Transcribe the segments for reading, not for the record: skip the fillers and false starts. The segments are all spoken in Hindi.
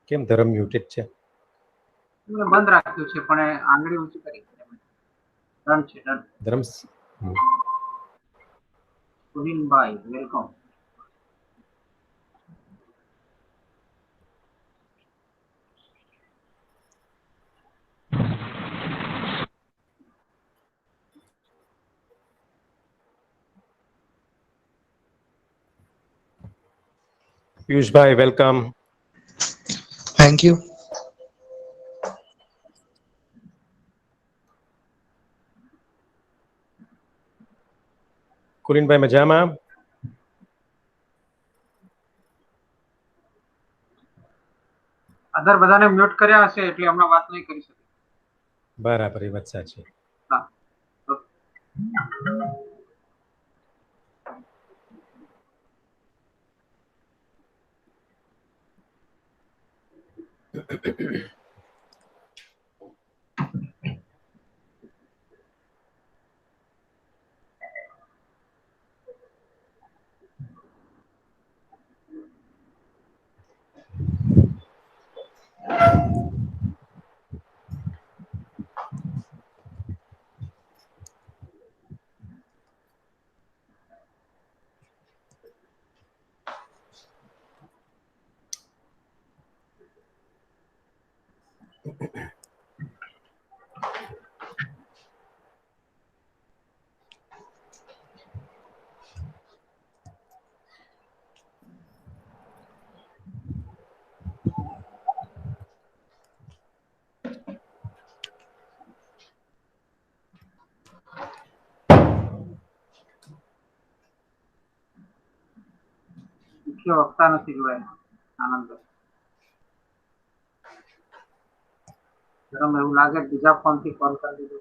કેમ ધર્મ મ્યુટેડ છે? બંધ રાખ્યું છે પણ આંગળી ઊંચી કરી ડન છે ડન. ધર્મ સુનિલભાઈ વેલકમ. પિયુષભાઈ વેલકમ. Thank you. કુલીનભાઈ મજામાં? અધર બધાને મ્યુટ કર્યા હશે એટલે હમણાં વાત નહીં કરી શકે. બરાબર, એ વાત સાચી. હા. મુખ્ય વક્તા નથી જોડાયા. આનંદ એવું લાગે બીજા ફોન થી કોલ કરી દીધો.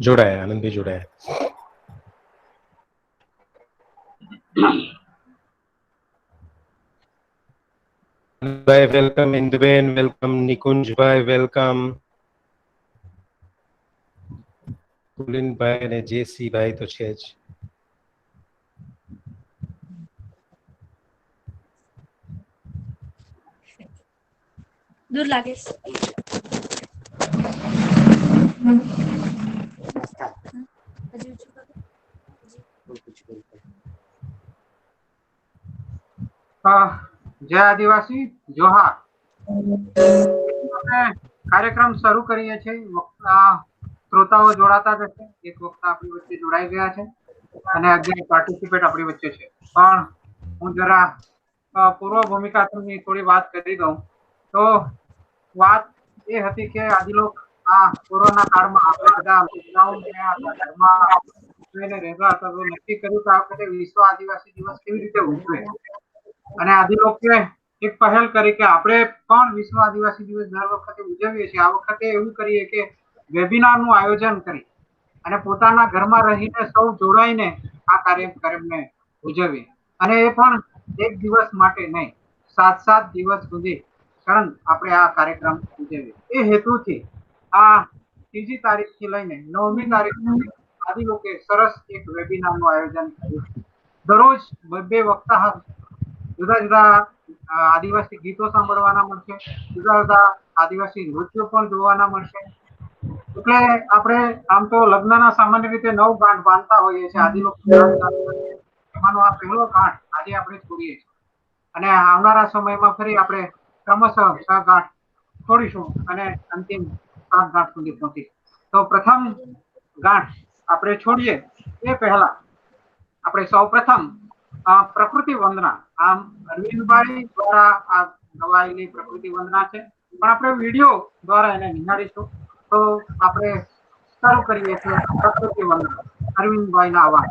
જોડાયા, આનંદભાઈ જોડાયા. ભાઈ વેલકમ, ઇન્દુબેન વેલકમ, નિકુંજભાઈ વેલકમ, કુલીનભાઈ અને જેસીભાઈ તો છે જ. દૂર લાગે જય આદિવાસી જોહાર. કાર્યક્રમ શરૂ કરીએ છીએ. શ્રોતાઓ જોડાતા જશે. એક વખત આપણી વચ્ચે જોડાઈ ગયા છે અને 11 પાર્ટિસિપેટ આપણી વચ્ચે છે. પણ હું જરા પૂર્વ ભૂમિકા થોડી વાત કરી દઉં તો વાત એ હતી કે આદિલોક આ કોરોના કાળમાં આપણે બધા ઘરમાં રહેતા હતા તો નક્કી કર્યું કે આ વખતે વિશ્વ આદિવાસી દિવસ કેવી રીતે ઉજવે. અને આદિલોકે એક પહેલ કરી કે આપણે પણ વિશ્વ આદિવાસી દિવસ દર વખતે ઉજવીએ છીએ. આ વખતે એવું કરીએ કે વેબિનાર નું આયોજન કરી અને પોતાના ઘરમાં રહીને સૌ જોડાઈને આ કાર્યક્રમને ઉજવીએ. અને એ પણ એક દિવસ માટે નહીં, 7 દિવસ સુધી આપણે આ કાર્યક્રમ ઉજવીએ. એ હેતુથી આ 3જી તારીખથી લઈને 9મી તારીખ સુધી આદિલોકે સરસ એક વેબિનાર નું આયોજન કર્યું. દરરોજ 2 વક્તા જુદા જુદા આદિવાસી ગીતો સાંભળવાના મળશે, જુદા જુદા આદિવાસી નૃત્યો પણ જોવાના મળશે. એટલે આપણે આમ તો લગ્નના સામાન્ય રીતે 9 ગાંઠ બાંધતા હોઈએ છીએ આદિવાસી એમાંનો આ પહેલો ગાંઠ આજે આપણે છોડીએ છીએ અને આવનારા સમયમાં ફરી આપણે ક્રમશઃ 6 ગાંઠ છોડીશું અને અંતિમ 7 ગાંઠ સુધી પહોંચીશું. તો પ્રથમ ગાંઠ આપણે છોડીએ એ પહેલા આપણે સૌ પ્રથમ પ્રકૃતિ વંદના, આમ અરવિંદભાઈ દ્વારા આ ગવાયેલી પ્રકૃતિ વંદના છે, પણ આપણે વિડીયો દ્વારા એને નિહાળીશું. તો આપણે શરૂ કરીએ છીએ પ્રકૃતિ વંદના અરવિંદભાઈના અવાજ.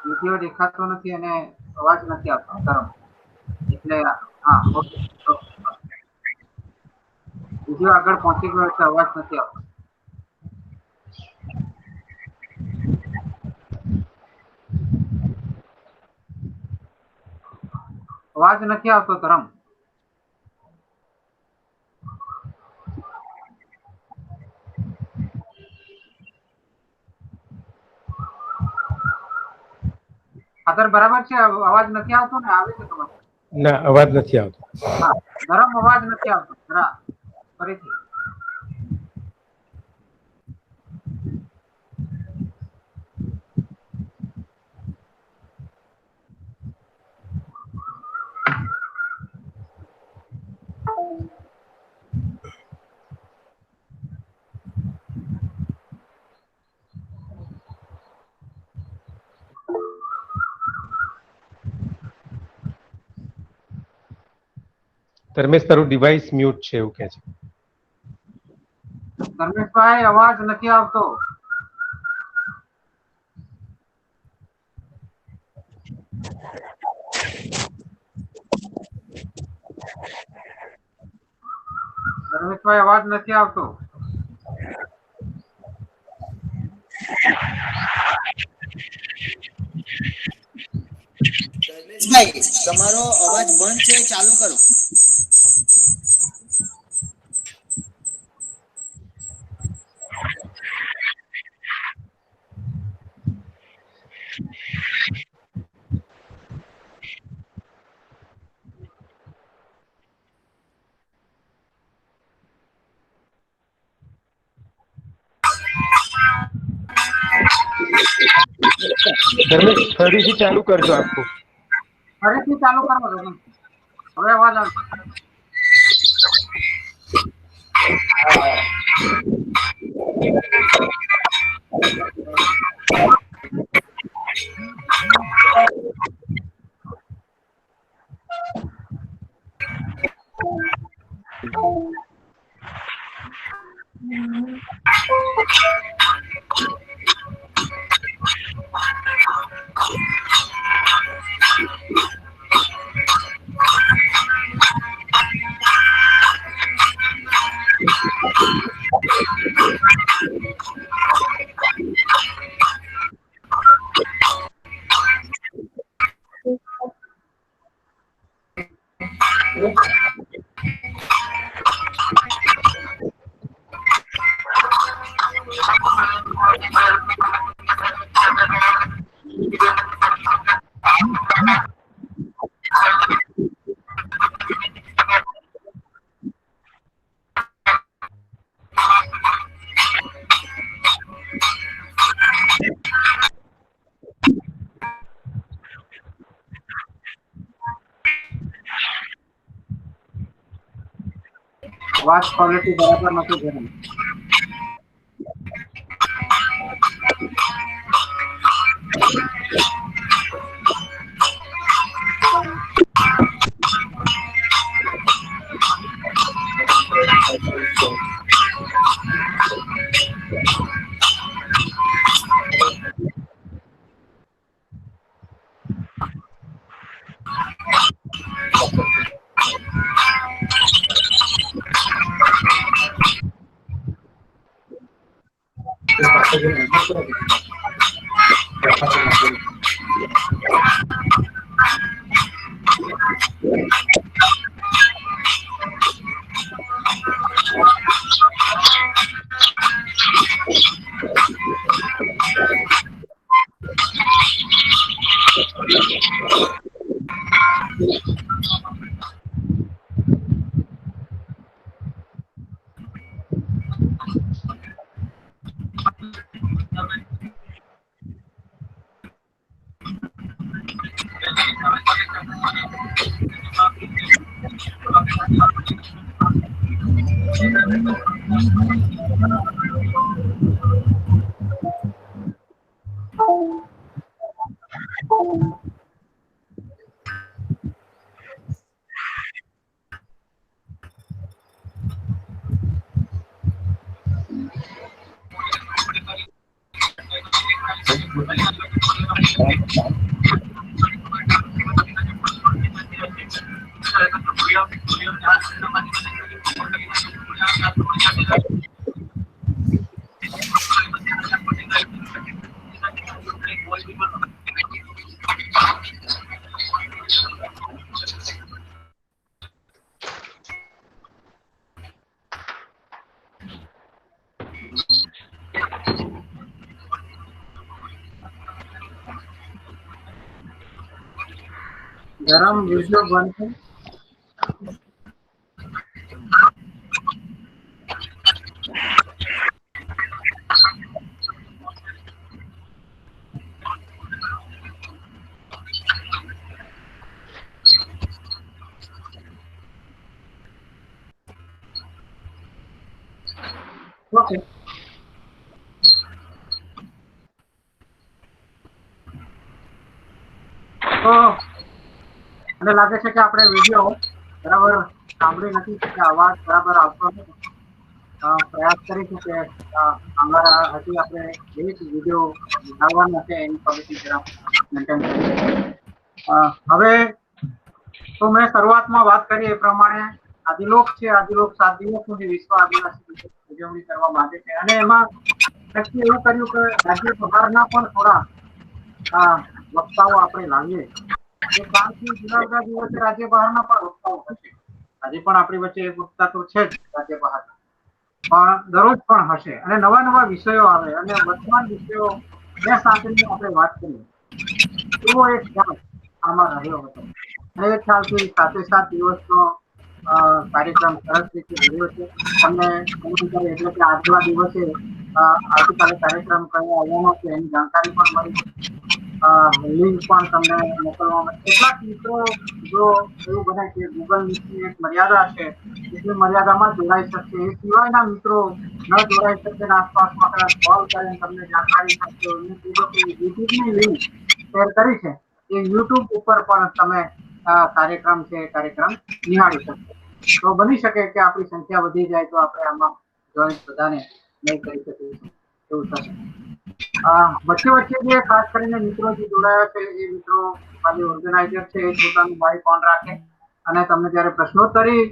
વિડીયો દેખાતો નથી અને અવાજ નથી આવતો ધરમ, એટલે હા વિડીયો આગળ પહોંચી ગયો છે, અવાજ નથી આવતો. અવાજ નથી આવતો ધરમ. ખાતર બરાબર છે, અવાજ નથી આવતો ને? આવે છે તમારો? ના, અવાજ નથી આવતો. હા ધરમ, અવાજ નથી આવતો જરા ફરીથી. ધર્મેશ, તારું ડિવાઇસ મ્યુટ છે એવું કે છે. ધર્મેશભાઈ અવાજ નથી આવતો. ધર્મેશભાઈ અવાજ નથી આવતો. ધર્મેશભાઈ, તમારો અવાજ બંધ છે, ચાલુ કરો. ધર્મેશ, ફરીથી ચાલુ કરજો આખું. ફરીથી ચાલુ કરો ધર્મેશ, હવે અવાજ આવશે. અવાજ ક્વોલિટી બરાબર નથી ધર્મ. ગરમ વિડીયો બનશે. ઓકે, તો મને લાગે છે કે આપણે વિડીયો બરાબર સાંભળી નથી કે અવાજ બરાબર આવતો નથી. પ્રયાસ કરીશું કે અમારા હજી આપણે એક વિડીયો બનાવવાનો છે એની ક્વોલિટી જરા મેન્ટેન કરીએ. હવે તો મેં શરૂઆતમાં વાત કરી એ પ્રમાણે આદિલોક છે. આદિલોક 7 દિવસ સુધી વિશ્વ આદિવાસી દિવસની ઉજવણી કરવા માંગે છે અને એમાં નક્કી એવું કર્યું કે રાજ્ય બહારના પણ થોડા વક્તાઓ આપણે લાવીએ. એ 5થી જુદા જુદા દિવસે રાજ્ય બહારના પણ વક્તાઓ હશે. આજે પણ આપણી વચ્ચે એક વક્તા તો છે જ રાજ્ય બહાર, પણ દરરોજ પણ હશે અને નવા નવા વિષયો આવે અને વર્તમાન વિષયો ને સાથેની આપણે વાત કરીએ એવો એક ખ્યાલ આમાં રહ્યો હતો. અને એ ખ્યાલથી 7 દિવસનો કાર્યક્રમ સરસ રીતે રહ્યો છે. તમને એટલે કે આજના દિવસે આવતીકાલે કાર્યક્રમ કયા આવવાનો છે એની જાણકારી પણ મળી. લિંક પણ તમને મોકલવામાં. કેટલાક મિત્રો જો એવું બને કે ગૂગલ મીટની એક મર્યાદા છે એટલી મર્યાદામાં જોડાઈ શકશે. એ સિવાયના મિત્રો ન જોડાઈ શકે ને આસપાસમાં કદાચ કોલ કરીને તમને જાણકારી થશે. યુટ્યુબની લિંક શેર કરી છે એ યુટ્યુબ ઉપર પણ તમે કાર્યક્રમ છે એ કાર્યક્રમ નિહાળી શકશો. તો બની શકે કે આપણી સંખ્યા વધી જાય તો આપણે આમાં જોઈન્ટ બધાને નહીં કરી શકીશું એવું થશે. વચ્ચે વચ્ચે જે ખાસ કરીને મિત્રો જે જોડાયા છે એ મિત્રો ખાલી ઓર્ગેનાઇઝર છે એ પોતાનું માઇક ઓન રાખે અને તમને જ્યારે પ્રશ્નોત્તરી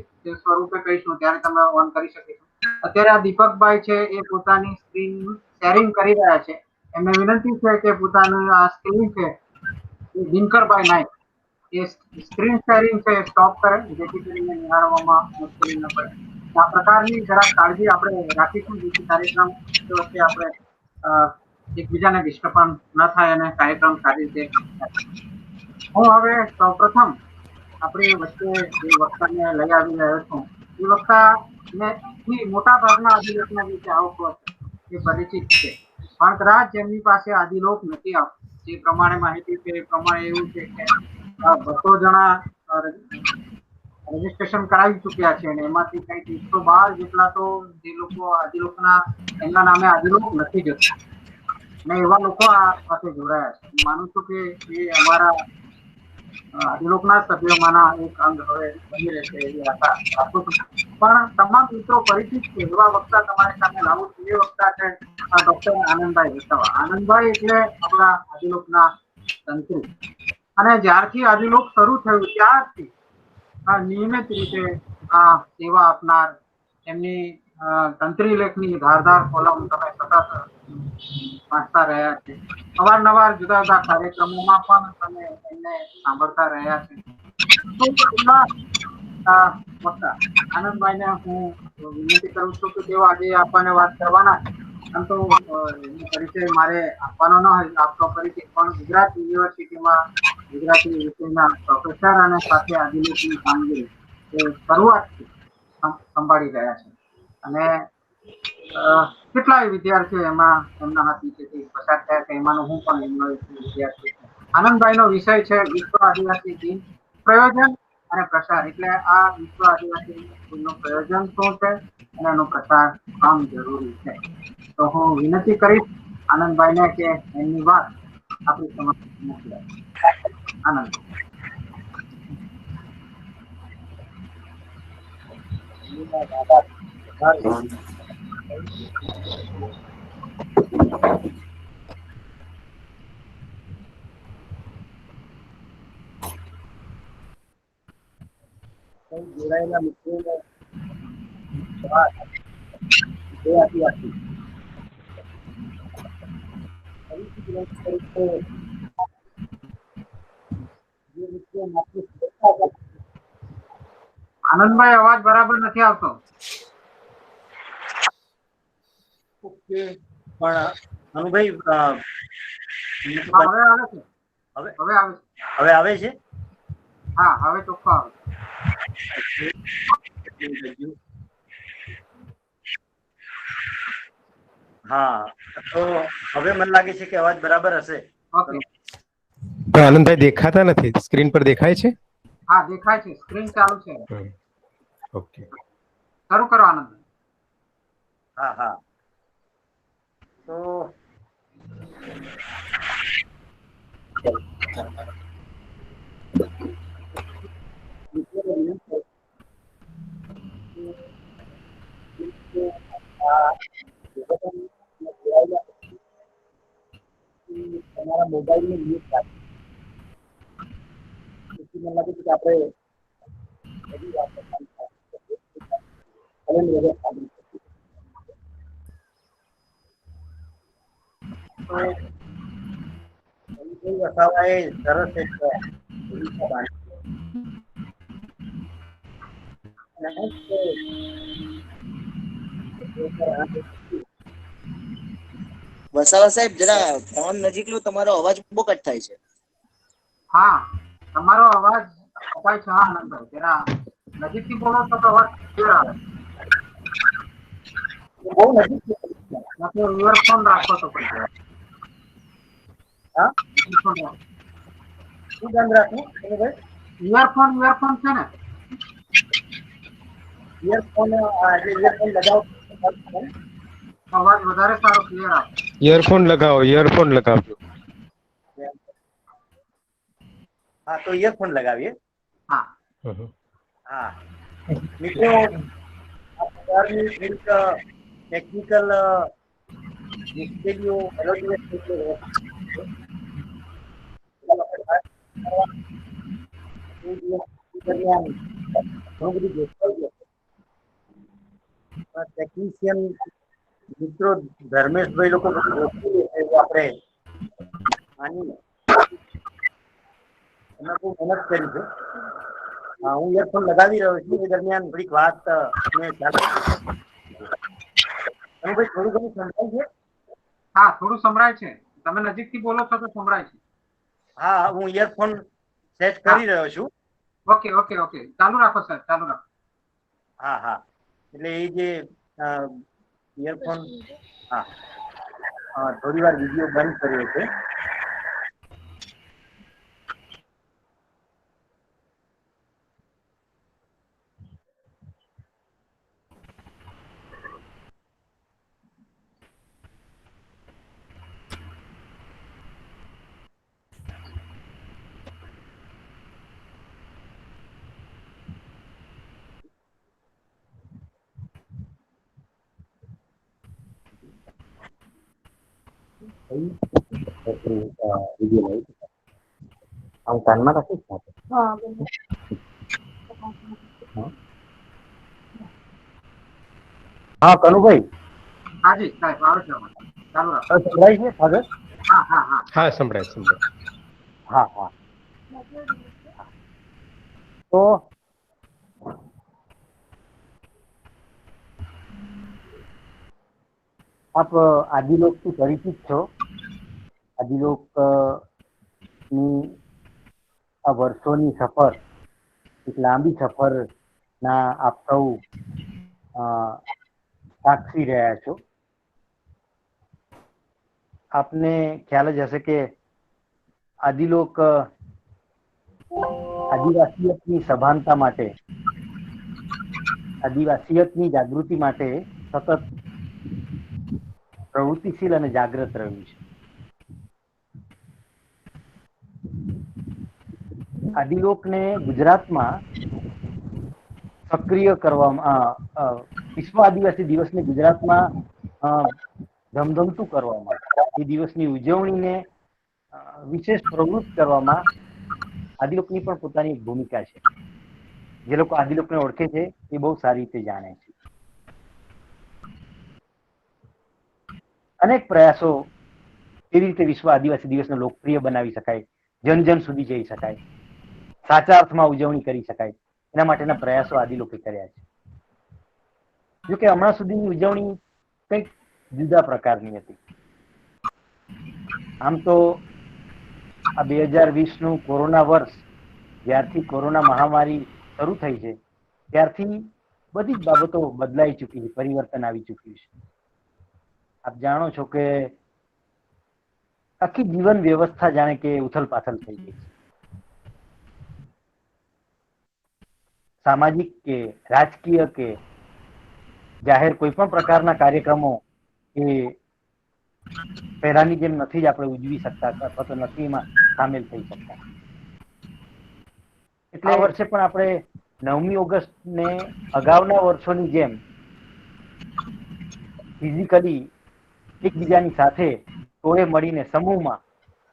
સ્વરૂપે કહીશું ત્યારે તમે ઓન કરી શકીશું. અત્યારે આ દીપકભાઈ છે એ પોતાની સ્ક્રીન શેરિંગ કરી રહ્યા છે. એમને વિનંતી છે કે પોતાનું આ સ્ક્રીન છે એ દિનકરભાઈ નાયક એ સ્ક્રીન શેરિંગ છે સ્ટોપ કરે જેથી કરીને નિહાળવામાં મુશ્કેલી ન પડે. આ પ્રકારની જરાક કાળજી આપણે રાખીશું જેથી કાર્યક્રમ વચ્ચે આપણે એકબીજાને ડિસ્ટર્બન્સ ન થાય અને કાર્યક્રમ સારી રીતે. હું હવે સૌપ્રથમ આપણી વચ્ચે જે વક્તાને લઈ આવી રહ્યો છું એ વક્તાને મોટા ભાગના આદિલોકના જે ચાહકો છે એ પરિચિત છે, પણ કદાચ જેમની પાસે આદિલોક નથી આવતું જે પ્રમાણે માહિતી છે એ પ્રમાણે એવું છે કે 200 જણા રજીસ્ટ્રેશન કરાવી ચુક્યા છે અને એમાંથી કંઈક 112 જેટલા તો જે લોકો આદિલોકના એમના નામે આદિલોક નથી જતા અને એવા લોકો આ સાથે જોડાયા છે. માનું છું કે એ અમારા આદિલોકના સભ્યોમાંના એક અંગ હવે બની રહેશે એવી આશા રાખું છું. પણ તમામ મિત્રો પરિચિત છે એવા વક્તા તમારી સામે લાવું છું. એ વક્તા છે ડોક્ટર આનંદભાઈ વસાવા. આનંદભાઈ એટલે આપણા આદિલોકના તંત્રી અને જ્યારથી આદિલોક શરૂ થયું ત્યારથી નિયમિત રીતે આ સેવા આપનાર, એમની તંત્રી લેખની ધારદાર કોલમ તમે સતત વાંચતા રહ્યા છે. અવારનવાર જુદા જુદા કાર્યક્રમોમાં પણ તમે એમને સાંભળતા રહ્યા છે. તો એવા વક્તા આનંદભાઈને હું વિનંતી કરું છું કે તેઓ આજે આપણને વાત કરવાના છે. આમ તો એનો પરિચય મારે આપવાનો ન હોય આપતો પરિચય, પણ ગુજરાત યુનિવર્સિટીમાં ગુજરાતી વિષયના પ્રોફેસર અને સાથે આદિવાસી કામગીરી એ શરૂઆતથી સંભાળી રહ્યા છે. અને કેટલાય વિદ્યાર્થીઓ એમાં એમના હાથ નીચેથી પસાર થયા છે. એમાંનો હું પણ એમનો એક વિદ્યાર્થી છું. આનંદભાઈનો વિષય છે વિશ્વ આદિવાસી દિન પ્રયોજન અને પ્રસાર. એટલે આ વિશ્વ આદિવાસી દિનનું પ્રયોજન શું છે અને એનો પ્રસાર કામ જરૂરી છે. તો હું વિનંતી કરીશ આનંદભાઈને કે એમની વાત આપણી સમક્ષ મૂકી આપે. આનંદ. જોડાયેલા મિત્રોને જય આદિવાસી. આનંદભાઈ અવાજ બરાબર નથી આવતો. ઓકે, પણ અનુભાઈ હા, હવે આવે છે. હવે હવે આવે છે. હવે આવે છે. હા, હવે ચોખ્ખો આવે છે. હા, તો હવે મને લાગે છે કે અવાજ બરાબર હશે. ઓકે. પણ આનંદભાઈ દેખાતા નથી. સ્ક્રીન પર દેખાય છે? હા, દેખાય છે. સ્ક્રીન ચાલુ છે. ઓકે, શરૂ કરો આનંદ. હા હા, તો તમારા મોબાઈલની લિંક આપી. મને લાગે છે કે આપણે બધી વાતો વસાવાએ સરસ એક ભૂમિકા બાંધી. વસાવા સાહેબ જરા ફોન નજીક લો, તમારો અવાજ બહુ કટ થાય છે. હા, તમારો અવાજ કપાય છે. હા આનંદભાઈ, જરા નજીકથી બોલો તો અવાજ ક્લિયર આવે. બહુ નજીક છે. નથી ઇયરફોન રાખો તો પછી. હા, ઇયરફોન રાખો. શું ધ્યાન રાખવું ભાઈ? ઇયરફોન છે ને? ઇયરફોન ઇયરફોન લગાવો. અવાજ વધારે સારો ક્લિયર આવે. ઇયરફોન લગાવો, ઇયરફોન લગાવજો. હા, તો ઇયરફોન લગાવીએ. હા. હા, મિત્રો ટેકનિકલ મુશ્કેલીઓ ટેકનિશિયન મિત્રો ધર્મેશભાઈ લોકો આપણે આની એમાં બહુ મહેનત કરી છે. હું ઇયરફોન લગાવી રહ્યો છું. એ દરમિયાન થોડીક વાત મેં ભાઈ થોડું ઘણું સંભળાય છે. હા, થોડું સંભળાય છે. તમે નજીકથી બોલો છો તો સંભળાય છે. હા, હું ઇયરફોન સેટ કરી રહ્યો છું. ઓકે ઓકે ઓકે, ચાલુ રાખો સર, ચાલુ રાખો. હા હા, એટલે એ જે ઇયરફોન, હા, થોડી વાર વિડીયો બંધ કર્યો છે. હું કાનમાં રાખીશ. હા કનુભાઈ, હાજી સાહેબ આવે છે અવાજ. ચાલુ રાખો. સંભળાય છે આગળ? હા હા હા. હા, સંભળાય સંભળાય. હા હા. તો આપ આદિલોક થી પરિચિત છો. આદિલોક ની આ વર્ષોની સફર, એક લાંબી સફર ના આપ સૌ સાક્ષી રહ્યા છો. આપને ખ્યાલ જ હશે કે આદિલોક આદિવાસીયતની સભાનતા માટે, આદિવાસીયતની જાગૃતિ માટે સતત પ્રવૃત્તિશીલ અને જાગૃત રહ્યું છે. આદિલોકને ગુજરાતમાં સક્રિય કરવામાં, વિશ્વ આદિવાસી દિવસને ગુજરાતમાં ધમધમતું કરવામાં, એ દિવસની ઉજવણીને વિશેષ પ્રવૃત્ત કરવામાં આદિલોકની પણ પોતાની એક ભૂમિકા છે. જે લોકો આદિલોકને ઓળખે છે એ બહુ સારી રીતે જાણે છે. અનેક પ્રયાસો કેવી રીતે વિશ્વ આદિવાસી દિવસને લોકપ્રિય બનાવી શકાય, જન જન સુધી જઈ શકાય, સાચા અર્થમાં ઉજવણી કરી શકાય, એના માટેના પ્રયાસો આદિલોકે કર્યા છે. જોકે હમણાં સુધીની ઉજવણી કંઈક જુદા પ્રકારની હતી. આમ તો આ 2020નું કોરોના વર્ષ, જ્યારથી કોરોના મહામારી શરૂ થઈ છે ત્યારથી બધી જ બાબતો બદલાઈ ચૂકી છે, પરિવર્તન આવી ચૂક્યું છે. આપ જાણો છો કે આખી જીવન વ્યવસ્થા જાણે કે ઉથલ પાથલ થઈ ગઈ છે. સામાજિક કે રાજકીય કે જાહેર કોઈ પણ પ્રકારના કાર્યક્રમો એ પહેલાની જેમ નથી જ આપણે ઉજવી શકતા, અથવા તો નથી એમાં સામેલ થઈ શકતા. એટલે આ વર્ષે પણ આપણે 9મી ઓગસ્ટ ને અગાઉના વર્ષોની જેમ ફિઝિકલી એકબીજાની સાથે ટોળે મળીને સમૂહમાં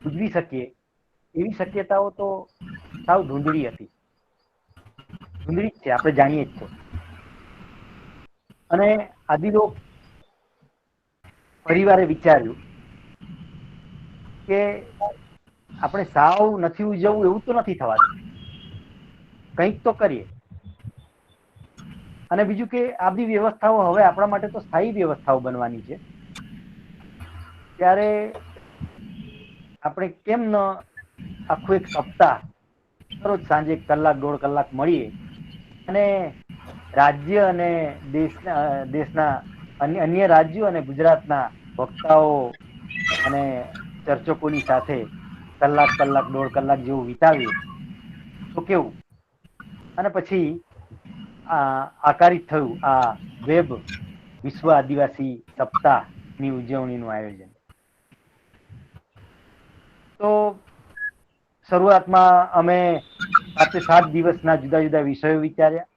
ઉજવી શકીએ એવી શક્યતાઓ તો સાવ ધૂંધળી હતી. ધૂંધળી જ છે, આપણે જાણીએ જ છે. અને આદિલોક પરિવારે વિચાર્યું કે આપણે સાવ નથી ઉજવવું એવું તો નથી થવાતું, કંઈક તો કરીએ. અને બીજું કે આ બધી વ્યવસ્થાઓ હવે આપણા માટે તો સ્થાયી વ્યવસ્થાઓ બનવાની છે. ત્યારે આપણે કેમ ન આખું એક સપ્તાહ દરરોજ સાંજે 1 કલાક 1.5 કલાક મળીએ અને રાજ્ય અને દેશના અન્ય રાજ્યો અને ગુજરાતના વક્તાઓ અને ચર્ચકોની સાથે 1 કલાક 1.5 કલાક જેવું વિતાવીએ તો કેવું? અને પછી આકારિત થયું આ વેબ વિશ્વ આદિવાસી સપ્તાહની ઉજવણીનું આયોજન. તો શરૂઆતમાં અમે 7 દિવસના જુદા જુદા વિષયો વિચાર્યા.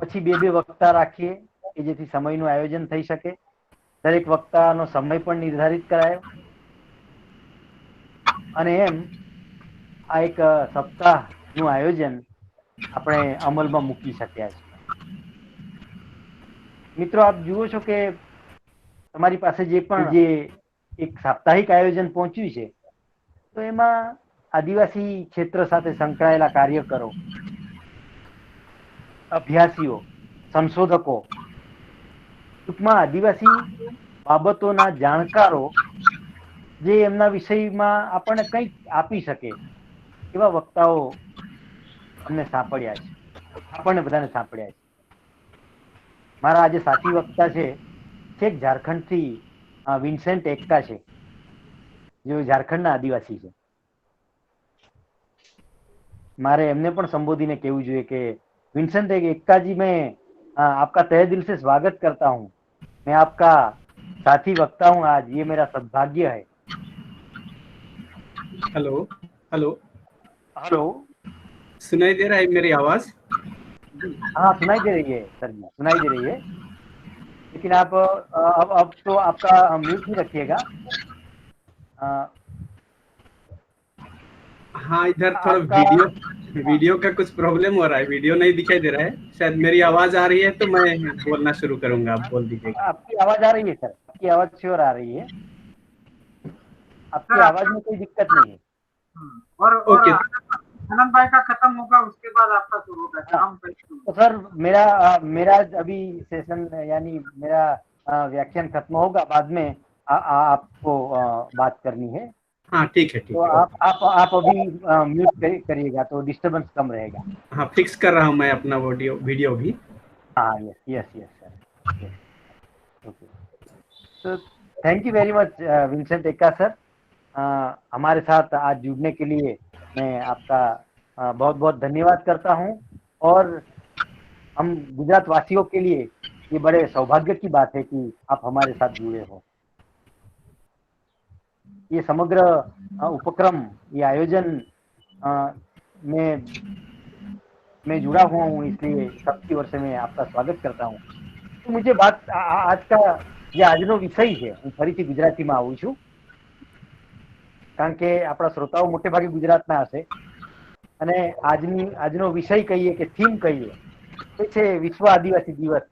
પછી 2 વક્તા રાખીએ કે જેથી સમયનું આયોજન થઈ શકે. દરેક વક્તાનો સમય પણ નિર્ધારિત કરાયો. અને એમ આ એક સપ્તાહનું આયોજન આપણે અમલમાં મૂકી શક્યા છે. મિત્રો, આપ જુઓ છો કે તમારી પાસે જે એક સાપ્તાહિક આયોજન પહોંચ્યું છે, તો એમાં આદિવાસી ક્ષેત્ર સાથે સંકળાયેલા કાર્યકરો, અભ્યાસીઓ, સંશોધકો, ટૂંકમાં આદિવાસી બાબતોના જાણકારો જે એમના વિષયમાં આપણને કંઈક આપી શકે એવા વક્તાઓ અમને સાંપડ્યા છે, આપણને બધાને સાંપડ્યા છે. મારા આજે સાથી વક્તા છે છેક ઝારખંડથી વિન્સેન્ટ એક્કા છે, जो झारखंड आदिवासी है. मारे एमने पण संबोधीने कहવું જોઈએ કે विंसेंट एक्का जी, मैं आपका तहे दिल से स्वागत करता हूँ. मैं आपका साथी वक्ता हूँ आज, ये मेरा सद्भाग्य है. हेलो हेलो हेलो, सुनाई दे रहा है मेरी आवाज? हाँ सुनाई दे रही है सर जी, सुनाई दे रही है. लेकिन आप अब तो आपका म्यूट ही रखिएगा. हाँ, इधर थोड़ा वीडियो वीडियो का कुछ प्रॉब्लम हो रहा है, वीडियो नहीं दिखाई दे रहा है। शायद मेरी आवाज आ रही है तो मैं बोलना शुरू करूंगा, आप बोल दीजिएगा। आपकी आवाज आ रही है सर, आपकी आवाज श्योर आ रही है, आपकी सर, आवाज में कोई दिक्कत नहीं है। और ओके। आनंद भाई का खत्म होगा, उसके बाद आपका शुरू होगा। सर, हम पहले शुरू तो सर मेरा अभी सेशन यानी मेरा व्याख्यान खत्म होगा, बाद में आपको बात करनी है। हाँ ठीक है, ठीक तो है। आप अभी म्यूट करिएगा तो डिस्टरबेंस कम रहेगा। हाँ, फिक्स कर रहा हूँ मैं अपना वीडियो भी। हाँ, yes yes yes sir, okay. तो thank you very much Vincent Ekka sir, हमारे साथ आज जुड़ने के लिए मैं आपका बहुत बहुत धन्यवाद करता हूँ। और हम गुजरात वासियों के लिए ये बड़े सौभाग्य की बात है कि आप हमारे साथ जुड़े हो। ये समग्र उपक्रम, ये आयोजन में जुड़ा हुआ हूँ, इसलिए सबकी ओर से मैं आपका स्वागत करता हूँ। तो मुझे बात आज का જે આજનો વિષય છે, હું ફરીથી ગુજરાતીમાં આવું છું, કારણ કે આપણા શ્રોતાઓ મોટે ભાગે ગુજરાતના હશે, અને આજનો વિષય કહીએ કે થીમ કહીએ એ છે વિશ્વ આદિવાસી દિવસ,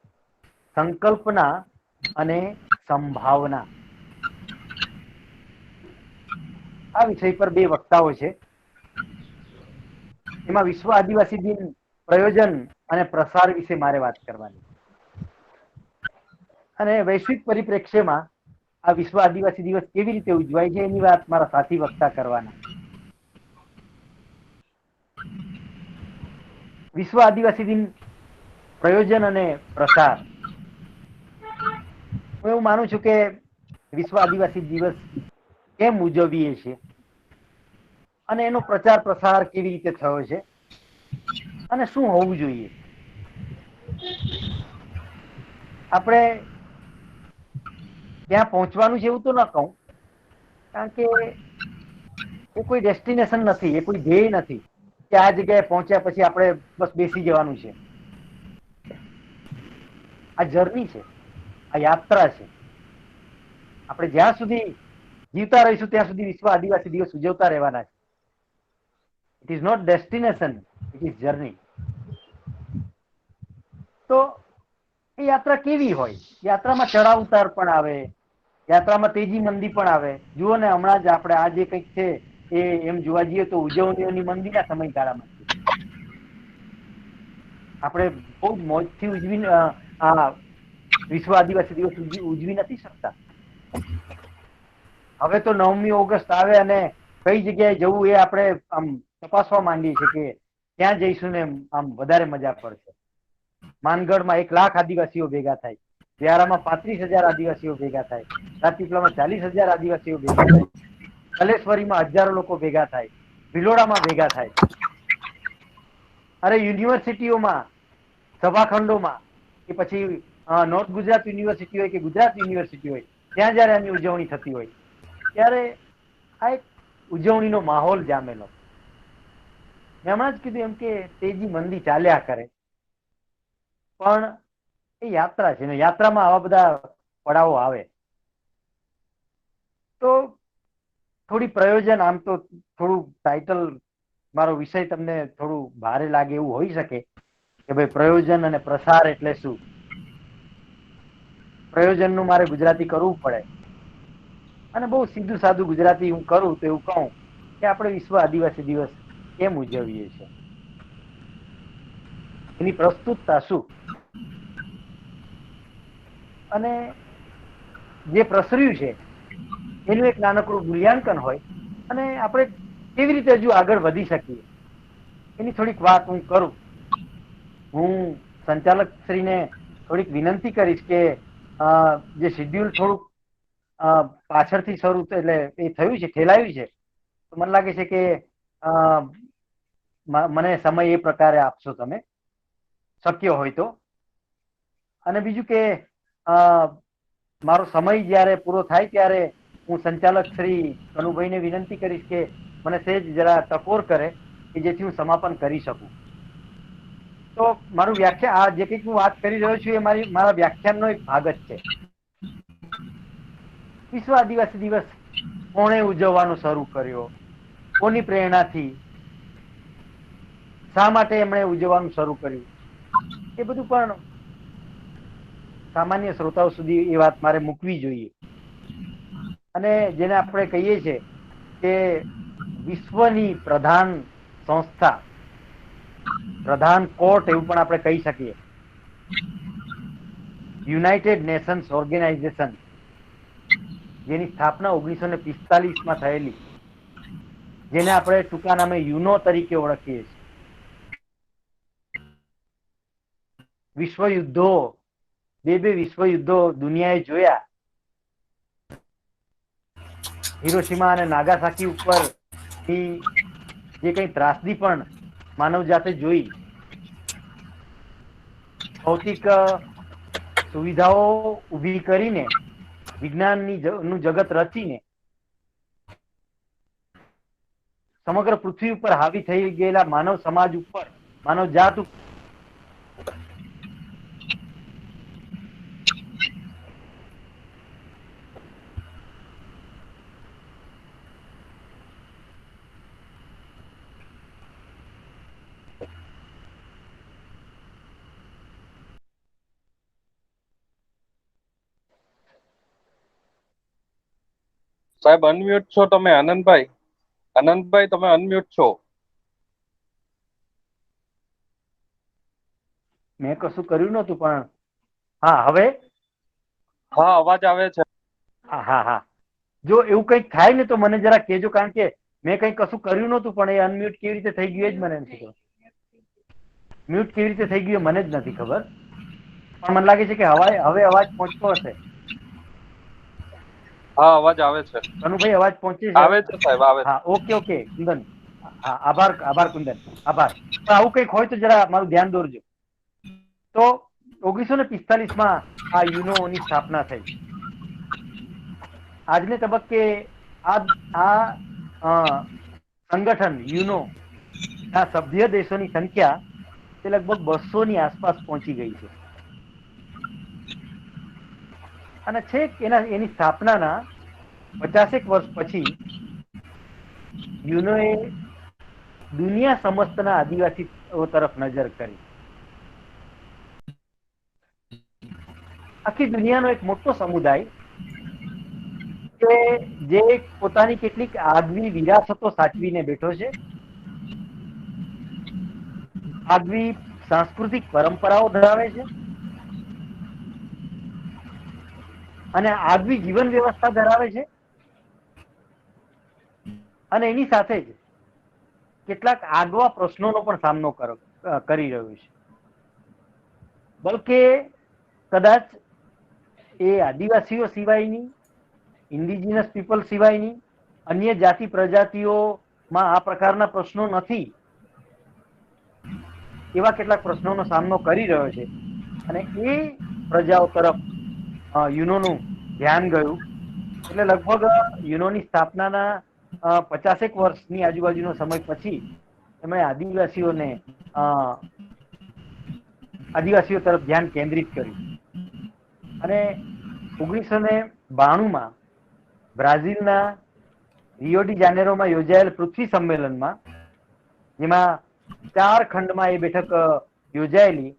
સંકલ્પના અને સંભાવના. આ વિષય પર બે વક્તાઓ છે. એમાં વિશ્વ આદિવાસી દિન પ્રયોજન અને પ્રસાર વિશે મારે વાત કરવાની, અને વૈશ્વિક પરિપ્રેક્ષ્યમાં આ વિશ્વ આદિવાસી દિવસ કેવી રીતે ઉજવાય છે એની વાત મારા સાથી વક્તા કરવાના. વિશ્વ આદિવાસી દિન પ્રયોજન અને પ્રસાર, હું એવું માનું છું કે વિશ્વ આદિવાસી દિવસ કેમ ઉજવીએ છીએ અને એનો પ્રચાર પ્રસાર કેવી રીતે થયો છે અને શું હોવું જોઈએ. આપણે ત્યાં પહોંચવાનું છે એવું તો ન કહું, કારણ કે એ કોઈ ડેસ્ટિનેશન નથી, એ કોઈ ધ્યેય નથી કે આ જગ્યાએ પહોંચ્યા પછી આપણે બસ બેસી જવાનું છે. આ જર્ની છે, આ યાત્રા છે. આપણે જ્યાં સુધી જીવતા રહીશું ત્યાં સુધી વિશ્વ આદિવાસી દિવસ ઉજવતા રહેવાના છે. It is not destination, it is journey. તો એ યાત્રા કેવી હોય? યાત્રામાં ચડાવ ઉતાર પણ આવે, યાત્રામાં તેજી મંદી પણ આવે. જુઓ ને, હમણાં જ આપણે આ જે કંઈક છે એ એમ જોવા જઈએ તો ઉજવણીઓની મંદીના સમયગાળામાં આપણે બહુ મોજથી ઉજવીને આ વિશ્વ આદિવાસી દિવસ ઉજવી નથી શકતા. હવે તો 9મી ઓગસ્ટ આવે અને કઈ જગ્યાએ જવું એ આપણે આમ તપાસવા માંડીએ છીએ કે ત્યાં જઈશું ને આમ વધારે મજા પડશે. માનગઢમાં 1 લાખ આદિવાસીઓ ભેગા થાય, વ્યારામાં 35,000 આદિવાસીઓ ભેગા થાય, રાજપીપળામાં 40,000 આદિવાસીઓ ભેગા થાય, કલેશ્વરીમાં હજારો લોકો ભેગા થાય, ભિલોડામાં ભેગા થાય. અરે યુનિવર્સિટીઓમાં, સભાખંડોમાં, કે પછી નોર્થ ગુજરાત યુનિવર્સિટી હોય કે ગુજરાત યુનિવર્સિટી હોય, ત્યાં જયારે આની ઉજવણી થતી હોય ત્યારે આ એક ઉજવણીનો માહોલ જામેલો. મેં હમણાં જ કીધું એમ કે તેજી મંદી ચાલ્યા કરે, પણ એ યાત્રા છે ને, યાત્રામાં આવા બધા પડાવો આવે. તો થોડી પ્રયોજન, આમ તો થોડું ટાઇટલ, મારો વિષય તમને થોડું ભારે લાગે એવું હોઈ શકે કે ભાઈ પ્રયોજન અને પ્રસાર એટલે શું. પ્રયોજનનું મારે ગુજરાતી કરવું પડે, અને બહુ સીધું સાદું ગુજરાતી હું કરું તો એવું કહું કે આપણે વિશ્વ આદિવાસી દિવસ કેમ ઉજવીએ છીએ, એની પ્રસ્તુતતા શું, અને જે પ્રસર્યું છે એનું એક નાનકડું મૂલ્યાંકન હોય, અને આપણે કેવી રીતે હજુ આગળ વધી શકીએ એની થોડીક વાત હું કરું. હું સંચાલક શ્રીને થોડીક વિનંતી કરીશ કે જે શેડ્યુલ થોડુંક પાછળથી શરૂ એટલે એ થયું છે, ઠેલાયું છે, તો મને લાગે છે કે મને સમય એ પ્રકારે આપશો તમે, શક્ય હોય તો. અને બીજું કે મારો સમય જ્યારે પૂરો થાય ત્યારે હું સંચાલક શ્રી કનુભાઈને વિનંતી કરીશ કે મને સહેજ જરા ટકોર કરે કે જેથી હું સમાપન કરી શકું. તો મારું વ્યાખ્યાન, આ જે કંઈક હું વાત કરી રહ્યો છું એ મારા વ્યાખ્યાનનો એક ભાગ જ છે. વિશ્વ આદિવાસી દિવસ કોણે ઉજવવાનો શરૂ કર્યો, કોની પ્રેરણાથી, શા માટે એમણે ઉજવવાનું શરૂ કર્યું, એ બધું પણ સામાન્ય શ્રોતાઓ સુધી એ વાત મારે મૂકવી જોઈએ. અને જેને આપણે કહીએ છીએ કે વિશ્વની પ્રધાન સંસ્થા, પ્રધાન કોર્ટ એવું પણ આપણે કહી શકીએ, યુનાઇટેડ નેશન્સ ઓર્ગેનાઇઝેશન, જેની સ્થાપના 1945માં થયેલી, જેને આપણે ટૂંકા નામે યુનો તરીકે ઓળખીએ છીએ. વિશ્વયુદ્ધો, બે વિશ્વયુદ્ધો દુનિયાએ જોયા. હિરોશીમા અને નાગાસાકી ઉપર જે કઈ ત્રાસદી પણ માનવ જાતે જોઈ, ભૌતિક સુવિધાઓ ઊભી કરીને વિજ્ઞાનનું જગત રચીને સમગ્ર પૃથ્વી ઉપર હાવી થઈ ગયેલા માનવ સમાજ ઉપર, માનવ જાત ઉપર સાહેબ અનમ્યુટ છો તમે? આનંદભાઈ, આનંદભાઈ તમે અનમ્યુટ છો. મેં કશું કર્યું નતું, પણ હા હવે હા અવાજ આવે છે. હા હા, જો એવું કંઈક થાય ને તો મને જરા કહેજો, કારણ કે મેં કંઈ કશું કર્યું નતું, પણ એ અનમ્યુટ કેવી રીતે થઈ ગયું એ જ મને નથી ખબર. મ્યુટ કેવી રીતે થઈ ગયું મને જ નથી ખબર, પણ મને લાગે છે કે હવે અવાજ પહોંચતો હશે. હા અવાજ આવે છે. કનુભાઈ અવાજ પહોંચે છે? આવે છે સાહેબ, આવે છે. હા, ઓકે કુંદન, હા આભાર કુંદન, આભાર. પણ આવું કંઈક હોય તો જરા મારું ધ્યાન દોરજો. તો 1945માં આ યુનોની સ્થાપના થઈ. આજને તબક્કે આ સંગઠન યુનો ના સભ્ય દેશોની સંખ્યા તે લગભગ 200 ની આસપાસ પહોંચી ગઈ છે. અને છેક એની સ્થાપનાના 50 વર્ષ પછી યુનોએ દુનિયા સમસ્તના આદિવાસીઓ તરફ નજર કરી. આખી દુનિયાનો એક મોટો સમુદાય કે જે પોતાની કેટલીક આગવી વિરાસતો સાચવીને બેઠો છે, આગવી સાંસ્કૃતિક પરંપરાઓ ધરાવે છે અને આગવી જીવન વ્યવસ્થા ધરાવે છે, અને એની સાથે જ કેટલાક આગવા પ્રશ્નોનો પણ સામનો કરી રહ્યું છે. બલકે કદાચ એ આદિવાસીઓ સિવાયની, ઇન્ડિજિનસ પીપલ સિવાયની અન્ય જાતિ પ્રજાતિઓમાં આ પ્રકારના પ્રશ્નો નથી, એવા કેટલાક પ્રશ્નોનો સામનો કરી રહ્યો છે. અને એ પ્રજાઓ તરફ યુનોનું ધ્યાન ગયું. એટલે લગભગ યુનોની સ્થાપનાના 50 વર્ષની આજુબાજુનો સમય પછી એમણે આદિવાસીઓ તરફ ધ્યાન કેન્દ્રિત કર્યું. અને 1992માં બ્રાઝિલના રિયો ડી જાનેરોમાં યોજાયેલ પૃથ્વી સંમેલનમાં, જેમાં 4 ખંડમાં એ બેઠક યોજાયેલી,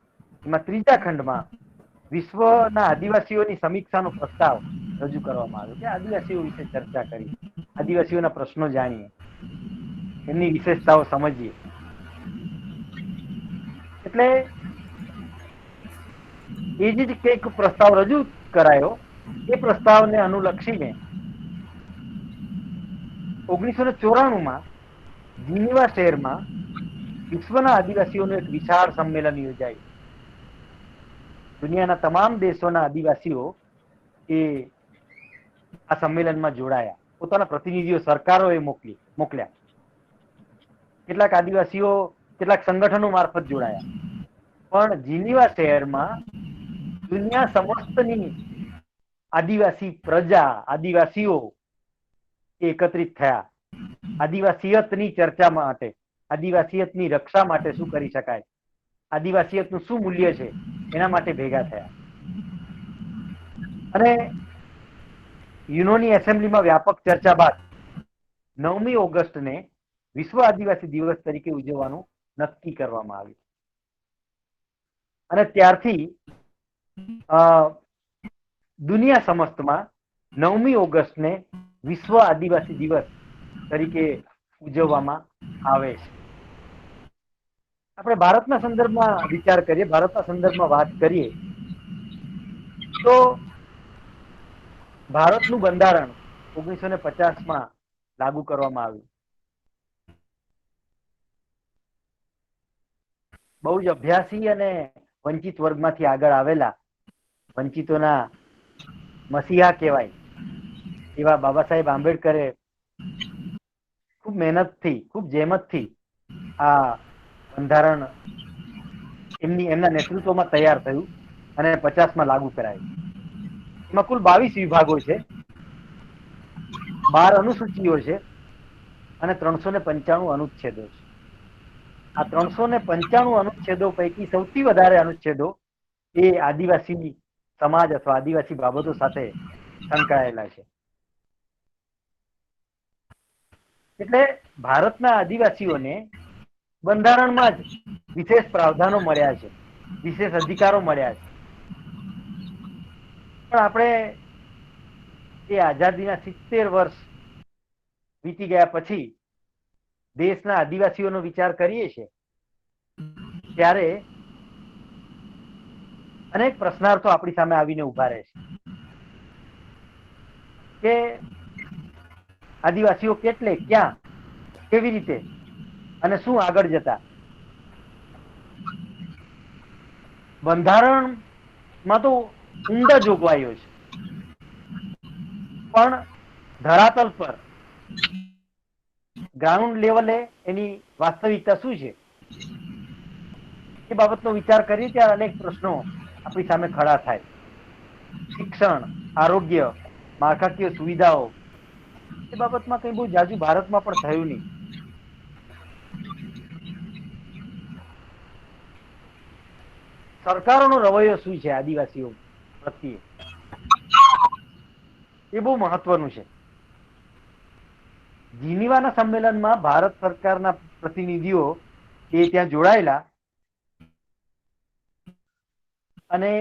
એમાં 3જા ખંડમાં વિશ્વના આદિવાસીઓની સમીક્ષાનો પ્રસ્તાવ રજૂ કરવામાં આવ્યો કે આદિવાસીઓ વિશે ચર્ચા કરી, આદિવાસીઓના પ્રશ્નો જાણીએ, એમની વિશેષતાઓ સમજીએ. એટલે એ જ કંઈક પ્રસ્તાવ રજૂ કરાયો. એ પ્રસ્તાવને અનુલક્ષીને 1994માં જીનીવા શહેરમાં વિશ્વના આદિવાસીઓનું એક વિશાળ સંમેલન યોજાયું. દુનિયાના તમામ દેશોના આદિવાસીઓ એ આ સંમેલનમાં જોડાયા. પોતાના પ્રતિનિધિઓ સરકારોએ મોકલ્યા. કેટલાક આદિવાસીઓ કેટલાક સંગઠનો મારફત જોડાયા. પણ જીનીવા શહેરમાં દુનિયા સમસ્તની આદિવાસી પ્રજા, આદિવાસીઓ એકત્રિત થયા. આદિવાસીયતની ચર્ચા માટે, આદિવાસીયતની રક્ષા માટે શું કરી શકાય, આદિવાસીયતનું શું મૂલ્ય છે, એના માટે ભેગા થયા. અને યુનોની એસેમ્બલીમાં વ્યાપક ચર્ચા બાદ 9મી ઓગસ્ટને વિશ્વ આદિવાસી દિવસ તરીકે ઉજવવાનું નક્કી કરવામાં આવી અને ત્યારથી દુનિયા સમસ્તમાં 9મી ઓગસ્ટને વિશ્વ આદિવાસી દિવસ તરીકે ઉજવવામાં આવે છે. આપણે ભારતના સંદર્ભમાં વિચાર કરીએ, ભારતના સંદર્ભમાં વાત કરીએ તો ભારતનું બંધારણ 1950માં લાગુ કરવામાં આવ્યું. બહુ જ અભ્યાસી અને વંચિત વર્ગમાંથી આગળ આવેલા, વંચિતોના મસીહા કહેવાય એવા બાબા સાહેબ આંબેડકરે ખૂબ મહેનતથી, ખૂબ જહેમતથી આ બંધારણ એમના નેતૃત્વમાં તૈયાર થયું અને 50માં લાગુ કરાયું. એમાં કુલ 22 વિભાગો છે, 12 અનુસૂચિઓ છે અને 395 અનુચ્છેદો છે. આ 395 અનુચ્છેદો પૈકી સૌથી વધારે અનુચ્છેદો એ આદિવાસી સમાજ અથવા આદિવાસી બાબતો સાથે સંકળાયેલા છે. એટલે ભારતના આદિવાસીઓને બંધારણમાં જ વિશેષ પ્રાવધાનો મળ્યા છે, વિશેષ અધિકારો મળ્યા છે. પણ આપણે એ આઝાદીના 70 વર્ષ વીતી ગયા પછી દેશના આદિવાસીઓનો વિચાર કરીએ છીએ ત્યારે અનેક પ્રશ્નાર્થો આપણી સામે આવીને ઉભા રહે છે કે આદિવાસીઓ કેટલે, ક્યાં, કેવી રીતે અને શું આગળ જતા. બંધારણમાં તો ઊંડા જોગવાઈઓ છે, પણ ધરાતલ પર ગ્રાઉન્ડ લેવલે એની વાસ્તવિકતા શું છે એ બાબતનો વિચાર કરીએ ત્યારે અનેક પ્રશ્નો આપણી સામે ખડા થાય. શિક્ષણ, આરોગ્ય, માળખાકીય સુવિધાઓ એ બાબતમાં કંઈ બહુ જાજુ ભારતમાં પણ થયું નહીં. સરકારોનો રવૈયો શું છે આદિવાસીઓ પ્રત્યે એ બહુ મહત્વનું છે. જીનીવાના સંમેલનમાં ભારત સરકારના પ્રતિનિધિઓ એ ત્યાં જોડાયેલા અને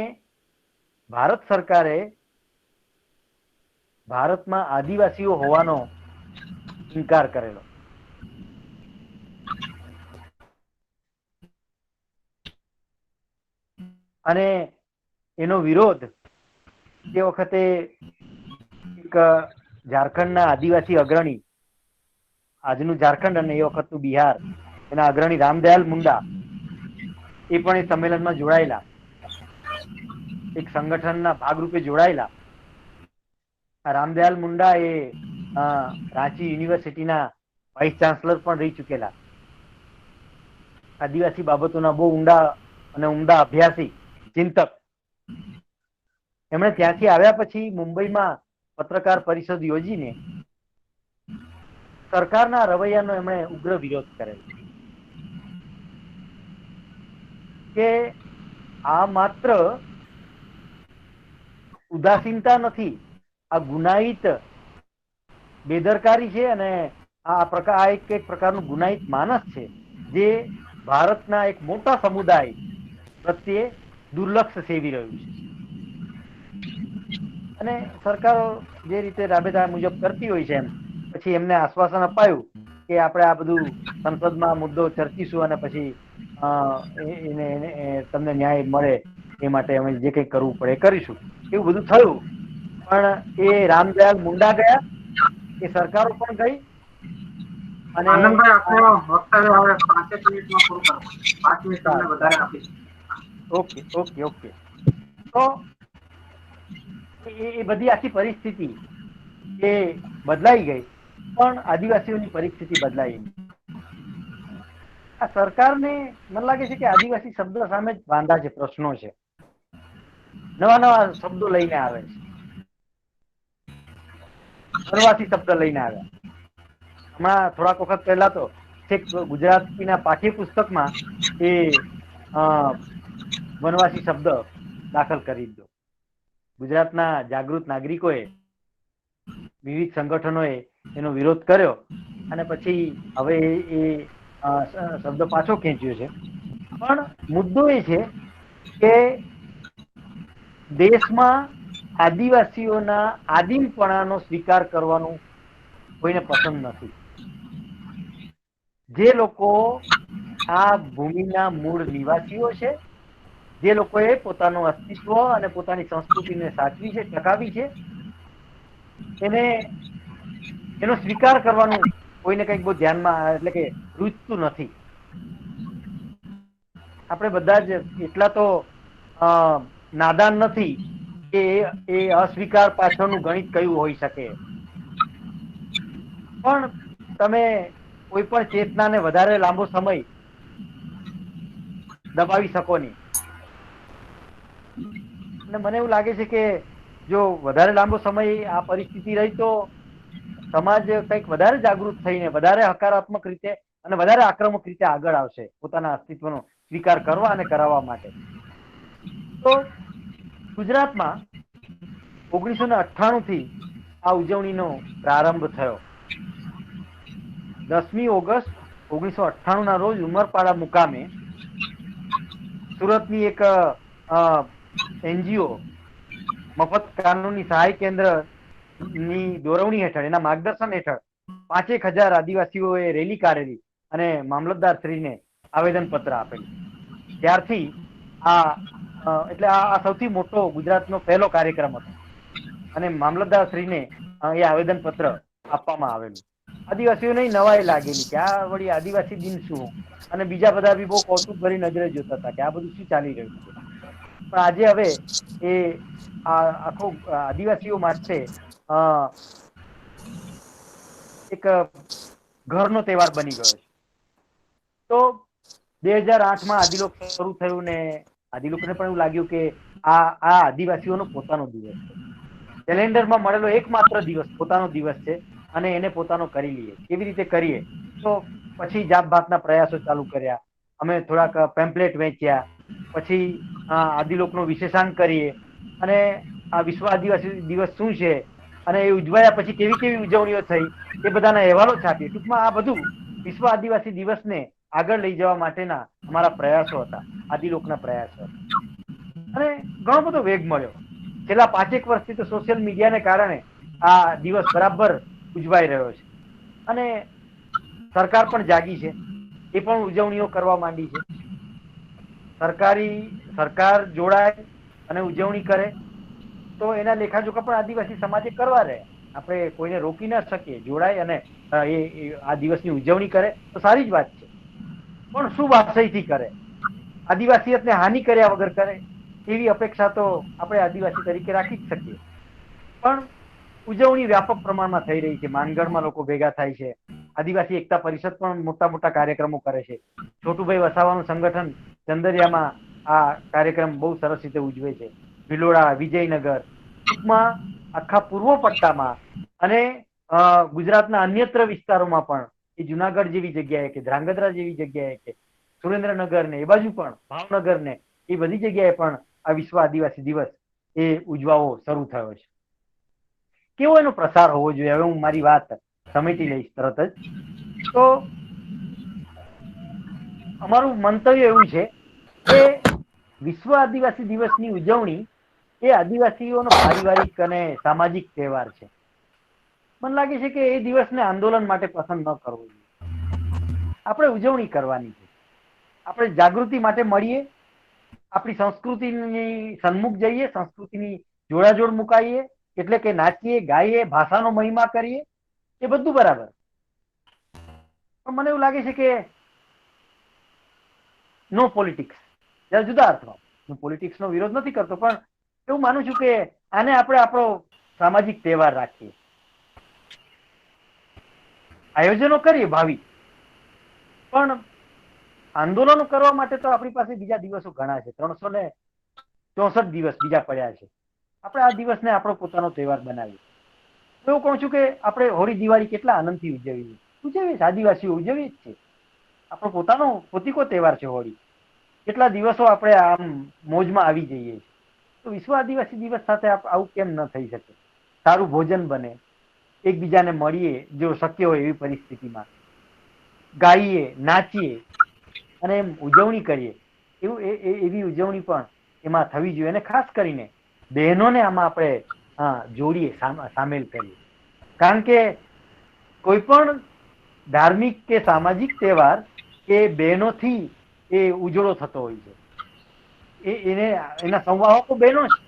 ભારત સરકારે ભારતમાં આદિવાસીઓ હોવાનો ઇનકાર કરેલો. અને એનો વિરોધ તે વખતે એક ઝારખંડના આદિવાસી અગ્રણી, આજનું ઝારખંડ અને એ વખતનું બિહાર, એના અગ્રણી રામદયાલ મુંડા એ પણ એ સંમેલનમાં જોડાયેલા, એક સંગઠનના ભાગરૂપે જોડાયેલા. રામદયાલ મુંડા એ રાંચી યુનિવર્સિટીના વાઇસ ચાન્સલર પણ રહી ચૂકેલા, આદિવાસી બાબતોના બહુ ઊંડા અને ઉમદા અભ્યાસી ચિંતક. એમણે ત્યાંથી આવ્યા પછી મુંબઈમાં પત્રકાર પરિષદ યોજીને સરકારના રવૈયાનો એમણે ઉગ્ર વિરોધ કરેલો કે આ માત્ર ઉદાસીનતા નથી, આ ગુનાહિત બેદરકારી છે અને આ એક પ્રકારનું ગુનાહિત માનસ છે જે ભારતના એક મોટા સમુદાય પ્રત્યે દુર્લક્ષ સેવી રહ્યું છે. અને સરકારો જે રીતે રાબેતા મુજબ કરતી હોય છે એમ પછી એમને આશ્વાસન અપાયું કે આપણે આ બધું સંસદમાં મુદ્દો ચર્ચીશું અને પછી તમને ન્યાય મળે એ માટે અમે જે કંઈ કરવું પડે એ કરીશું. એવું બધું થયું. પણ એ રામદયાલ મુંડા ગયા, એ સરકારો પણ ગઈ. અને આનંદભાઈ આપણો વક્તવ્ય હવે 5 મિનિટમાં પૂરું કરો. 5 મિનિટ તમને વધારે આપીશ. Okay okay okay. તો એ બધી આખી પરિસ્થિતિ એ બદલાઈ ગઈ, પણ આદિવાસીઓની પરિસ્થિતિ બદલાઈ નહીં. આ સરકારને મને લાગે છે કે આદિવાસી શબ્દ સામે જ વાંધા છે, પ્રશ્નો છે, નવા નવા શબ્દો લઈને આવે છે. વનવાસી શબ્દ લઈને આવ્યા. હમણાં થોડાક વખત પહેલા તો છેક ગુજરાતીના પાઠ્યપુસ્તકમાં એ વનવાસી શબ્દ દાખલ કરી દીધો. ગુજરાતના જાગૃત નાગરિકોએ, વિવિધ સંગઠનોએ એનો વિરોધ કર્યો અને પછી હવે એ શબ્દ પાછો ખેંચ્યો છે. પણ મુદ્દો એ છે કે દેશમાં આદિવાસીઓના આદિમપણાનો સ્વીકાર કરવાનું કોઈને પસંદ નથી. જે લોકો આ ભૂમિના મૂળ નિવાસીઓ છે, જે લોકોએ પોતાનું અસ્તિત્વ અને પોતાની સંસ્કૃતિને સાચવી છે, ટકાવી છે, એનો સ્વીકાર કરવાનું કોઈને કંઈક બહુ ધ્યાનમાં એટલે કે રૂચતું નથી. આપણે બધા જ એટલા તો નાદાન નથી કે એ અસ્વીકાર પાછળનું ગણિત કયું હોઈ શકે. પણ તમે કોઈ પણ ચેતનાને વધારે લાંબો સમય દબાવી શકો નહીં. અને મને એવું લાગે છે કે જો વધારે લાંબો સમય આ પરિસ્થિતિ રહી તો સમાજ કંઈક વધારે જાગૃત થઈને વધારે હકારાત્મક રીતે અને વધારે આક્રમક રીતે આગળ આવશે પોતાના અસ્તિત્વનો સ્વીકાર કરવા અને કરાવવા માટે. તો ગુજરાતમાં 1998 થી આ ઉજવણીનો પ્રારંભ થયો. 10મી ઓગસ્ટ 1998 ના રોજ ઉમરપાડા મુકામે સુરતની એક એનજીઓ મફત કાનૂની સહાય કેન્દ્ર ની દોરવણી હેઠળ, એના માર્ગદર્શન હેઠળ 5,000 આદિવાસીઓએ રેલી કાઢેલી અને મામલતદાર શ્રીને આવેદન પત્ર આપેલું. ત્યારથી એટલે આ સૌથી મોટો ગુજરાતનો પહેલો કાર્યક્રમ હતો અને મામલતદાર શ્રીને એ આવેદન પત્ર આપવામાં આવેલું. આદિવાસીઓને નવાઈ લાગેલી કે આ વળી આદિવાસી દિન શું, અને બીજા બધા બી બહુ કૌતુક ભરી નજરે જોતા હતા કે આ બધું શું ચાલી રહ્યું છે. પણ આજે હવે એ આખો આદિવાસીઓ માટે એક ઘરનો તહેવાર બની ગયો છે. તો 2008માં આદિલોક શરૂ થયું ને આદિલોકને પણ એવું લાગ્યું કે આ આદિવાસીઓનો પોતાનો દિવસ છે, કેલેન્ડરમાં મળેલો એકમાત્ર દિવસ પોતાનો દિવસ છે અને એને પોતાનો કરી લઈએ. કેવી રીતે કરીએ? તો પછી જાત ભાતના પ્રયાસો ચાલુ કર્યા. અમે થોડાક પેમ્પલેટ વેચ્યા, પછી આદિલોકનો વિશેષાંક કરીએ અને આ વિશ્વ આદિવાસી દિવસ શું છે અને એ ઉજવાયા પછી કેવી કેવી ઉજવણીઓ થઈ એ બધાના અહેવાલો છાપીએ. ટૂંકમાં આ બધું વિશ્વ આદિવાસી દિવસને આગળ લઈ જવા માટેના અમારા પ્રયાસો હતા, આદિલોકના પ્રયાસો હતા. અને ઘણો બધો વેગ મળ્યો. છેલ્લા 5 વર્ષથી તો સોશિયલ મીડિયાને કારણે આ દિવસ બરાબર ઉજવાઈ રહ્યો છે અને સરકાર પણ જાગી છે, એ પણ ઉજવણીઓ કરવા માંડી છે. સરકાર જોડાય અને ઉજવણી કરે તો એના લેખાજોખા પણ આદિવાસી સમાજે કરવા રહે. આપણે કોઈને રોકી ના શકીએ. જોડાય અને આ દિવસની ઉજવણી કરે તો સારી જ વાત છે. પણ શું વાસયથી કરે, આદિવાસીયતને હાનિ કર્યા વગર કરે એવી અપેક્ષા તો આપણે આદિવાસી તરીકે રાખી જ શકીએ. પણ ઉજવણી વ્યાપક પ્રમાણમાં થઈ રહી છે. માનગઢમાં લોકો ભેગા થાય છે. આદિવાસી એકતા પરિષદ પણ મોટા મોટા કાર્યક્રમો કરે છે. છોટુભાઈ વસાવાનું સંગઠન ચંદરિયામાં આ કાર્યક્રમ બહુ સરસ રીતે ઉજવે છે. ભિલોડા, વિજયનગર, ટૂંકમાં આખા પૂર્વ પટ્ટામાં અને ગુજરાતના અન્યત્ર વિસ્તારોમાં પણ, એ જુનાગઢ જેવી જગ્યાએ કે ધ્રાંગધ્રા જેવી જગ્યાએ કે સુરેન્દ્રનગર ને એ બાજુ પણ ભાવનગર ને એ બધી જગ્યાએ પણ આ વિશ્વ આદિવાસી દિવસ એ ઉજવાવો શરૂ થયો છે. કેવો એનો પ્રસાર હોવો જોઈએ? હવે હું મારી વાત સમેટી લઈશ તરત જ. તો અમારું મંતવ્ય એવું છે કે વિશ્વ આદિવાસી દિવસની ઉજવણી એ આદિવાસીઓનો પારિવારિક અને સામાજિક તહેવાર છે. મને લાગે છે કે એ દિવસને આંદોલન માટે પસંદ ન કરવો જોઈએ. આપણે ઉજવણી કરવાની છે. આપણે જાગૃતિ માટે મળીએ, આપણી સંસ્કૃતિની સન્મુખ જઈએ, સંસ્કૃતિની જોડાજોડ મુકાઈએ, એટલે કે નાચીએ, ગાઈએ, ભાષાનો મહિમા કરીએ, એ બધું બરાબર. પણ મને એવું લાગે છે કે નો પોલિટિક્સ, જરા જુદા અર્થમાં. હું પોલિટિક્સનો વિરોધ નથી કરતો, પણ એવું માનું છું કે આને આપણે આપણો સામાજિક તહેવાર રાખીએ, આયોજનો કરીએ ભાવિ. પણ આંદોલનો કરવા માટે તો આપણી પાસે બીજા દિવસો ઘણા છે. 364 દિવસ બીજા પડ્યા છે. આપણે આ દિવસને આપણો પોતાનો તહેવાર બનાવીએ. એવું કહું છું કે આપણે હોળી દિવાળી કેટલા આનંદથી ઉજવીએ છીએ. આદિવાસીઓ ઉજવીએ જ છે. આપણો પોતાનો પોતીકો તહેવાર છે હોળી. કેટલા દિવસો આપણે આમ મોજમાં આવી જઈએ છીએ. તો વિશ્વ આદિવાસી દિવસ સાથે આવું કેમ ન થઈ શકે? સારું ભોજન બને, એકબીજાને મળીએ જો શક્ય હોય એવી પરિસ્થિતિમાં. ગાઈએ, નાચીએ અને એમ ઉજવણી કરીએ, એવી ઉજવણી પણ એમાં થવી જોઈએ. અને ખાસ કરીને બહેનોને આમાં આપણે જોડીએ, સામેલ કરીએ. કારણ કે કોઈ પણ ધાર્મિક કે સામાજિક તહેવાર એ બહેનોથી એ ઉજળો થતો હોય છે. એના સંવાહકો બહેનો છે.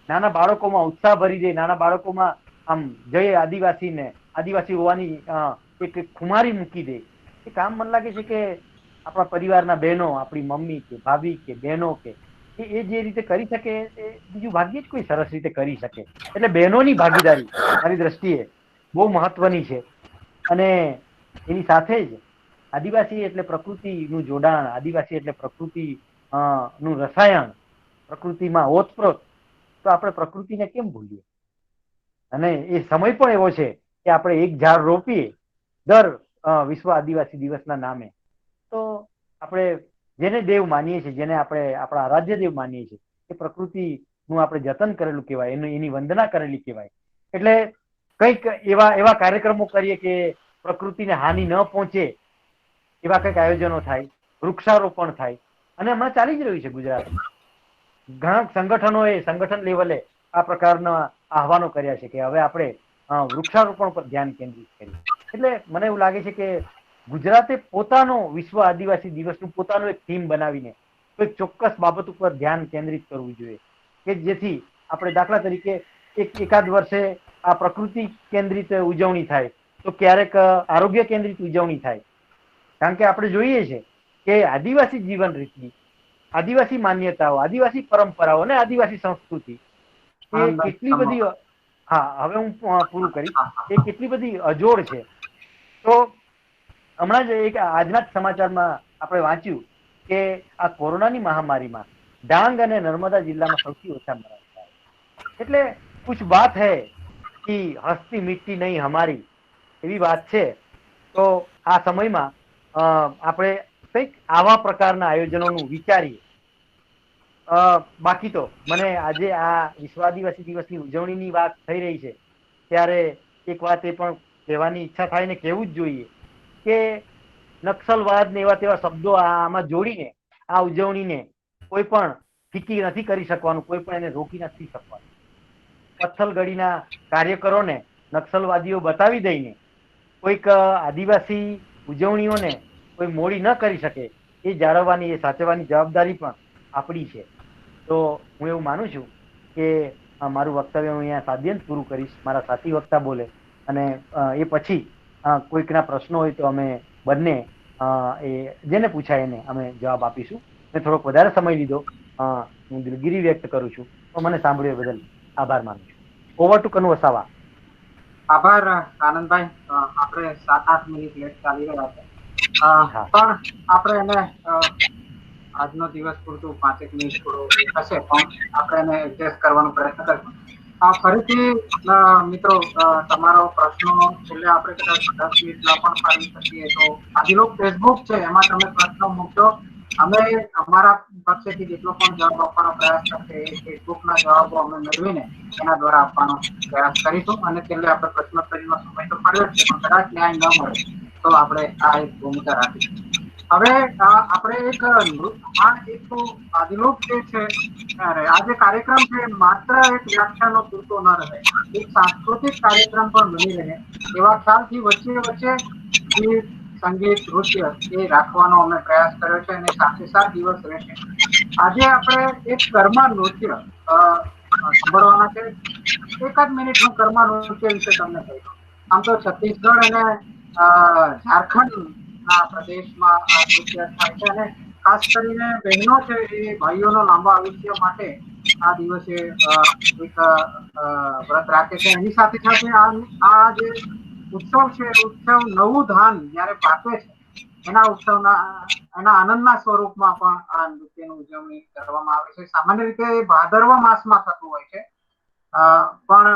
નાના બાળકોમાં ઉત્સાહ ભરી દે, નાના બાળકોમાં આમ જય આદિવાસી હોવાની એક ખુમારી મૂકી દે. એ કામ મને લાગે છે કે આપણા પરિવારના બહેનો, આપણી મમ્મી કે ભાભી કે બહેનો કે એ જે રીતે કરી શકે એ બીજું ભાગ્યે જ કોઈ સરસ રીતે કરી શકે. એટલે બહેનોની ભાગીદારી મારી દ્રષ્ટિએ બહુ મહત્વની છે. અને એની સાથે જ આદિવાસી એટલે પ્રકૃતિનું જોડાણ, આદિવાસી એટલે પ્રકૃતિ નું રસાયણ, પ્રકૃતિમાં ઓતપ્રોત. તો આપણે પ્રકૃતિને કેમ ભૂલીએ? અને એ સમય પણ એવો છે કે આપણે એક ઝાડ રોપીએ દર વિશ્વ આદિવાસી દિવસના નામે. તો આપણે જેને દેવ માનીએ છીએ, જેને આપણે આપણા આરાધ્ય દેવ માનીએ છીએ, એ પ્રકૃતિનું આપણે જતન કરેલું કહેવાય, એની વંદના કરેલી કહેવાય. એટલે કંઈક એવા કાર્યક્રમો કરીએ કે પ્રકૃતિને હાનિ ન પહોંચે એવા કંઈક આયોજનો થાય, વૃક્ષારોપણ થાય. અને હમણાં ચાલી જ રહ્યું છે ગુજરાતમાં. ઘણા સંગઠન લેવલે આ પ્રકારના આહવાનો કર્યા છે કે હવે આપણે વૃક્ષારોપણ પર ધ્યાન કેન્દ્રિત કરીએ. એટલે મને એવું લાગે છે કે ગુજરાતે પોતાનો વિશ્વ આદિવાસી દિવસનું પોતાનું એક થીમ બનાવીને કોઈ ચોક્કસ બાબત ઉપર ધ્યાન કેન્દ્રિત કરવું જોઈએ, કે જેથી આપણે દાખલા તરીકે એકાદ વર્ષે આ પ્રકૃતિ કેન્દ્રિત ઉજવણી થાય, તો ક્યારેક આરોગ્ય કેન્દ્રિત ઉજવણી થાય. કારણ કે આપણે જોઈએ છે કે આદિવાસી જીવન રીતિ, આદિવાસી માન્યતાઓ, આદિવાસી પરંપરાઓ અને આદિવાસી સંસ્કૃતિ એ કેટલી બધી, હવે હું પૂરું કરીશ, એ કેટલી બધી અજોડ છે. તો હમણાં જ આજના જ સમાચારમાં આપણે વાંચ્યું કે આ કોરોનાની મહામારીમાં ડાંગ અને નર્મદા જિલ્લામાં સૌથી ઓછા મરણ થયા. એટલે કુછ બાત હૈ કે હસ્તી મિટ્ટી નહીં હમારી, એવી વાત છે. તો આ સમયમાં આપણે કંઈક આવા પ્રકારના આયોજનોનું વિચારીએ. બાકી તો મને આજે આ વિશ્વ આદિવાસી દિવસની ઉજવણીની વાત થઈ રહી છે ત્યારે એક વાત એ પણ કહેવાની ઈચ્છા થાય ને કહેવું જ જોઈએ કે નક્સલવાદ ને એવા તેવા શબ્દો આમાં જોડીને આ ઉજવણીને કોઈ પણ ફીકી નથી કરી શકવાનું, કોઈ પણ એને રોકી નથી શકવાનું. પથ્થલગડીના કાર્યકરોને નક્સલવાદીઓ બતાવી દઈને કોઈક આદિવાસી ઉજવણીઓને કોઈ મોડી ન કરી શકે એ જાળવવાની, એ સાચવવાની જવાબદારી પણ આપણી છે. તો હું એવું માનું છું કે મારું વક્તવ્ય હું અહીંયા સાદ્યંત પૂરું કરીશ. મારા સાથી વક્તા બોલે અને એ પછી કોઈકના પ્રશ્નો હોય તો અમે બંને એ જેને પૂછાય એને અમે જવાબ આપીશું. મેં થોડોક વધારે સમય લીધો, હું દિલગીરી વ્યક્ત કરું છું. તો મને સાંભળ્યો બદલ આભાર માનું છું. Over to Kanu Vasava. આભાર આનંદભાઈ. આપણે 7-8 મિનિટ લેટ ચાલી રહ્યા છે, પણ આપણે એને આજનો દિવસ પૂરતું 5 મિનિટ થોડો હશે પણ આપણે એને એડજસ્ટ કરવાનો પ્રયત્ન કરીશું. ફરીથી મિત્રો તમારો પ્રશ્નો છેલ્લે આપણે કદાચ 10 મિનિટ ન પણ પાડી શકીએ તો આદિલોક ફેસબુક છે, એમાં તમે પ્રશ્નો મૂકજો. અમે અમારા પક્ષેથી જેટલો પણ જવાબ આપવાનો પ્રયાસ કરશે એ ફેસબુકના જવાબો અમે મેળવીને એના દ્વારા આપવાનો પ્રયાસ કરીશું. અને છેલ્લે આપણે પ્રશ્નોત્તરીનો સમય તો પડ્યો જ છે, પણ કદાચ ન્યાય ન મળે તો આપણે આ એક ભૂમિકા રાખીશું. હવે આપણે એક આદિલોક જે છે, આ જે કાર્યક્રમ છે માત્ર એક વ્યાખ્યાનો પૂરતો ન રહે, એક સાંસ્કૃતિક કાર્યક્રમ પણ બની રહે એવા ખ્યાલથી વચ્ચે ગીત, સંગીત, નૃત્ય એ રાખવાનો અમે પ્રયાસ કર્યો છે અને સાથે 7 દિવસ રહેશે. આજે આપણે એક કર્મા નૃત્ય સાંભળવાના છે. 1 મિનિટ હું કર્મા નૃત્ય વિશે તમને કહી દઉં. આમ તો છત્તીસગઢ અને ઝારખંડ ના પ્રદેશમાં આ નૃત્ય થાય છે અને ખાસ કરીને બહેનો છે એ ભાઈઓનો લાંબા આયુષ્ય માટે આ દિવસે એક વ્રત રાખે છે. એની સાથે સાથે આ જે ઉત્સવ છે, ઉત્સવ નવું ધાન જયારે પાકે છે એના આનંદના સ્વરૂપમાં પણ આ નૃત્યની ઉજવણી કરવામાં આવે છે. સામાન્ય રીતે ભાદરવા માસમાં થતું હોય છે, પણ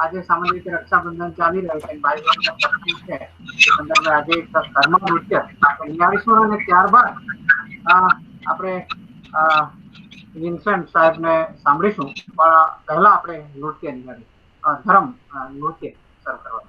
આજે સામાન્ય રીતે રક્ષાબંધન ચાલી રહ્યું છે, ભાઈ બહેનનો પ્રસંગ છે, એ સંદર્ભે આજે એક કર્મા નૃત્ય આપણે નિહાળીશું. અને ત્યારબાદ આપણે વિન્સેન્ટ સાહેબને સાંભળીશું, પણ પહેલા આપણે નૃત્ય નિહાળીશું. ધર્મ નૃત્ય શરૂ કરવાનું.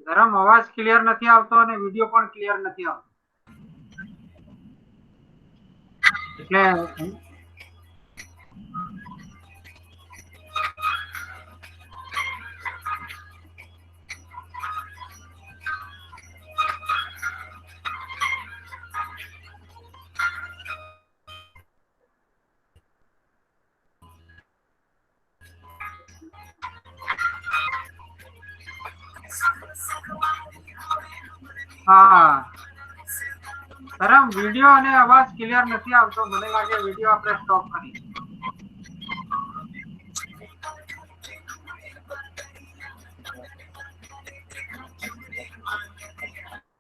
ધરમ અવાજ ક્લિયર નથી આવતો અને વિડીયો પણ ક્લિયર નથી આવતો એટલે હા ધરમ વિડીયો અને અવાજ ક્લિયર નથી આવતો મને લાગે વિડીયો આપણે સ્ટોપ કરીએ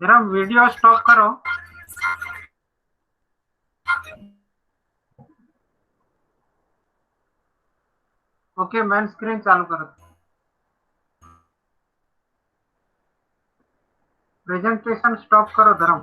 ધરમ વિડીયો સ્ટોપ કરો ઓકે મેન સ્ક્રીન ચાલુ કરો પ્રેઝન્ટેશન સ્ટોપ કરો ધરમ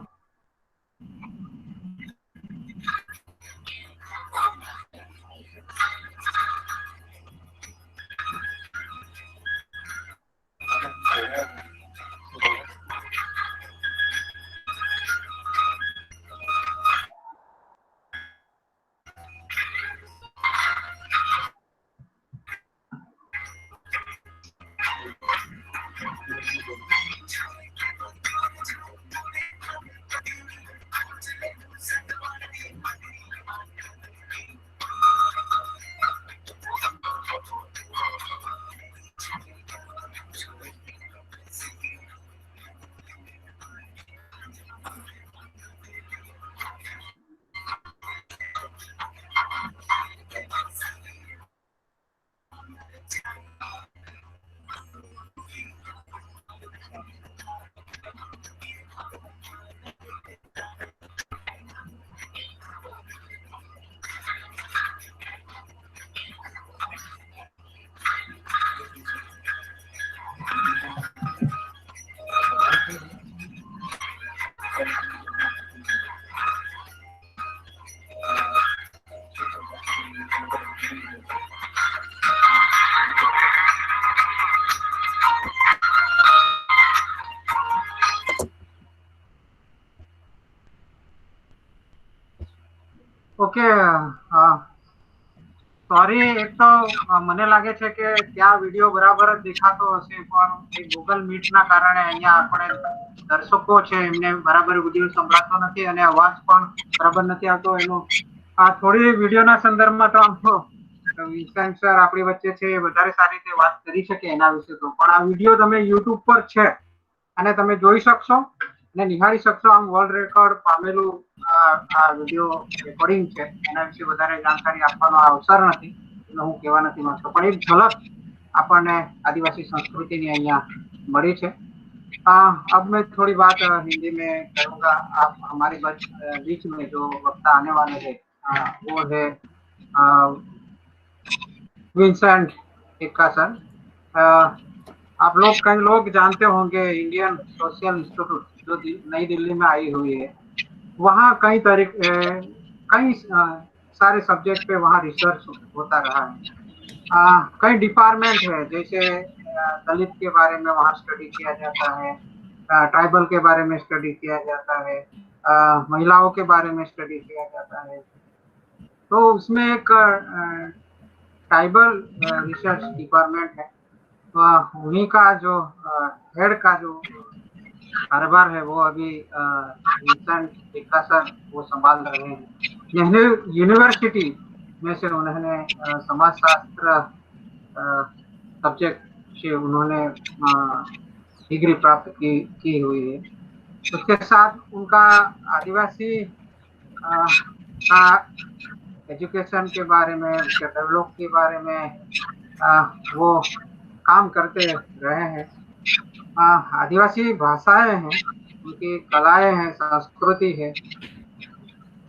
ઓકે, સોરી, એક તો મને લાગે છે કે ત્યાં વિડીયો બરાબર જ દેખાતો હશે, પણ એ ગૂગલ મીટ ના કારણે અહીંયા આપણે દર્શકો છે એમને બરાબર વિડીયો સંભળાતો નથી અને અવાજ પણ બરાબર નથી આવતો. એનું થોડી વિડીયોના સંદર્ભમાં તો આમ તો વિન્સેન્ટ સર આપણી વચ્ચે છે, એ વધારે સારી રીતે વાત કરી શકે એના વિશે તો, પણ આ વિડીયો તમે યુટ્યુબ પર છે અને તમે જોઈ શકશો અને નિહાળી શકશો. આમ વર્લ્ડ રેકોર્ડ પામેલું આ વિડીયો રેકોર્ડિંગ છે, એના વિશે વધારે જાણકારી આપવાનો અવસર નથી એટલે હું કહેવા નથી માંગતો, પણ એક ઝલક આપણને આदिवासी संस्कृति ની અહીંયા મળી છે. अब मैं थोड़ी बात हिंदी में करूँगा. आप हमारे बीच में जो वक्ता आने वाले हैं वो है विंसेंट एक्का सर. आप लोग कई लोग जानते होंगे इंडियन सोशल इंस्टीट्यूट जो नई दिल्ली में आई हुई है, वहाँ कई सारे सब्जेक्ट पे वहाँ रिसर्च होता रहा है. कई डिपार्टमेंट है, जैसे दलित के बारे में वहाँ स्टडी किया जाता है, ट्राइबल के बारे में स्टडी किया जाता है, महिलाओं के बारे में स्टडी किया जाता है. तो उसमें एक ट्राइबल रिसर्च डिपार्टमेंट है, उन्हीं का जो हेड का जो कारोबार है वो अभी विंसेंट एक्का सर वो संभाल रहे हैं. नेहरू यूनिवर्सिटी में से उन्होंने समाजशास्त्र सब्जेक्ट से उन्होंने डिग्री प्राप्त की हुई है. उसके साथ उनका आदिवासी का एजुकेशन के बारे में, उनके डेवलप के बारे में वो काम करते रहे हैं. आदिवासी भाषाएं हैं, उनकी कलाएं हैं, संस्कृति है,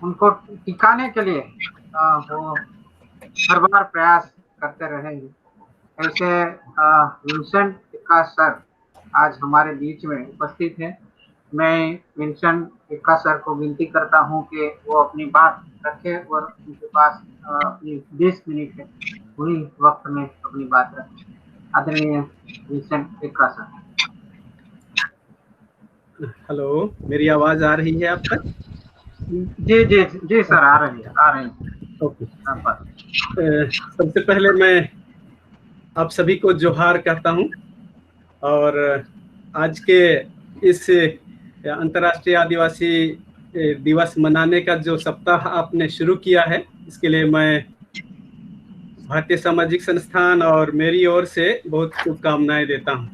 उनको टिकाने के लिए वो हर बार प्रयास करते रहे हैं. ऐसे विंसेंट एक्का सर आज हमारे बीच में उपस्थित हैं. मैं विंसेंट एक्का सर को विनती करता हूं कि वो अपनी बात रखें और उनके पास अपनी 20 मिनट है, उन्हीं वक्त में अपनी बात रखें. आदरणीय विंसेंट एक्का सर. हेलो, मेरी आवाज आ रही है आप तक? जी जी जी सर, आ रही है. ओके. सबसे पहले मैं आप सभी को जोहार कहता हूं और आज के इस अंतर्राष्ट्रीय आदिवासी दिवस मनाने का जो सप्ताह आपने शुरू किया है, इसके लिए मैं भारतीय सामाजिक संस्थान और मेरी ओर से बहुत शुभकामनाएं देता हूं.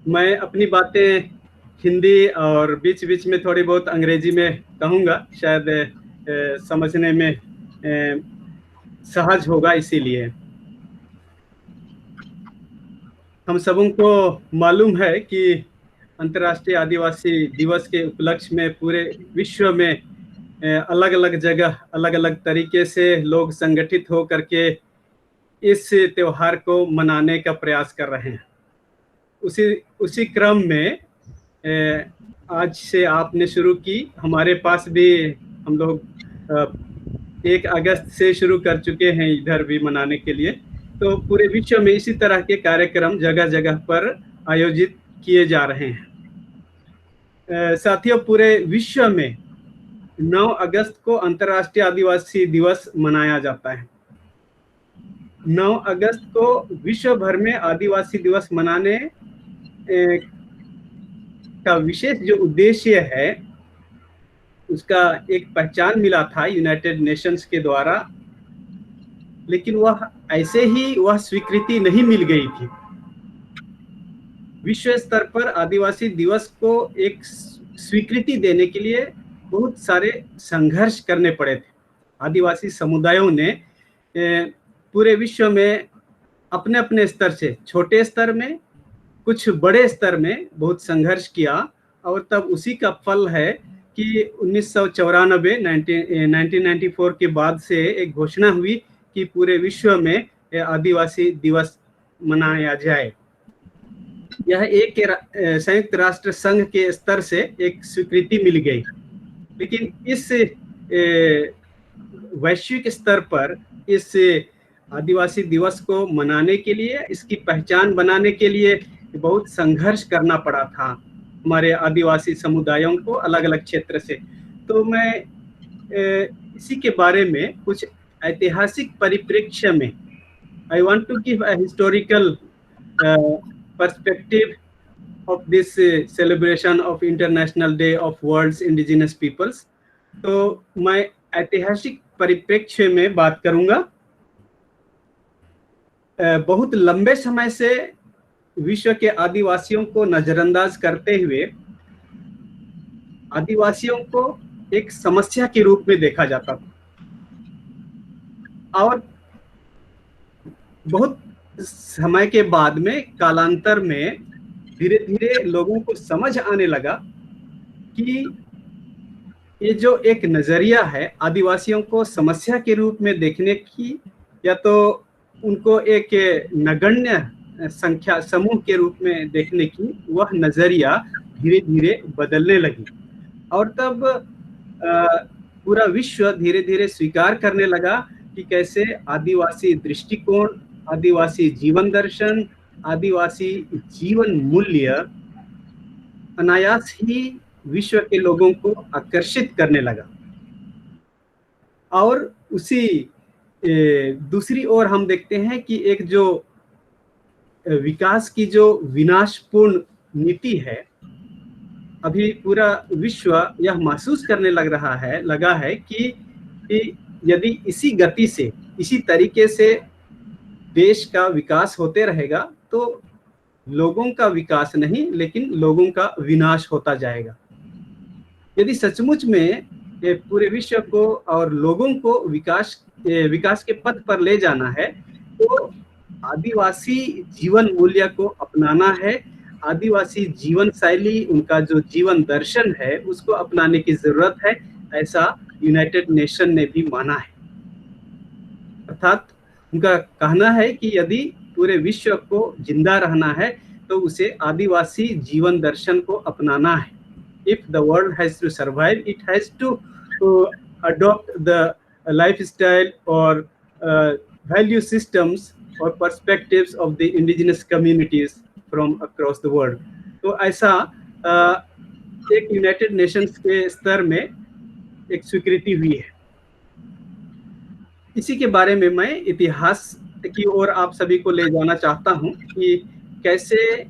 मैं अपनी बातें हिंदी और बीच बीच में थोड़ी बहुत अंग्रेजी में कहूँगा, शायद समझने में सहज होगा. इसीलिए हम सबों को मालूम है कि अंतर्राष्ट्रीय आदिवासी दिवस के उपलक्ष्य में पूरे विश्व में अलग अलग जगह अलग अलग तरीके से लोग संगठित हो करके इस त्योहार को मनाने का प्रयास कर रहे हैं. उसी क्रम में आज से आपने शुरू की, हमारे पास भी हम लोग 1 अगस्त से शुरू कर चुके हैं इधर भी मनाने के लिए. तो पूरे विश्व में इसी तरह के कार्यक्रम जगह जगह पर आयोजित किए जा रहे हैं. साथियों, पूरे विश्व में 9 अगस्त को अंतर्राष्ट्रीय आदिवासी दिवस मनाया जाता है. 9 अगस्त को विश्व भर में आदिवासी दिवस मनाने का विशेष जो उद्देश्य है उसका एक पहचान मिला था यूनाइटेड नेशंस के द्वारा, लेकिन वह ऐसे ही वह स्वीकृति नहीं मिल गई थी. विश्व स्तर पर आदिवासी दिवस को एक स्वीकृति देने के लिए बहुत सारे संघर्ष करने पड़े थे. आदिवासी समुदायों ने पूरे विश्व में अपने अपने स्तर से, छोटे स्तर में, कुछ बड़े स्तर में बहुत संघर्ष किया और तब उसी का फल है कि 1994 के बाद से एक घोषणा हुई कि पूरे विश्व में आदिवासी दिवस मनाया जाए. यह एक संयुक्त राष्ट्र संघ के स्तर से एक स्वीकृति मिल गई, लेकिन इस वैश्विक स्तर पर इस आदिवासी दिवस को मनाने के लिए, इसकी पहचान बनाने के लिए बहुत संघर्ष करना पड़ा था हमारे आदिवासी समुदायों को अलग अलग क्षेत्र से. तो मैं इसी के बारे में कुछ ऐतिहासिक परिप्रेक्ष्य में I want to give a historical perspective of this celebration of international day of world's indigenous peoples. तो मैं ऐतिहासिक परिप्रेक्ष्य में बात करूंगा। बहुत लंबे समय से विश्व के आदिवासियों को नजरअंदाज करते हुए आदिवासियों को एक समस्या के रूप में देखा जाता था, और बहुत समय के बाद में कालांतर में धीरे धीरे लोगों को समझ आने लगा कि ये जो एक नजरिया है आदिवासियों को समस्या के रूप में देखने की, या तो उनको एक नगण्य संख्या समूह के रूप में देखने की, वह नजरिया धीरे धीरे बदलने लगी। और तब पूरा विश्व धीरे धीरे स्वीकार करने लगा कि कैसे आदिवासी दृष्टिकोण, आदिवासी जीवन दर्शन, आदिवासी जीवन मूल्य अनायास ही विश्व के लोगों को आकर्षित करने लगा। और उसी दूसरी ओर हम देखते हैं कि एक जो विकास की जो विनाशपूर्ण नीति है, अभी पूरा विश्व यह महसूस करने लगा है कि यदि इसी गति से, इसी तरीके से देश का विकास होते रहेगा तो लोगों का विकास नहीं, लेकिन लोगों का विनाश होता जाएगा। यदि सचमुच में पूरे विश्व को और लोगों को विकास के पथ पर ले जाना है तो आदिवासी जीवन मूल्य को अपनाना है, आदिवासी जीवन शैली, उनका जो जीवन दर्शन है उसको अपनाने की जरूरत है, ऐसा यूनाइटेड नेशन ने भी माना है। अर्थात उनका कहना है कि यदि पूरे विश्व को जिंदा रहना है तो उसे आदिवासी जीवन दर्शन को अपनाना है। If the world has to survive, it has to adopt the lifestyle or value systems or perspectives of the indigenous communities from across the world. तो ऐसा एक यूनाइटेड नेशंस के स्तर में एक स्वीकृति हुई है। इसी के बारे में मैं इतिहास की ओर आप सभी को ले जाना चाहता हूं कि कैसे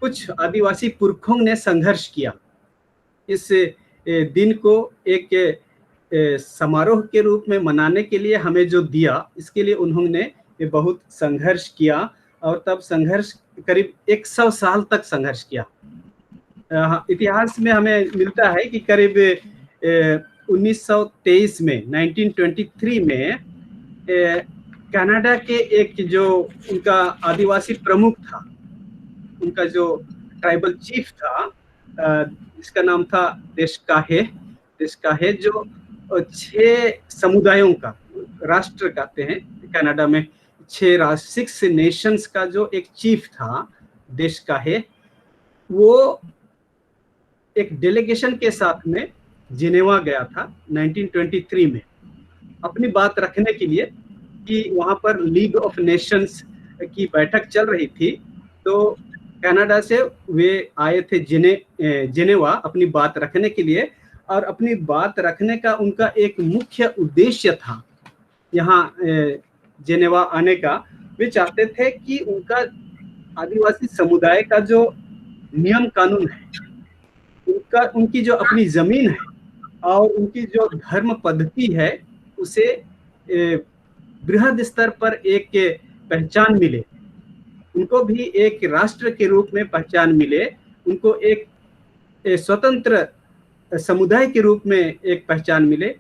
कुछ आदिवासी पुरखों ने संघर्ष किया। इस दिन को एक समारोह के रूप में मनाने के लिए हमें जो दिया, इसके लिए उन्होंने बहुत संघर्ष किया, और तब संघर्ष करीब 100 साल तक संघर्ष किया। इतिहास में हमें मिलता है कि करीब 1923 में 1923 में कनाडा के एक जो उनका आदिवासी प्रमुख था, उनका जो ट्राइबल चीफ था, इसका नाम था देशकाहे, जो 6 समुदायों का राष्ट्र कहते हैं कनाडा में, 6 नेशंस का जो एक चीफ था देशकाहे, वो एक डेलीगेशन के साथ में जिनेवा गया था 1923 में अपनी बात रखने के लिए, कि वहां पर लीग ऑफ नेशंस की बैठक चल रही थी। तो कनाडा से वे आए थे जिनेवा अपनी बात रखने के लिए, और अपनी बात रखने का उनका एक मुख्य उद्देश्य था यहाँ जिनेवा आने का। वे चाहते थे कि उनका आदिवासी समुदाय का जो नियम कानून है, उनकी जो अपनी जमीन है और उनकी जो धर्म पद्धति है, उसे बृहद स्तर पर एक पहचान मिले, उनको भी एक राष्ट्र के रूप में पहचान मिले, उनको एक स्वतंत्र समुदाय के रूप में एक पहचान मिले,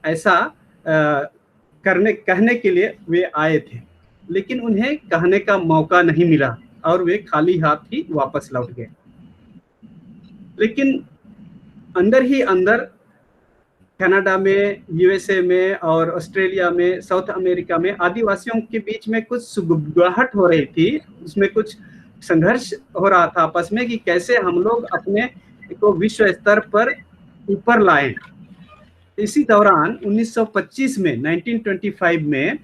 ऐसा कहने के लिए वे आए थे। लेकिन उन्हें कहने का मौका नहीं मिला और वे खाली हाथ ही वापस लौट गए। लेकिन अंदर ही अंदर कनाडा में, यूएसए में और ऑस्ट्रेलिया में, साउथ अमेरिका में आदिवासियों के बीच में कुछ सुगबुगाहट हो रही थी, उसमें कुछ संघर्ष हो रहा था आपस में कि कैसे हम लोग अपने को विश्व स्तर पर ऊपर लाएं। इसी दौरान 1925 में 1925 में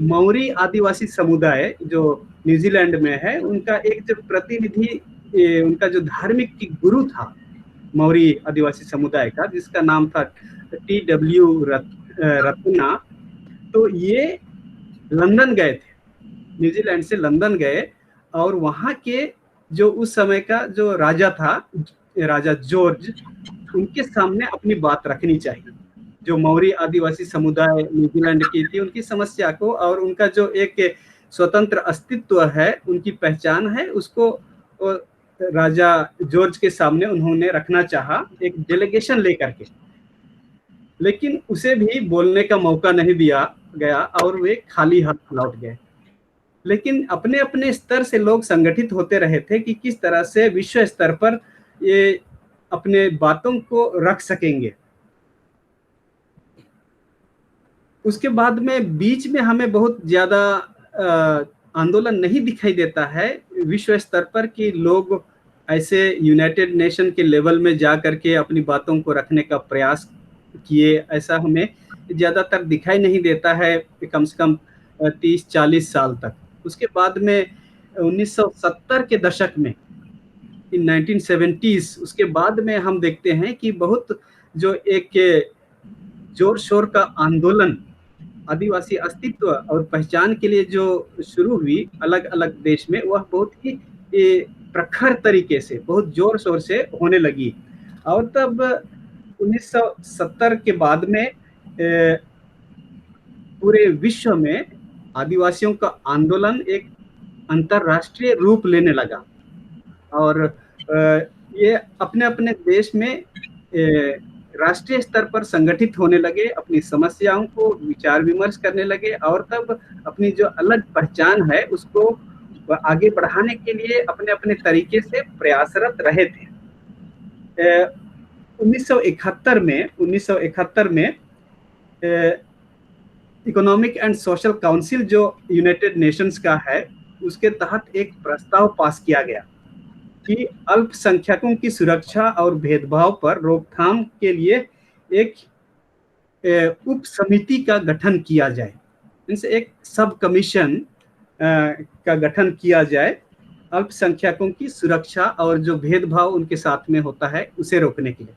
मौरी आदिवासी समुदाय जो न्यूजीलैंड में है, उनका एक जो प्रतिनिधि, उनका जो धार्मिक गुरु था मौरी आदिवासी समुदाय का, जिसका नाम था TW रत्ना, तो ये लंदन गए थे, न्यूजीलैंड से लंदन गए और वहाँ के जो उस समय का जो राजा था, राजा जॉर्ज, उनके सामने अपनी बात रखनी चाहिए। जो मौरी आदिवासी समुदाय न्यूजीलैंड की थी, उनकी समस्या को और उनका जो एक स्वतंत्र अस्तित्व है, उनकी पहचान है, उसको राजा जॉर्ज के सामने उन्होंने रखना चाहा एक डेलीगेशन लेकर के, लेकिन उसे भी बोलने का मौका नहीं दिया गया और वे खाली हाथ लौट गए। लेकिन अपने अपने स्तर से लोग संगठित होते रहे थे कि किस तरह से विश्व स्तर पर ये अपने बातों को रख सकेंगे। उसके बाद में बीच में हमें बहुत ज्यादा आंदोलन नहीं दिखाई देता है विश्व स्तर पर कि लोग ऐसे यूनाइटेड नेशन के लेवल में जा करके अपनी बातों को रखने का प्रयास किए, ऐसा हमें ज्यादातर दिखाई नहीं देता है कम से कम 30-40 साल तक। उसके बाद में 1970 के दशक में, इन 1970s, उसके बाद में हम देखते हैं कि बहुत जो एक जोर शोर का आंदोलन आदिवासी अस्तित्व और पहचान के लिए जो शुरू हुई अलग अलग देश में, वह बहुत ही प्रखर तरीके से, बहुत जोर शोर से होने लगी। और तब 1970 के बाद में पूरे विश्व में आदिवासियों का आंदोलन एक अंतरराष्ट्रीय रूप लेने लगा और ये अपने अपने देश में राष्ट्रीय स्तर पर संगठित होने लगे, अपनी समस्याओं को विचार विमर्श करने लगे और तब अपनी जो अलग पहचान है उसको आगे बढ़ाने के लिए अपने अपने तरीके से प्रयासरत रहे थे। 1971 में इकोनॉमिक एंड सोशल काउंसिल जो यूनाइटेड नेशंस का है, उसके तहत एक प्रस्ताव पास किया गया कि अल्पसंख्यकों की सुरक्षा और भेदभाव पर रोकथाम के लिए एक उप समिति का गठन किया जाए, इनसे एक सब कमीशन का गठन किया जाए अल्पसंख्यकों की सुरक्षा और जो भेदभाव उनके साथ में होता है उसे रोकने के लिए।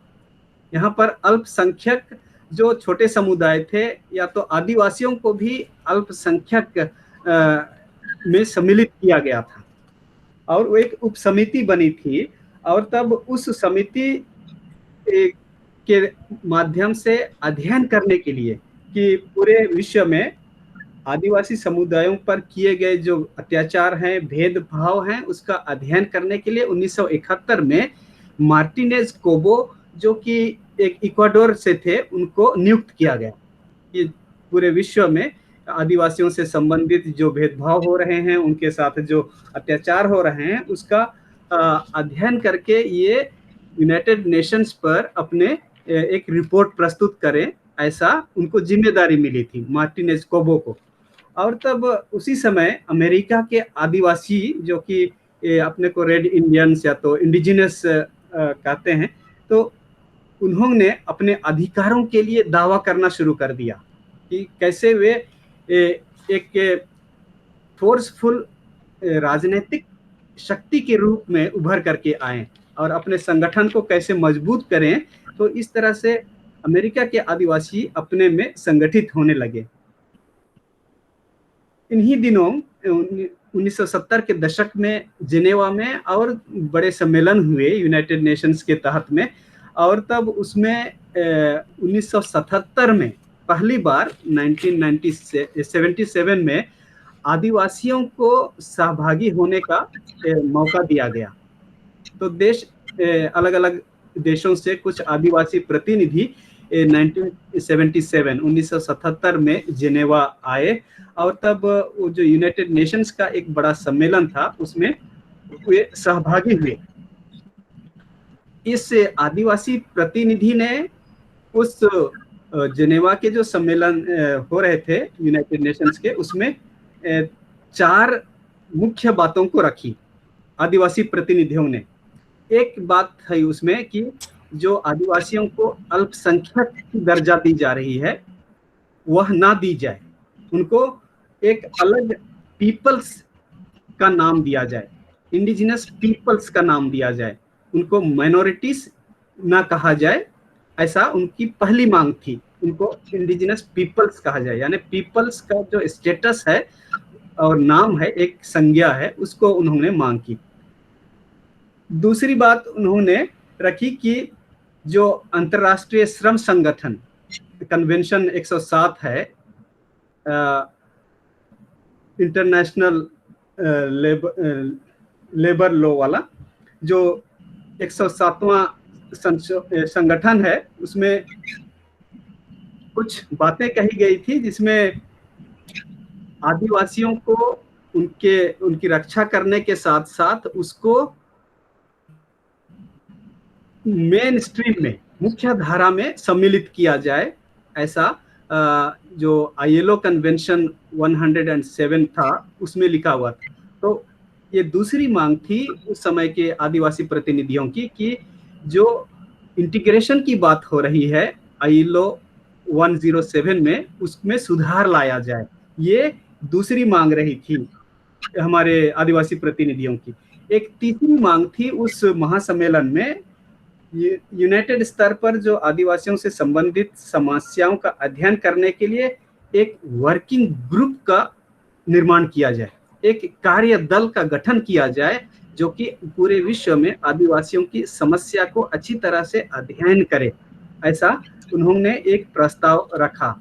यहाँ पर अल्पसंख्यक जो छोटे समुदाय थे या तो आदिवासियों को भी अल्पसंख्यक में सम्मिलित किया गया था और वो एक उप समिति बनी थी और तब उस समिति के माध्यम से अध्ययन करने के लिए कि पूरे विश्व में आदिवासी समुदायों पर किए गए जो अत्याचार हैं, भेदभाव हैं, उसका अध्ययन करने के लिए 1971 में मार्टिनेज कोबो, जो कि एक इक्वाडोर से थे, उनको नियुक्त किया गया कि पूरे विश्व में आदिवासियों से संबंधित जो भेदभाव हो रहे हैं, उनके साथ जो अत्याचार हो रहे हैं, उसका अध्ययन करके ये यूनाइटेड नेशंस पर अपने एक रिपोर्ट प्रस्तुत करें, ऐसा उनको जिम्मेदारी मिली थी मार्टिनेज कोबो को। और तब उसी समय अमेरिका के आदिवासी जो कि अपने को रेड इंडियंस या तो इंडिजिनस कहते हैं, तो उन्होंने अपने अधिकारों के लिए दावा करना शुरू कर दिया कि कैसे वे एक फोर्सफुल राजनीतिक शक्ति के रूप में उभर करके आए और अपने संगठन को कैसे मजबूत करें। तो इस तरह से अमेरिका के आदिवासी अपने में संगठित होने लगे। इन्हीं दिनों 1970 के दशक में जिनेवा में और बड़े सम्मेलन हुए यूनाइटेड नेशंस के तहत में, और तब उसमें 1977 में पहली बार 1977 में आदिवासियों को सहभागी होने का मौका दिया गया। तो देश अलग अलग देशों से कुछ आदिवासी प्रतिनिधि 1977 में जिनेवा आए और तब वो जो यूनाइटेड नेशंस का एक बड़ा सम्मेलन था उसमें वे सहभागी हुए। इस आदिवासी प्रतिनिधि ने उस जिनेवा के जो सम्मेलन हो रहे थे यूनाइटेड नेशंस के, उसमें 4 मुख्य बातों को रखी आदिवासी प्रतिनिधियों ने। एक बात है उसमें कि जो आदिवासियों को अल्पसंख्यक की दर्जा दी जा रही है वह ना दी जाए, उनको एक अलग पीपल्स का नाम दिया जाए, इंडिजिनस पीपल्स का नाम दिया जाए, उनको माइनॉरिटीज ना कहा जाए ऐसा उनकी पहली मांग थी। उनको इंडिजिनस पीपल्स कहा जाए, यानी पीपल्स का जो स्टेटस है और नाम है, एक संज्ञा है, उसको उन्होंने मांग की। दूसरी बात उन्होंने रखी कि जो अंतर्राष्ट्रीय श्रम संगठन कन्वेंशन 107 है, इंटरनेशनल लेबर लॉ वाला, जो 107वां संगठन है, उसमें कुछ बातें कही गई थी जिसमें आदिवासियों को उनकी रक्षा करने के साथ साथ उसको मेन स्ट्रीम में, मुख्य धारा में सम्मिलित किया जाए, ऐसा जो ILO कन्वेंशन 107 था उसमें लिखा हुआ था। तो ये दूसरी मांग थी उस समय के आदिवासी प्रतिनिधियों की कि जो इंटीग्रेशन की बात हो रही है ILO 107 में, उसमें सुधार लाया जाए। ये दूसरी मांग रही थी हमारे आदिवासी प्रतिनिधियों की। एक तीसरी मांग थी उस महासम्मेलन में, यूनाइटेड स्तर पर जो आदिवासियों से संबंधित समस्याओं का अध्ययन करने के लिए एक वर्किंग ग्रुप का निर्माण किया जाए, एक कार्य दल का गठन किया जाए जो कि पूरे विश्व में आदिवासियों की समस्या को अच्छी तरह से अध्ययन करे। ऐसा उन्होंने एक प्रस्ताव रखा।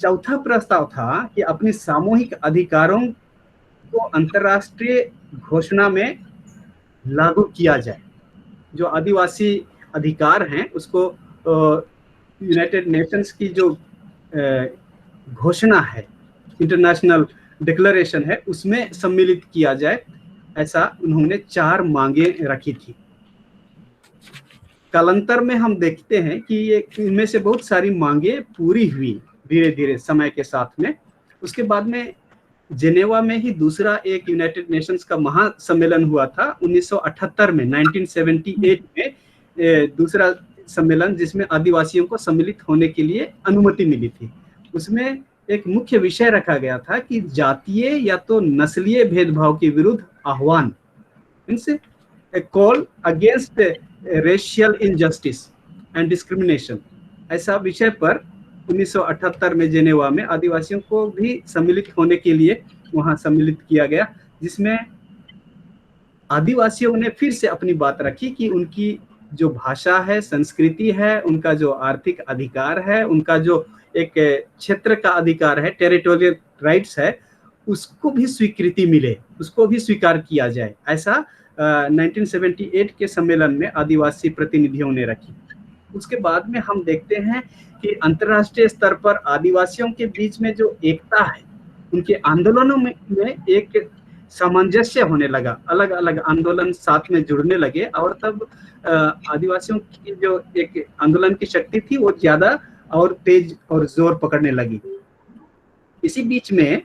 चौथा प्रस्ताव था कि अपने सामूहिक अधिकारों को अंतर्राष्ट्रीय घोषणा में लागू किया जाए। जो आदिवासी अधिकार हैं उसको यूनाइटेड नेशंस की जो घोषणा है, इंटरनेशनल डिक्लेरेशन है, उसमें सम्मिलित किया जाए। ऐसा उन्होंने 4 मांगे रखी थी। कालांतर में हम देखते हैं कि ये इनमें से बहुत सारी मांगे पूरी हुई धीरे धीरे समय के साथ में। उसके बाद में जेनेवा में ही दूसरा एक यूनाइटेड नेशंस का महासम्मेलन हुआ था 1978 में, 1978 में दूसरा सम्मेलन, जिसमें आदिवासियों को सम्मिलित होने के लिए अनुमति मिली थी। उसमें एक मुख्य विषय रखा गया था कि जातीय या तो नस्लीय भेदभाव के विरुद्ध आह्वान, इनसे call against racial injustice and discrimination, ऐसा विषय पर 1978 में जेनेवा में आदिवासियों को भी सम्मिलित होने के लिए वहां सम्मिलित किया गया, जिसमें आदिवासियों ने फिर से अपनी बात रखी कि उनकी जो भाषा है, संस्कृति है, उनका जो आर्थिक अधिकार है, उनका जो एक क्षेत्र का अधिकार है, टेरिटोरियल राइट्स है, उसको भी स्वीकृति मिले, उसको भी स्वीकार किया जाए। ऐसा 1978 के सम्मेलन में आदिवासी प्रतिनिधियों ने रखी। उसके बाद में हम देखते हैं कि अंतर्राष्ट्रीय स्तर पर आदिवासियों के बीच में जो एकता है, उनके आंदोलनों में एक सामंजस्य होने लगा, अलग अलग आंदोलन साथ में जुड़ने लगे, और तब आदिवासियों की जो एक आंदोलन की शक्ति थी वो ज्यादा और तेज और जोर पकड़ने लगी। इसी बीच में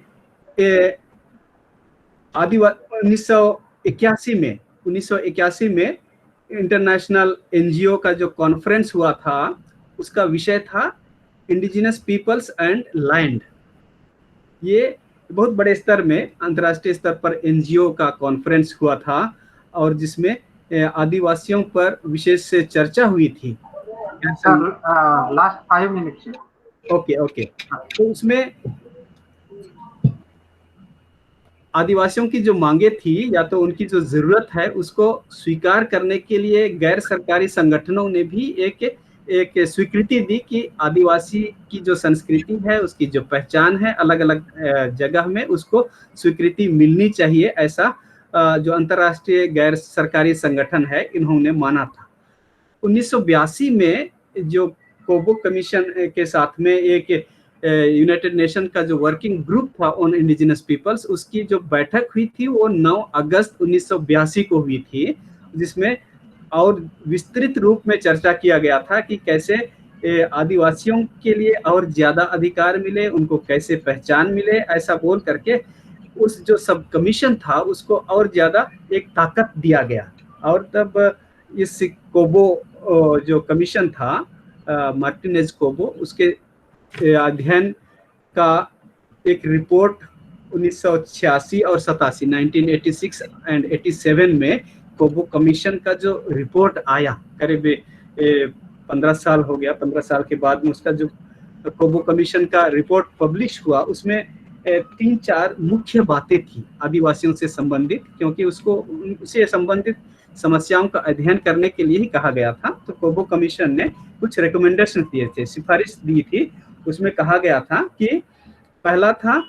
1981 में इंटरनेशनल NGO का जो कॉन्फ्रेंस हुआ था, उसका विषय था इंडिजिनस पीपल्स एंड लैंड। ये बहुत बड़े स्तर में अंतर्राष्ट्रीय स्तर पर NGO का कॉन्फ्रेंस हुआ था, और जिसमें आदिवासियों पर विशेष से चर्चा हुई थी। Last 5 minute. ओके। तो उसमें आदिवासियों की जो मांगे थी, या तो उनकी जो जरूरत है उसको स्वीकार करने के लिए गैर सरकारी संगठनों ने भी एक स्वीकृति दी कि आदिवासी की जो संस्कृति है, उसकी जो पहचान है अलग अलग जगह में, उसको स्वीकृति मिलनी चाहिए। ऐसा जो अंतर्राष्ट्रीय गैर सरकारी संगठन है, इन्होंने माना था। 1982 में जो कोबो कमीशन के साथ में एक यूनाइटेड नेशन का जो वर्किंग ग्रुप था ऑन इंडिजिनस पीपल्स, उसकी जो बैठक हुई थी वो 9 अगस्त 1982 को हुई थी, जिसमें और विस्तृत रूप में चर्चा किया गया था कि कैसे आदिवासियों के लिए और ज्यादा अधिकार मिले, उनको कैसे पहचान मिले। ऐसा बोल करके उस जो सब कमीशन था उसको और ज्यादा एक ताकत दिया गया। और तब इस कोबो जो कमीशन था, मार्टिनेज कोबो, उसके अध्ययन का एक रिपोर्ट 1986 और 87, 1986 एंड 87 में कोबो कमीशन का जो रिपोर्ट आया, करीब 15 साल हो गया। 15 साल के बाद में उसका जो कोबो कमीशन का रिपोर्ट पब्लिश हुआ, उसमें 3-4 मुख्य बातें थी आदिवासियों से संबंधित, क्योंकि उससे संबंधित समस्याओं का अध्ययन करने के लिए ही कहा गया था। तो कोबो कमीशन ने कुछ रिकमेंडेशन दिए थे, सिफारिश दी थी। उसमें कहा गया था कि पहला था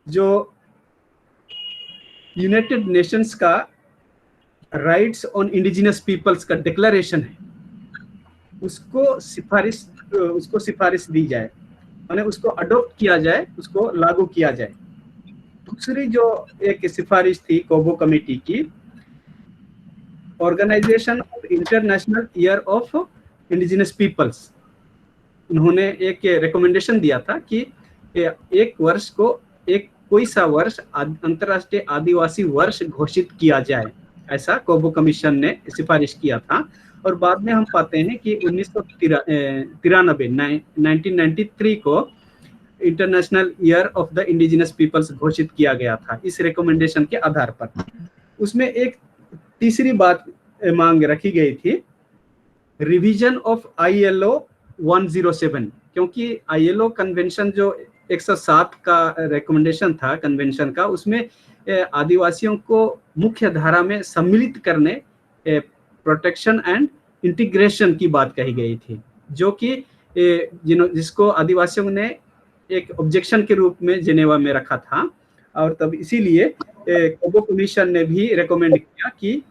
जो यूनाइटेड नेशंस का राइट्स ऑन इंडिजिनस पीपल्स का डिक्लेरेशन है, उसको सिफारिश दी जाए, माने उसको अडॉप्ट किया जाए, उसको लागू किया जाए। दूसरी जो एक सिफारिश थी कोबो कमेटी की, organisation of international year of indigenous peoples, उन्होंने एक रिकमेंडेशन दिया था कि एक वर्ष को कोई सा वर्ष अंतर्राष्ट्रीय आदिवासी वर्ष घोषित किया जाए, ऐसा कोबो कमीशन ने सिफारिश किया था। और बाद में हम पाते हैं कि 1993 को international year of the indigenous peoples घोषित किया गया था इस रिकमेंडेशन के आधार पर। उसमें एक तीसरी बात मांग रखी गई थी, रिवीजन ऑफ ILO 107, क्योंकि ILO कन्वेंशन जो 107 का रिकमेंडेशन था कन्वेंशन का, उसमें आदिवासियों को मुख्य धारा में सम्मिलित करने, प्रोटेक्शन एंड इंटीग्रेशन की बात कही गई थी, जो कि जिसको आदिवासियों ने एक ऑब्जेक्शन के रूप में जेनेवा में रखा था। और तब इसीलिए कोबो कमीशन ने भी रेकमेंड किया कि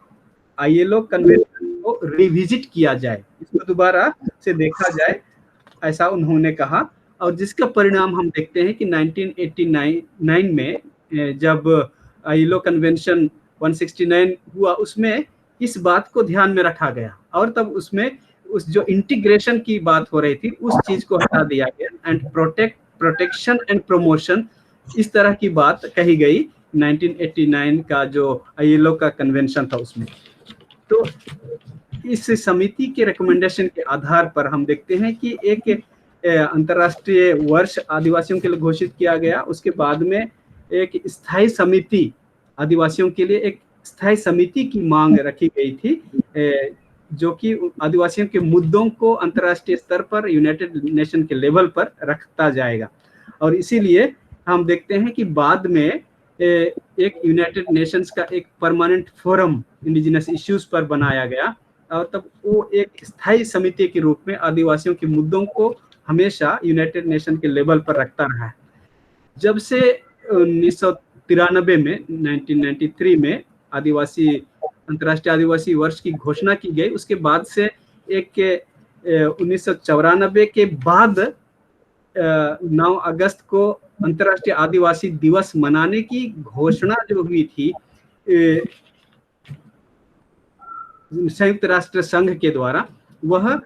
ILO कन्वेंशन को रिविजिट किया जाए, इसको दोबारा से देखा जाए, ऐसा उन्होंने कहा। और जिसका परिणाम हम देखते हैं कि 1989 में जब ILO कन्वेंशन 169 हुआ, उसमें इस बात को ध्यान में रखा गया और तब उसमें उस जो इंटीग्रेशन की बात हो रही थी उस चीज को हटा दिया गया एंड प्रोटेक्शन एंड प्रमोशन, इस तरह की बात कही गई 1989 का जो ILO का कन्वेंशन था उसमें। तो इस समिति के रिकमेंडेशन के आधार पर हम देखते हैं कि एक अंतर्राष्ट्रीय वर्ष आदिवासियों के लिए घोषित किया गया। उसके बाद में एक स्थायी समिति, आदिवासियों के लिए एक स्थायी समिति की मांग रखी गई थी, जो कि आदिवासियों के मुद्दों को अंतर्राष्ट्रीय स्तर पर यूनाइटेड नेशन के लेवल पर रखता जाएगा। और इसीलिए हम देखते हैं कि बाद में एक यूनाइटेड नेशंस का एक परमानेंट फोरम इंडिजिनस इश्यूज पर बनाया गया और तब वो एक स्थायी समिति के रूप में आदिवासियों के मुद्दों को हमेशा यूनाइटेड नेशन के लेवल पर रखता रहा है। जब से 1993 में 1993 में अंतर्राष्ट्रीय आदिवासी वर्ष की घोषणा की गई, उसके बाद से एक 1994 के बाद 9 अगस्त को अंतर्राष्ट्रीय आदिवासी दिवस मनाने की घोषणा जो हुई थी संयुक्त राष्ट्र संघ के द्वारा, वह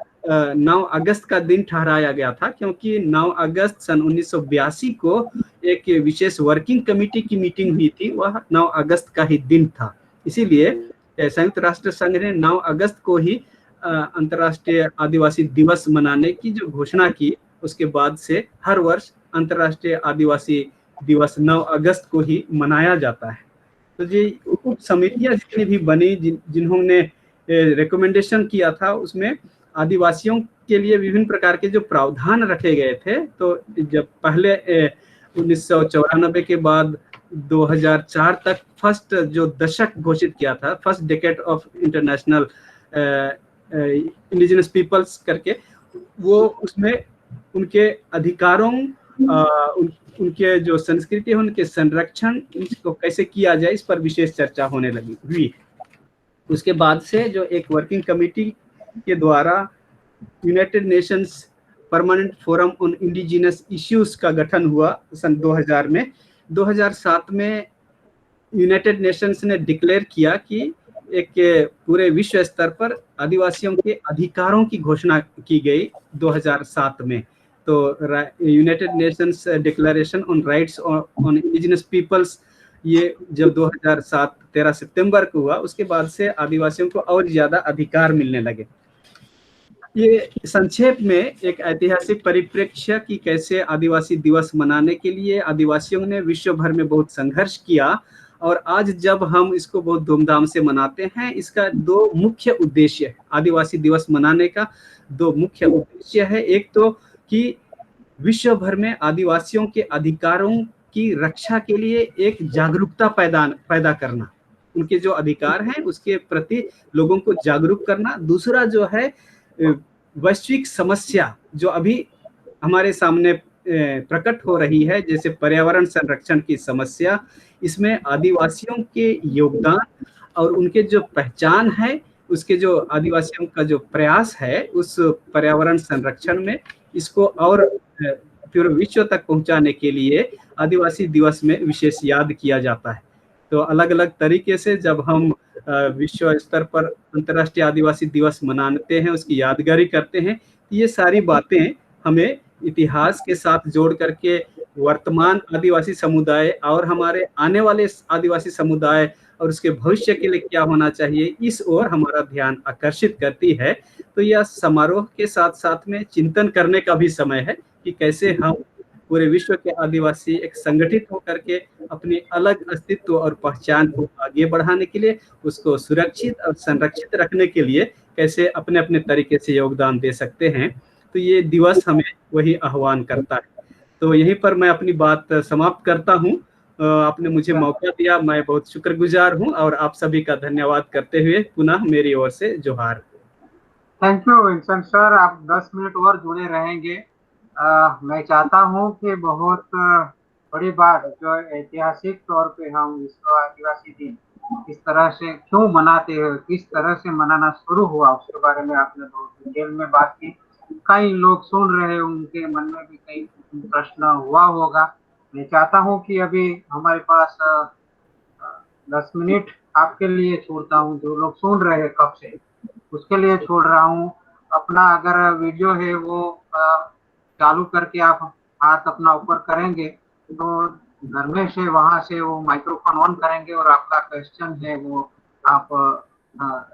9 अगस्त का दिन ठहराया गया था, क्योंकि 9 अगस्त सन 1982 को एक विशेष वर्किंग कमेटी की मीटिंग हुई थी, वह 9 अगस्त का ही दिन था। इसीलिए संयुक्त राष्ट्र संघ ने 9 अगस्त को ही अंतर्राष्ट्रीय आदिवासी दिवस मनाने की जो घोषणा की, उसके बाद से हर वर्ष अंतर्राष्ट्रीय आदिवासी दिवस 9 अगस्त को ही मनाया जाता है। तो ये उप समितियां जितनी भी बनी, जिन्होंने रिकमेंडेशन किया था, उसमें आदिवासियों के लिए विभिन्न प्रकार के जो प्रावधान रखे गए थे। तो जब पहले 1994 के बाद 2004 तक फर्स्ट जो दशक घोषित किया था, first decade of international indigenous peoples करके, वो उसमें उनके अधिकारों, उनके जो संस्कृति है, उनके संरक्षण, इसको कैसे किया जाए, इस पर विशेष चर्चा होने लगी हुई। उसके बाद से जो एक वर्किंग कमेटी के द्वारा United Nations permanent forum on indigenous issues का गठन हुआ सन 2000 में। 2007 में यूनाइटेड नेशंस ने डिक्लेयर किया कि एक पूरे विश्व स्तर पर आदिवासियों के अधिकारों की घोषणा की गई 2007 में। तो United Nations declaration on rights on indigenous peoples, ये जब 2007 13 सितंबर को हुआ, उसके बाद से आदिवासियों को और ज्यादा अधिकार मिलने लगे। ये संक्षेप में एक ऐतिहासिक परिप्रेक्ष्य की कैसे आदिवासी दिवस मनाने के लिए आदिवासियों ने विश्व भर में बहुत संघर्ष किया और आज जब हम इसको बहुत धूमधाम से मनाते हैं, इसका दो मुख्य उद्देश्य है। आदिवासी दिवस मनाने का दो मुख्य उद्देश्य है। एक तो कि विश्व भर में आदिवासियों के अधिकारों की रक्षा के लिए एक जागरूकता पैदा करना, उनके जो अधिकार हैं उसके प्रति लोगों को जागरूक करना। दूसरा जो है वैश्विक समस्या जो अभी हमारे सामने प्रकट हो रही है, जैसे पर्यावरण संरक्षण की समस्या, इसमें आदिवासियों के योगदान और उनके जो पहचान है, उसके जो आदिवासियों का जो प्रयास है उस पर्यावरण संरक्षण में, इसको और पूरे विश्व तक पहुंचाने के लिए आदिवासी दिवस में विशेष याद किया जाता है। तो अलग अलग तरीके से जब हम विश्व स्तर पर अंतर्राष्ट्रीय आदिवासी दिवस मनाते हैं, उसकी यादगारी करते हैं, ये सारी बातें हमें इतिहास के साथ जोड़ करके वर्तमान आदिवासी समुदाय और हमारे आने वाले आदिवासी समुदाय और उसके भविष्य के लिए क्या होना चाहिए, इस ओर हमारा ध्यान आकर्षित करती है। तो यह समारोह के साथ साथ में चिंतन करने का भी समय है कि कैसे हम पूरे विश्व के आदिवासी एक संगठित होकर के अपनी अलग अस्तित्व और पहचान को आगे बढ़ाने के लिए, उसको सुरक्षित और संरक्षित रखने के लिए कैसे अपने अपने तरीके से योगदान दे सकते हैं। तो ये दिवस हमें वही आह्वान करता है। तो यहीं पर मैं अपनी बात समाप्त करता हूँ। आपने मुझे मौका दिया, मैं बहुत शुक्रगुजार हूँ और आप सभी का धन्यवाद करते हुए पुनः मेरी ओर से जोहार। थैंक यू विंसेंट सर, आप 10 मिनट और जुड़े रहेंगे। मैं चाहता हूँ कि बहुत बड़ी बात जो ऐतिहासिक तौर पे हम विश्व आदिवासी दिन किस तरह से क्यों मनाते हैं, किस तरह से मनाना शुरू हुआ, उसके बारे में आपने बहुत डिटेल में बात की। कई लोग सुन रहे हैं, उनके मन में भी कई प्रश्न हुआ होगा। मैं चाहता हूँ कि अभी हमारे पास 10 मिनट आपके लिए छोड़ता हूँ, जो लोग सुन रहे हैं कब से उसके लिए छोड़ रहा हूँ। अपना अगर वीडियो है वो चालू करके आप हाथ अपना ऊपर करेंगे तो घर में से वहां से वो माइक्रोफोन ऑन करेंगे और आपका क्वेश्चन है वो आप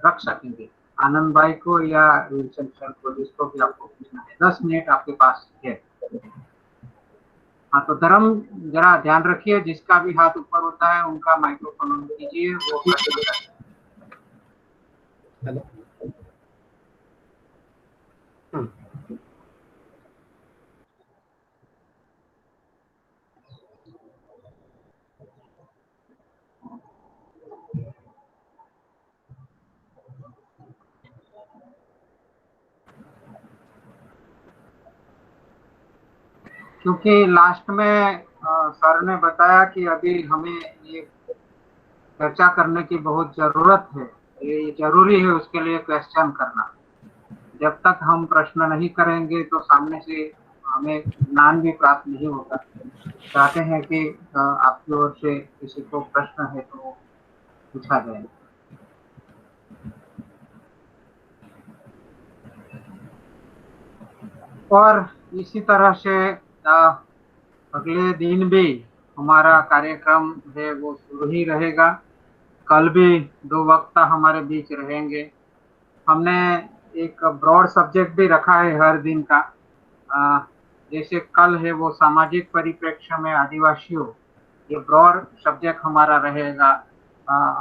रख सकेंगे, आनंद भाई को या विंसेंट सर को, जिसको भी आपको पूछना है। 10 मिनट आपके पास है। हाँ, तो धर्म जरा ध्यान रखिए, जिसका भी हाथ ऊपर होता है उनका माइक्रोफोन ऑन कीजिए, वो प्रश्न करें। हेलो। हाँ। क्योंकि लास्ट में सर ने बताया कि अभी हमें ये चर्चा करने की बहुत जरूरत है, ये जरूरी है उसके लिए क्वेश्चन करना। जब तक हम प्रश्न नहीं करेंगे तो सामने से हमें ज्ञान भी प्राप्त नहीं होगा। चाहते हैं कि आपकी ओर से किसी को प्रश्न है तो पूछा जाए। और इसी तरह से अगले दिन भी हमारा कार्यक्रम है वो शुरू ही रहेगा। कल भी 2 वक्ता हमारे बीच रहेंगे। हमने एक ब्रॉड सब्जेक्ट भी रखा है हर दिन का। जैसे कल है वो सामाजिक परिप्रेक्ष्य में आदिवासियों, ये ब्रॉड सब्जेक्ट हमारा रहेगा।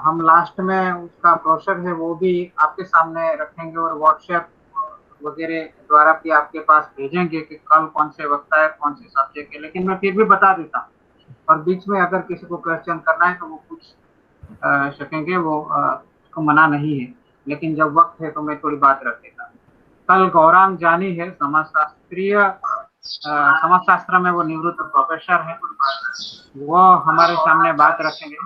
हम लास्ट में उसका ब्रोशर है वो भी आपके सामने रखेंगे और व्हाट्सएप वगैरह द्वारा भी आपके पास भेजेंगे कि कल कौन से वक्ता है, कौन से सब्जेक्ट है। लेकिन मैं फिर भी बता देता हूँ, और बीच में अगर किसी को क्वेश्चन करना है तो वो पूछ सकेंगे, वो उसको मना नहीं है। लेकिन जब वक्त है तो मैं थोड़ी बात रख देता हूँ। कल गौरांग जानी है, समाजशास्त्र में वो निवृत्त प्रोफेसर है, वो हमारे सामने बात रखेंगे।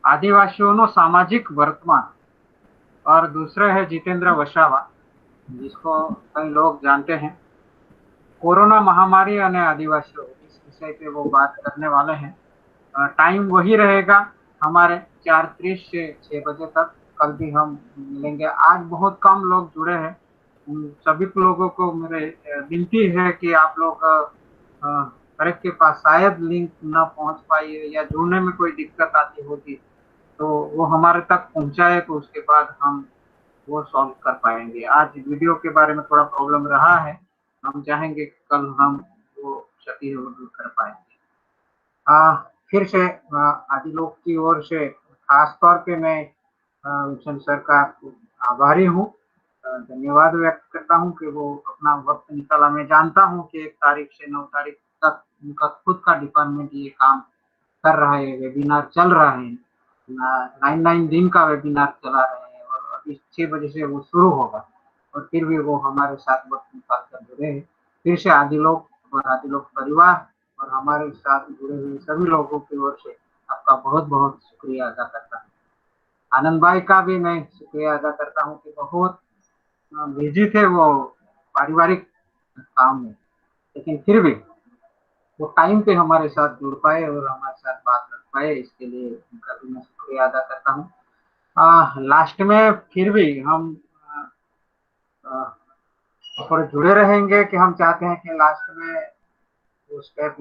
आदिवासियों नो सामाजिक वर्तमान, और दूसरे है जितेंद्र वसावा, जिसको कई लोग जानते हैं। कोरोना महामारी और आदिवासियों, इस विषय पे वो बात करने वाले हैं। टाइम वही रहेगा हमारे 4:30 से 6 बजे तक। कल भी हम मिलेंगे। आज बहुत कम लोग जुड़े हैं, सभी लोगों को मेरे विनती है कि आप लोग हर एक के पास शायद लिंक न पहुंच पाई या जुड़ने में कोई दिक्कत आती होगी तो वो हमारे तक पहुंचाए, तो उसके बाद हम वो सॉल्व कर पाएंगे। आज वीडियो के बारे में थोड़ा प्रॉब्लम रहा है, हम चाहेंगे कि कल हम वो क्षति दूर कर पाएंगे। फिर से आदि लोग की ओर से खास तौर पे मैं विल्सन सर का आभारी हूँ, धन्यवाद व्यक्त करता हूँ कि वो अपना वक्त निकाला। मैं जानता हूँ कि 1 तारीख से 9 तारीख तक उनका खुद का डिपार्टमेंट ये काम कर रहा है, वेबिनार चल रहा है, 9 दिन का वेबिनार चला रहे हैं और अभी 6 बजे से वो शुरू होगा और फिर भी वो हमारे साथ वक्त निकाल कर जुड़े हैं। फिर से आदि लोग और आदि लोग परिवार और हमारे साथ जुड़े हुए सभी लोगों की ओर से आपका बहुत बहुत शुक्रिया अदा करता हूँ। आनंद भाई का भी मैं शुक्रिया अदा करता हूँ कि बहुत बिजी थे वो पारिवारिक काम में, लेकिन फिर भी वो टाइम पे हमारे साथ जुड़ पाए और हमारे साथ बात कर पाए, इसके लिए उनका भी मैं शुक्रिया अदा करता हूँ। लास्ट में फिर भी हम थोड़े जुड़े रहेंगे कि हम चाहते हैं कि लास्ट में वो स्टेप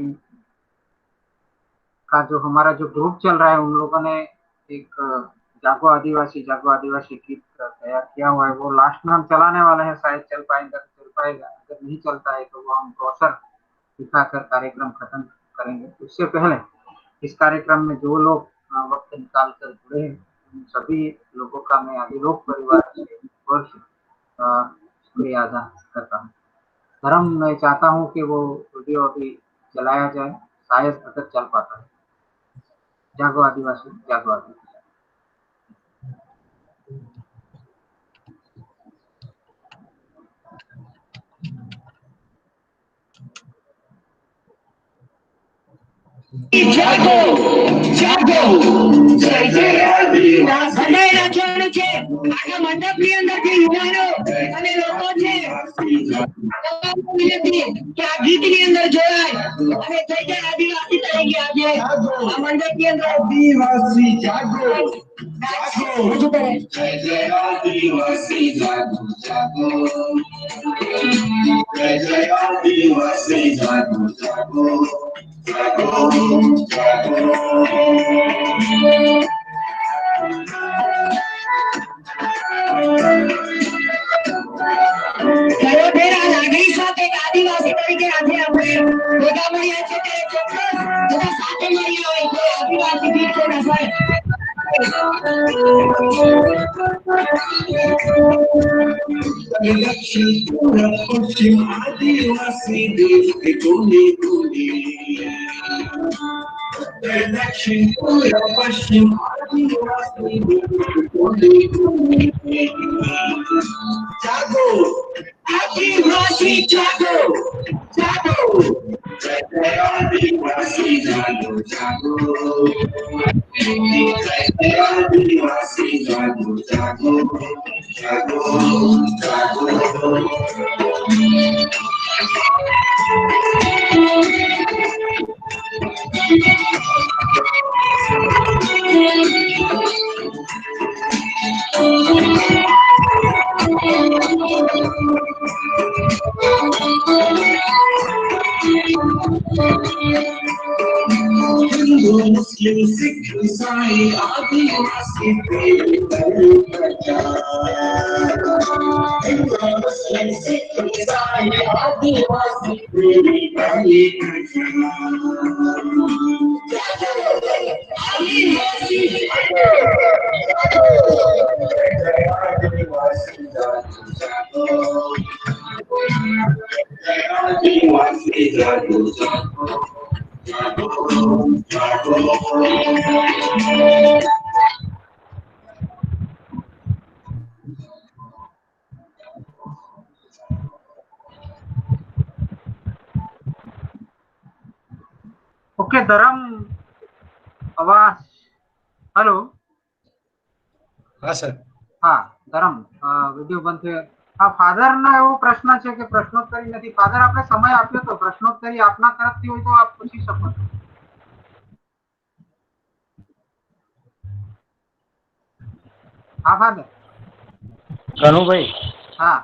का जो हमारा जो ग्रुप चल रहा है उन लोगों ने एक जागो आदिवासी गीत तैयार किया हुआ है, वो लास्ट में हम चलाने वाले हैं। शायद चल पाएगा तो चल पाएगा, अगर नहीं चलता है तो वो हम ब्रोशर दिखाकर कार्यक्रम खत्म करेंगे। उससे पहले इस कार्यक्रम में जो लोग वक्त निकाल कर जुड़े हैं उन सभी लोगों का मैं आदि लोग परिवार से शुक्रिया अदा करता हूँ। धर्म मैं चाहता हूँ कि वो वीडियो अभी चलाया जाए, शायद अगर चल पाता है। जागो आदिवासी, जागो आदिवासी। જાગો જાગો જય જય આદિવાસી બનાવી રાખવાનું છે આખા મંડપની અંદર જે યુવાનો અને લોકો છે વિનંતી કે આ ગીતની અંદર જોડાય અને જય જય આદિવાસી તરીકે આજે આ મંડપની અંદર આદિવાસી જાગો જાગો રજૂ કરે જય જય આદિવાસી જાગો જાગો જય જય આદિવાસી જાગો જાગો ખરેખર આ લાગણી સાથે આદિવાસી તરીકે આજે આપણે ભેગા મળ્યા છે ત્યારે ચોક્કસ બધા સાથે મળ્યા હોય તો આદિવાસી ગીત છે ને સાહેબ લક્ષ્મીપુર પશ્ચિમ આદિવાસી દેશ કે કોને કોને લક્ષ્મીપુર પશ્ચિમ આદિવાસી દેશ કે કોને કોને જાગો આદિવાસી જાગો જાગો જય જય આદિવાસી જાગો જાગો જય જય આદિવાસી જાગો જાગો જાગો જાગો हिंदू मुस्लिम सिख ईसाई आदिवासी हिंदू मुस्लिम सिख ईसाई आदिवासी ओके धर्म आवाज हेलो हाँ सर हाँ धर्म વિડિયો બંધ થયો। હા ફાધર ના એવો પ્રશ્ન છે કે પ્રશ્નોત્તરી નથી। ફાધર આપણે સમય આપ્યો તો પ્રશ્નોત્તરી આપના તરફથી હોય તો આપ પૂછી શકો છો। હા ફાધર કનુભાઈ હા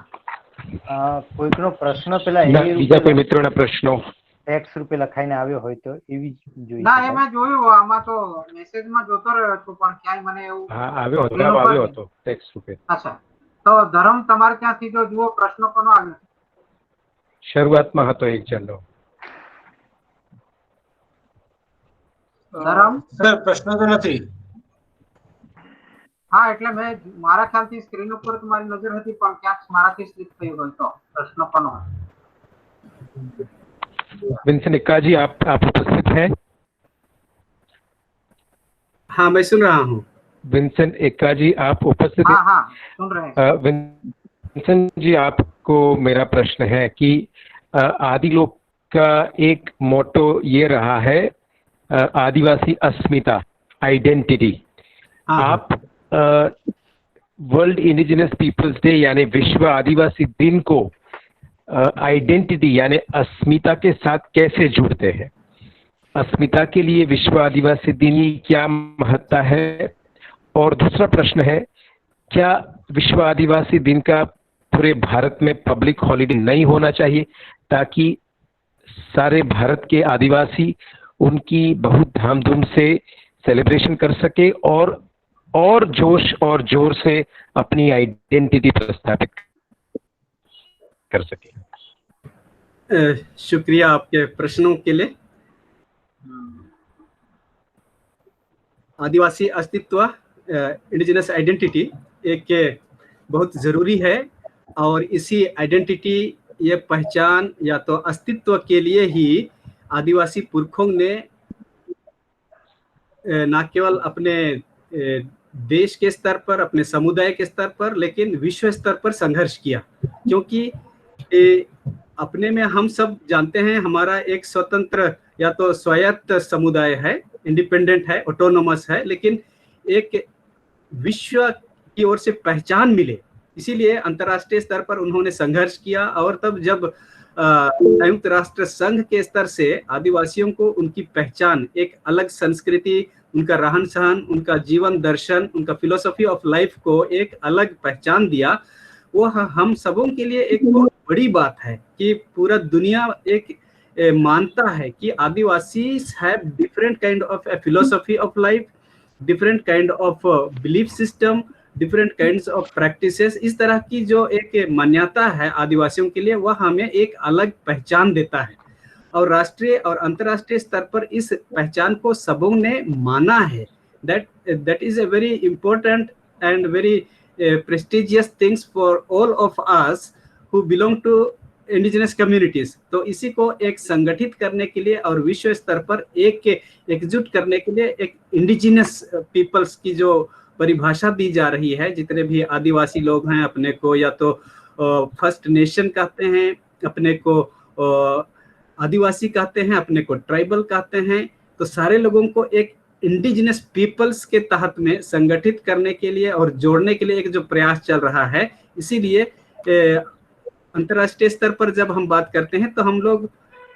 કોઈકનો પ્રશ્ન પેલા બીજા કોઈ મિત્રોના પ્રશ્નો ટેક્સ રૂપે લખાઈને આવ્યો હોય તો એવી જોઈ ના એ મેં જોયું આમાં તો મેસેજમાં જોતો રહ્યો છું પણ ક્યાંય મને એવું હા આવ્યો હતો જવાબ આવ્યો હતો ટેક્સ્ટ રૂપે। અચ્છા તો ધર્મ તમારે ત્યાંથી જો જુઓ પ્રશ્ન કોનો આવ્યો? શરૂઆતમાં હતો એક જણનો। ધરમ સર પ્રશ્ન તો નથી. હા એટલે મેં મારા ખ્યાલથી સ્ક્રીન ઉપર તો મારી નજર હતી પણ ક્યાંક મારાથી સ્લીપ થઈ ગયો તો પ્રશ્ન પણ હોય. विंसेंट एक्का जी आप उपस्थित हैं? हाँ मैं सुन रहा हूँ. विंसेंट एक्का जी आप उपस्थित हाँ हैं? हाँ सुन रहे हैं. विंसेंट जी आपको मेरा प्रश्न है कि आदि लोग का एक मोटो ये रहा है आदिवासी अस्मिता, आइडेंटिटी. आप वर्ल्ड इंडिजिनस पीपल्स डे यानी विश्व आदिवासी दिन को आइडेंटिटी यानी अस्मिता के साथ कैसे जुड़ते हैं? अस्मिता के लिए विश्व आदिवासी दिन की क्या महत्ता है? और दूसरा प्रश्न है, क्या विश्व आदिवासी दिन का पूरे भारत में पब्लिक हॉलिडे नहीं होना चाहिए ताकि सारे भारत के आदिवासी उनकी बहुत धामधूम से सेलिब्रेशन कर सके और जोश और जोर से अपनी आइडेंटिटी प्रस्थापित कर सके? शुक्रिया आपके प्रश्नों के लिए. आदिवासी अस्तित्व, इंडिजिनस आइडेंटिटी एक बहुत ज़रूरी है और इसी आइडेंटिटी, ये पहचान या तो अस्तित्व के लिए ही आदिवासी पुरखों ने न केवल अपने देश के स्तर पर, अपने समुदाय के स्तर पर, लेकिन विश्व स्तर पर संघर्ष किया. क्योंकि अपने में हम सब जानते हैं हमारा एक स्वतंत्र या तो स्वायत्त समुदाय है, इंडिपेंडेंट है, ऑटोनोमस है, लेकिन एक विश्व की ओर से पहचान मिले, इसीलिए अंतर्राष्ट्रीय स्तर पर उन्होंने संघर्ष किया. और तब जब संयुक्त राष्ट्र संघ के स्तर से आदिवासियों को उनकी पहचान, एक अलग संस्कृति, उनका रहन सहन, उनका जीवन दर्शन, उनका फिलोसफी ऑफ लाइफ को एक अलग पहचान दिया, वो हम सबों के लिए एक बहुत बड़ी बात है कि पूरा दुनिया एक मानता है कि adivasi have different kind of philosophy of life, different kind of belief system, different kinds of practices. इस तरह की जो एक मान्यता है आदिवासियों के लिए, वह हमें एक अलग पहचान देता है और राष्ट्रीय और अंतर्राष्ट्रीय स्तर पर इस पहचान को सबों ने माना है. That is a very important and very prestigious things for all of us who belong to indigenous communities. तो इसी को एक संगठित करने के लिए और विश्व स्तर पर एकजुट करने के लिए एक इंडिजिनस पीपल्स की जो परिभाषा दी जा रही है, जितने भी आदिवासी लोग हैं, अपने को या तो फर्स्ट नेशन कहते हैं, अपने को आदिवासी कहते हैं, अपने को ट्राइबल कहते हैं, तो सारे लोगों को एक इंडिजिनस पीपल्स के तहत में संगठित करने के लिए और जोड़ने के लिए एक जो प्रयास चल रहा है. इसीलिए अंतर्राष्ट्रीय स्तर पर जब हम बात करते हैं तो हम लोग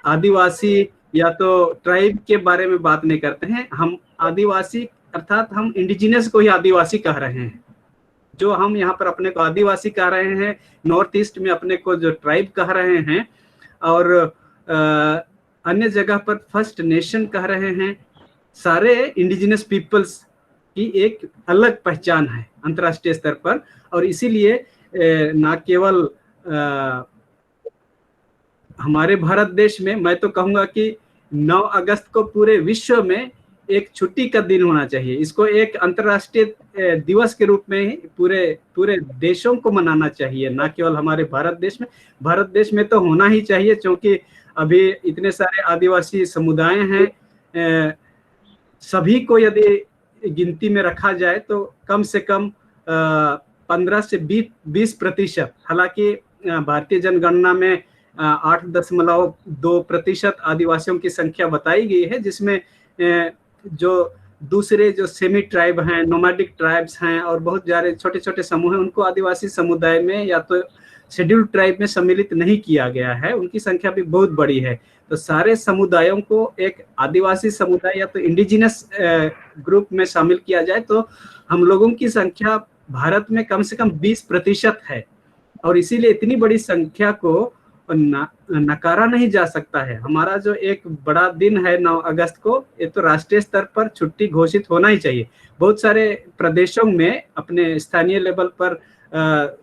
आदिवासी या तो ट्राइब के बारे में बात नहीं करते हैं, हम आदिवासी अर्थात हम इंडिजिनस को ही आदिवासी कह रहे हैं. जो हम यहाँ पर अपने को आदिवासी कह रहे हैं, नॉर्थ ईस्ट में अपने को जो ट्राइब कह रहे हैं और अन्य जगह पर फर्स्ट नेशन कह रहे हैं, सारे इंडिजिनस पीपल्स की एक अलग पहचान है अंतर्राष्ट्रीय स्तर पर. और इसीलिए न केवल हमारे भारत देश में, मैं तो कहूँगा कि 9 अगस्त को पूरे विश्व में एक छुट्टी का दिन होना चाहिए. इसको एक अंतर्राष्ट्रीय दिवस के रूप में ही पूरे देशों को मनाना चाहिए, ना केवल हमारे भारत देश में. भारत देश में तो होना ही चाहिए क्योंकि अभी इतने सारे आदिवासी समुदाय हैं. सभी को यदि गिनती में रखा जाए तो कम से कम 15 से 20%, हालांकि भारतीय जनगणना में 8.2% आदिवासियों की संख्या बताई गई है, जिसमें जो दूसरे जो सेमी ट्राइब हैं, नोमैडिक ट्राइब्स हैं और बहुत सारे छोटे छोटे समूह हैं, उनको आदिवासी समुदाय में या तो शेड्यूल्ड ट्राइब में सम्मिलित नहीं किया गया है. उनकी संख्या भी बहुत बड़ी है. तो सारे समुदायों को एक आदिवासी समुदाय या तो इंडिजिनस ग्रुप में शामिल किया जाए तो हम लोगों की संख्या भारत में कम से कम 20% है. और इसीलिए इतनी बड़ी संख्या को नकारा नहीं जा सकता है. हमारा जो एक बड़ा दिन है 9 अगस्त को, ये तो राष्ट्रीय स्तर पर छुट्टी घोषित होना ही चाहिए. बहुत सारे प्रदेशों में अपने स्थानीय लेवल पर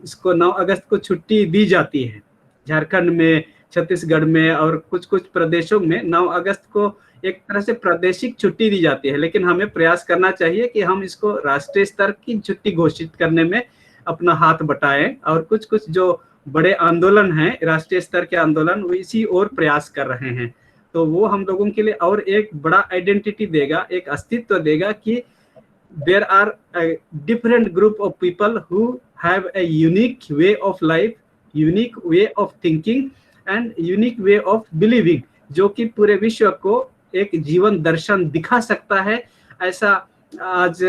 इसको 9 अगस्त को छुट्टी दी जाती है. झारखंड में, छत्तीसगढ़ में और कुछ कुछ प्रदेशों में 9 अगस्त को एक तरह से प्रादेशिक छुट्टी दी जाती है, लेकिन हमें प्रयास करना चाहिए कि हम इसको राष्ट्रीय स्तर की छुट्टी घोषित करने में अपना हाथ बटाएं। और कुछ कुछ जो बड़े आंदोलन हैं, राष्ट्रीय स्तर के आंदोलन, वो इसी ओर प्रयास कर रहे हैं। तो वो हम लोगों के लिए और एक बड़ा आइडेंटिटी देगा, एक अस्तित्व देगा कि there are a different group of people who have a unique way of life, unique way of thinking and unique way of believing, जो कि पूरे विश्व को एक जीवन दर्शन दिखा सकता है। ऐसा आज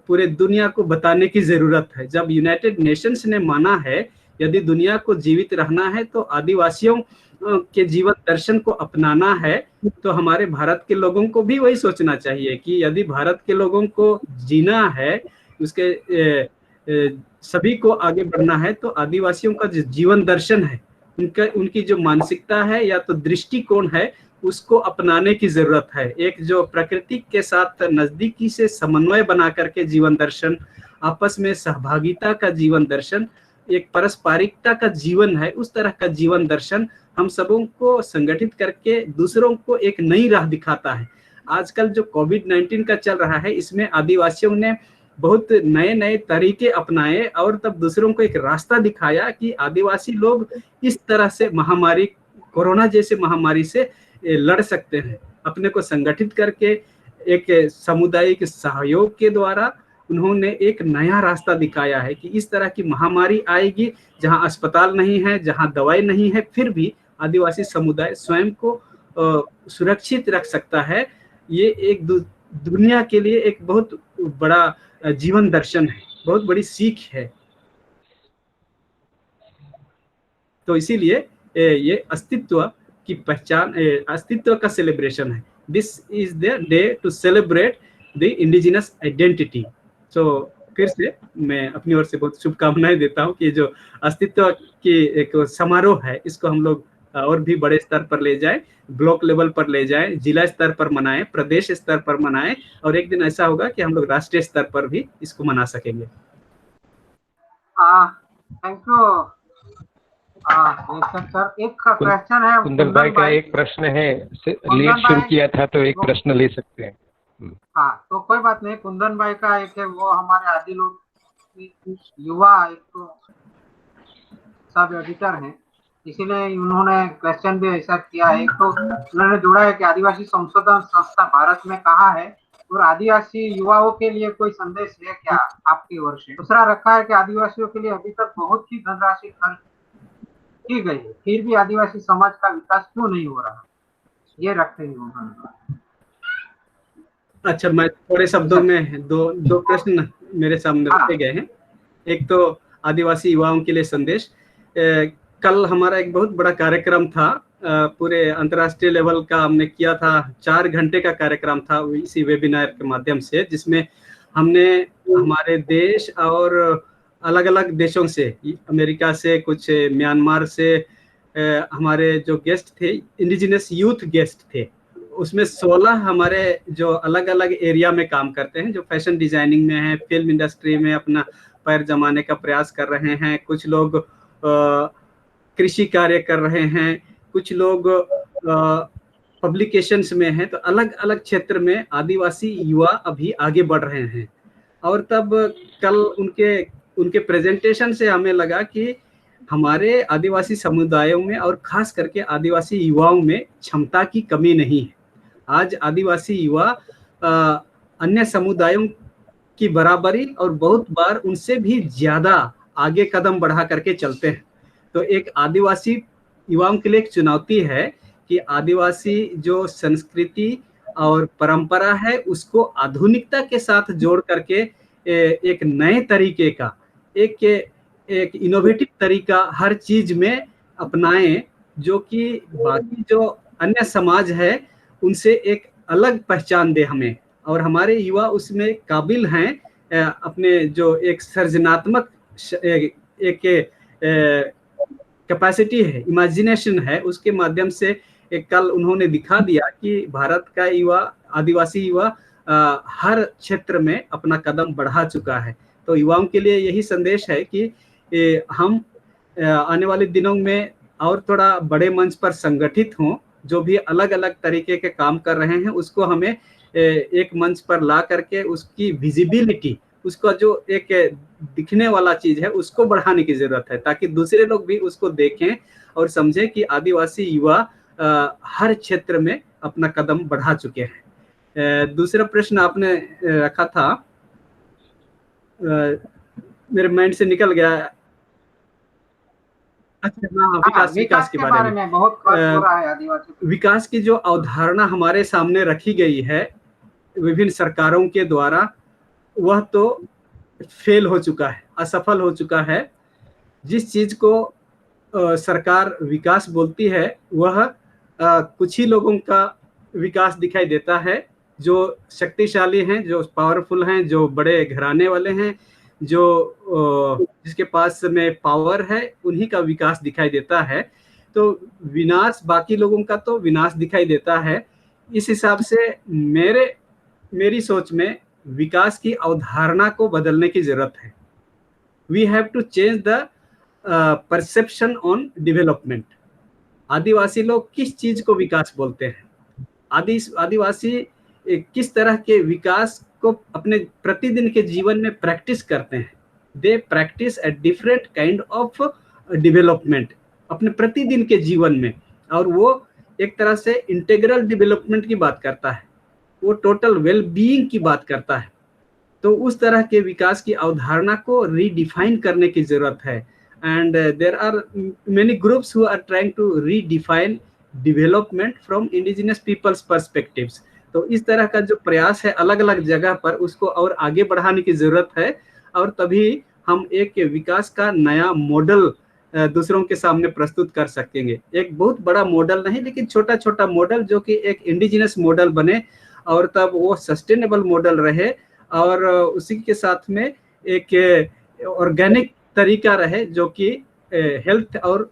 पूरे दुनिया को बताने की जरूरत है। जब यूनाइटेड नेशंस ने माना है यदि दुनिया को जीवित रहना है तो आदिवासियों के जीवन दर्शन को अपनाना है, तो हमारे भारत के लोगों को भी वही सोचना चाहिए कि यदि भारत के लोगों को जीना है, उसके सभी को आगे बढ़ना है, तो आदिवासियों का जो जीवन दर्शन है, उनकी जो मानसिकता है या तो दृष्टिकोण है, उसको अपनाने की जरूरत है। एक जो प्रकृति के साथ नजदीकी से समन्वय बना करके जीवन दर्शन, आपस में सहभागिता का जीवन दर्शन, एक पारस्परिकता का जीवन है, उस तरह का जीवन दर्शन हम सबों को संगठित करके दूसरों को एक नई राह दिखाता है। आजकल जो कोविड-19 का चल रहा है, इसमें आदिवासियों ने बहुत नए नए तरीके अपनाए और तब दूसरों को एक रास्ता दिखाया कि आदिवासी लोग इस तरह से महामारी, कोरोना जैसे महामारी से लड़ सकते हैं। अपने को संगठित करके एक सामुदायिक सहयोग के द्वारा उन्होंने एक नया रास्ता दिखाया है कि इस तरह की महामारी आएगी जहां अस्पताल नहीं है, जहां दवाई नहीं है, फिर भी आदिवासी समुदाय स्वयं को सुरक्षित रख सकता है। ये एक दुनिया के लिए एक बहुत बड़ा जीवन दर्शन है, बहुत बड़ी सीख है। तो इसीलिए ये अस्तित्व की पहचान, अस्तित्व का सेलिब्रेशन है। This is the day to celebrate the indigenous identity. तो फिर से मैं अपनी ओर से बहुत शुभकामनाएं देता हूँ कि जो अस्तित्व की एक समारोह है, इसको हम लोग और भी बड़े स्तर पर ले जाएं, ब्लॉक लेवल पर ले जाएं, जिला स्तर पर मनाएं, प्रदेश स्तर पर मनाएं, और एक दिन ऐसा होगा कि हम लोग राष्ट्रीय स्तर पर भी इसको मना सकेंगे। Thank you sir. एक क्वेश्चन है कुंदन भाई का, एक प्रश्न है, लेट शुरू किया था तो एक प्रश्न ले सकते हैं। हाँ, तो कोई बात नहीं। कुंदन भाई का एक है, वो हमारे आदि लोग युवा एक तो सब एडिटर हैं, इसीलिए उन्होंने क्वेश्चन भी ऐसा किया है। तो उन्होंने जोड़ा है कि आदिवासी संशोधन संस्था भारत में कहाँ है और आदिवासी युवाओं के लिए कोई संदेश है क्या आपकी ओर से। दूसरा रखा है कि आदिवासियों के लिए अभी तक बहुत ही धनराशि खर्च की गई है, फिर भी आदिवासी समाज का विकास क्यों नहीं हो रहा, ये रखते हैं उन्होंने। अच्छा, मैं थोड़े शब्दों में दो प्रश्न मेरे सामने रखे गए हैं। एक तो आदिवासी युवाओं के लिए संदेश। कल हमारा एक बहुत बड़ा कार्यक्रम था, पूरे अंतर्राष्ट्रीय लेवल का हमने किया था, 4 घंटे का कार्यक्रम था इसी वेबिनार के माध्यम से, जिसमें हमने हमारे देश और अलग अलग देशों से, अमेरिका से, कुछ म्यांमार से, हमारे जो गेस्ट थे इंडिजिनस यूथ गेस्ट थे, उसमें 16 हमारे जो अलग अलग एरिया में काम करते हैं, जो फैशन डिजाइनिंग में है, फिल्म इंडस्ट्री में अपना पैर जमाने का प्रयास कर रहे हैं, कुछ लोग कृषि कार्य कर रहे हैं, कुछ लोग पब्लिकेशंस में हैं। तो अलग अलग क्षेत्र में आदिवासी युवा अभी आगे बढ़ रहे हैं। और तब कल उनके प्रेजेंटेशन से हमें लगा कि हमारे आदिवासी समुदायों में और खास करके आदिवासी युवाओं में क्षमता की कमी नहीं है। आज आदिवासी युवा अन्य समुदायों की बराबरी और बहुत बार उनसे भी ज्यादा आगे कदम बढ़ा करके चलते हैं। तो एक आदिवासी युवाओं के लिए एक चुनौती है कि आदिवासी जो संस्कृति और परंपरा है उसको आधुनिकता के साथ जोड़ करके एक नए तरीके का, एक इनोवेटिव तरीका हर चीज में अपनाएं, जो कि बाकी जो अन्य समाज है उनसे एक अलग पहचान दे हमें, और हमारे युवा उसमें काबिल हैं। अपने जो एक सृजनात्मक एक कैपेसिटी है, इमेजिनेशन है, उसके माध्यम से कल उन्होंने दिखा दिया कि भारत का युवा, आदिवासी युवा हर क्षेत्र में अपना कदम बढ़ा चुका है। तो युवाओं के लिए यही संदेश है कि हम आने वाले दिनों में और थोड़ा बड़े मंच पर संगठित हों, जो भी अलग अलग तरीके के काम कर रहे हैं उसको हमें एक मंच पर ला करके उसकी विजिबिलिटी, उसका जो एक दिखने वाला चीज है उसको बढ़ाने की जरूरत है, ताकि दूसरे लोग भी उसको देखें और समझें कि आदिवासी युवा हर क्षेत्र में अपना कदम बढ़ा चुके हैं। दूसरा प्रश्न आपने रखा था, मेरे माइंड से निकल गया। अच्छा हाँ, विकास के बारे में बहुत खर्च हो रहा है आदिवासी। विकास की जो अवधारणा हमारे सामने रखी गई है विभिन्न सरकारों के द्वारा, वह तो फेल हो चुका है, असफल हो चुका है। जिस चीज को सरकार विकास बोलती है वह कुछ ही लोगों का विकास दिखाई देता है, जो शक्तिशाली हैं, जो पावरफुल हैं, जो बड़े घराने वाले हैं, जो जिसके पास में पावर है, उन्हीं का विकास दिखाई देता है। तो विनाश बाकी लोगों का तो विनाश दिखाई देता है। इस हिसाब से मेरी सोच में विकास की अवधारणा को बदलने की जरूरत है। We have to change the perception on development. आदिवासी लोग किस चीज को विकास बोलते हैं, आदिवासी किस तरह के विकास को अपने प्रतिदिन के जीवन में प्रैक्टिस करते हैं। They practice a different kind of development अपने प्रतिदिन के जीवन में, और वो एक तरह से इंटीग्रल डेवलपमेंट की बात करता है, वो टोटल वेल बीइंग की बात करता है। तो उस तरह के विकास की अवधारणा को रीडिफाइन करने की जरूरत है। And there are many groups who are trying to redefine development from indigenous peoples perspectives. तो इस तरह का जो प्रयास है अलग अलग जगह पर, उसको और आगे बढ़ाने की जरूरत है, और तभी हम एक विकास का नया मॉडल दूसरों के सामने प्रस्तुत कर सकेंगे। एक बहुत बड़ा मॉडल नहीं, लेकिन छोटा छोटा मॉडल जो कि एक इंडिजिनस मॉडल बने, और तब वो सस्टेनेबल मॉडल रहे, और उसी के साथ में एक ऑर्गेनिक तरीका रहे जो कि हेल्थ और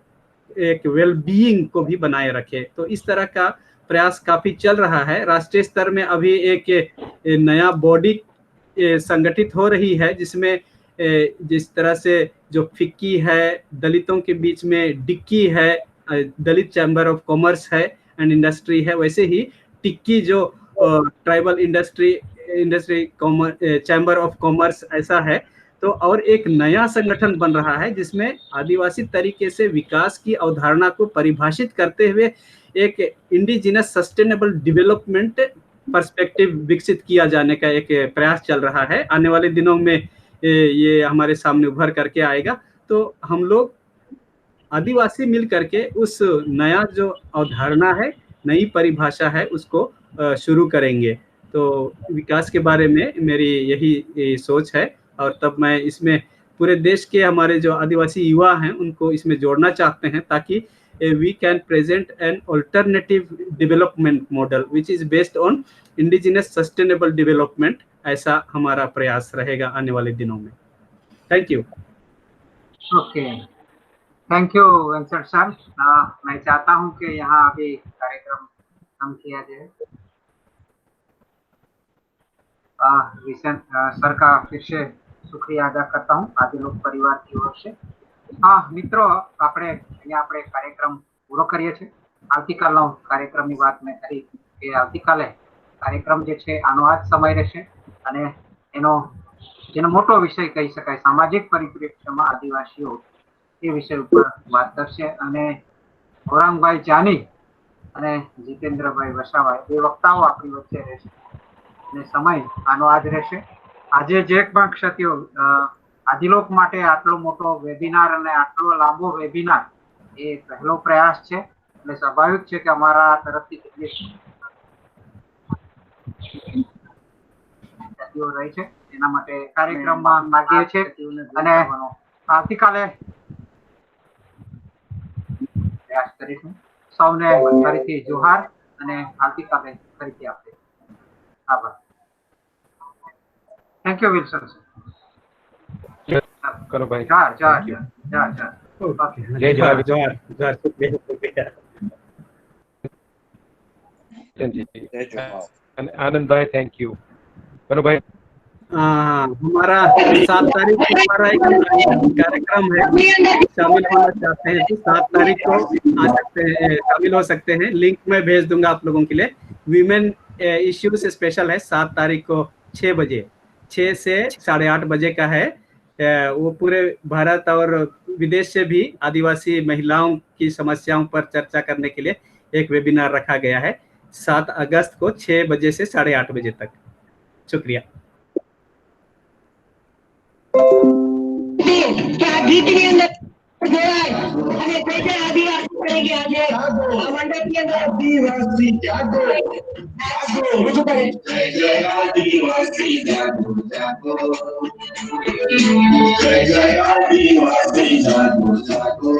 एक वेल बीइंग को भी बनाए रखे। तो इस तरह का प्रयास काफी चल रहा है। राष्ट्रीय स्तर में अभी एक नया बॉडी संगठित हो रही है, जिसमें जिस तरह से जो फिक्की है, दलितों के बीच में डिक्की है, दलित चैम्बर ऑफ कॉमर्स है एंड इंडस्ट्री है, वैसे ही टिक्की जो tribal industry chamber of commerce ऐसा है। तो और एक नया संगठन बन रहा है जिसमें आदिवासी तरीके से विकास की अवधारणा को परिभाषित करते हुए एक इंडिजिनस सस्टेनेबल डेवलपमेंट पर्सपेक्टिव विकसित किया जाने का एक प्रयास चल रहा है। आने वाले दिनों में ये हमारे सामने उभर करके आएगा। तो हम लोग आदिवासी मिल करके उस नया जो अवधारणा है, नई परिभाषा है, उसको शुरू करेंगे। तो विकास के बारे में मेरी यही सोच है, और तब मैं इसमें पूरे देश के हमारे जो आदिवासी युवा हैं उनको इसमें जोड़ना चाहते हैं, ताकि we can present an alternative development model which is based on indigenous sustainable development। ऐसा हमारा प्रयास रहेगा आने वाले दिनों में। Thank you. Okay, thank you Venkat sir. मैं चाहता हूं कि यहाँ अभी कार्यक्रम खत्म किया जाए। सर का फिर से शुक्रिया अदा करता हूँ आदिलोक परिवार की ओर से। મિત્રો, આપણે કાર્યક્રમ પૂરો કરીએ છીએ। આવતીકાલનો કાર્યક્રમની વાત મેં કરી કે આવતીકાલે કાર્યક્રમ જે છે આનો આ જ સમય રહેશે, અને જેનો મોટો વિષય કહી શકાય સામાજિક પરિપ્રેક્ષ્યમાં આદિવાસીઓ એ વિષય ઉપર વાત કરશે, અને ગૌરાંગભાઈ જાની અને જીતેન્દ્રભાઈ વસાવા એ વક્તાઓ આપણી વચ્ચે રહેશે, અને સમય આનો આ જ રહેશે। આજે જે પણ ક્ષતિઓ આદિલોક માટે આટલો મોટો વેબિનાર અને આટલો લાંબો વેબિનાર એ પહેલો પ્રયાસ છે, એટલે સ્વાભાવિક છે કે અમારા તરફથી કેટલી રહી છે એના માટે કાર્યક્રમમાં માગીએ છીએ, અને આવતીકાલે પ્રયાસ કરીશું। સૌને ફરીથી જોહાર, અને આવતીકાલે ફરીથી આપણે આભાર। Thank you Wilson sir. करो भाई। जय आनंद भाई, थैंक यू। करो भाई। हमारा 7 तारीख को हमारा एक कार्यक्रम है, शामिल होना चाहते हैं तो 7 तारीख को आ सकते हैं, शामिल हो सकते हैं। लिंक मैं भेज दूंगा आप लोगों के लिए। वीमेन इश्यूज स्पेशल है, 7 तारीख को 6 बजे, 6 से 8:30 बजे का है। वो पूरे भारत और विदेश से भी आदिवासी महिलाओं की समस्याओं पर चर्चा करने के लिए एक वेबिनार रखा गया है 7 अगस्त को 6 बजे से 8:30 बजे तक। शुक्रिया। क्या गीत के अंदर हमें कैसे आदिवासी करेंगे आगे मंडल के अंदर आदिवासी जागो जागो जय जय आदिवासी जागो जागो जय जय आदिवासी जागो जागो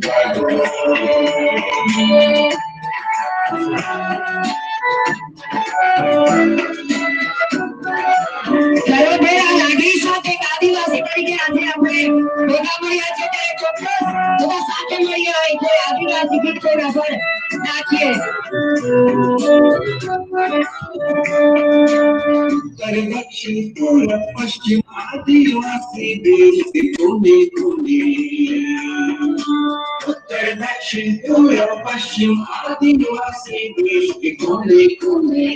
जागो ચલો ભાઈ આ લાગણી સાથે એક આદિવાસી તરીકે આજે આપણે ભેગા મળ્યા છે ત્યારે ચોક્કસ બધા સાથે મળીએ હોય કોઈ આદિવાસી ગીત કોઈ આપણે નાખીએ उत्तर दक्षिण पूर्व पश्चिम आदिवासी देश के कोने कोने उत्तर दक्षिण पूर्व पश्चिम आदिवासी देश के कोने कोने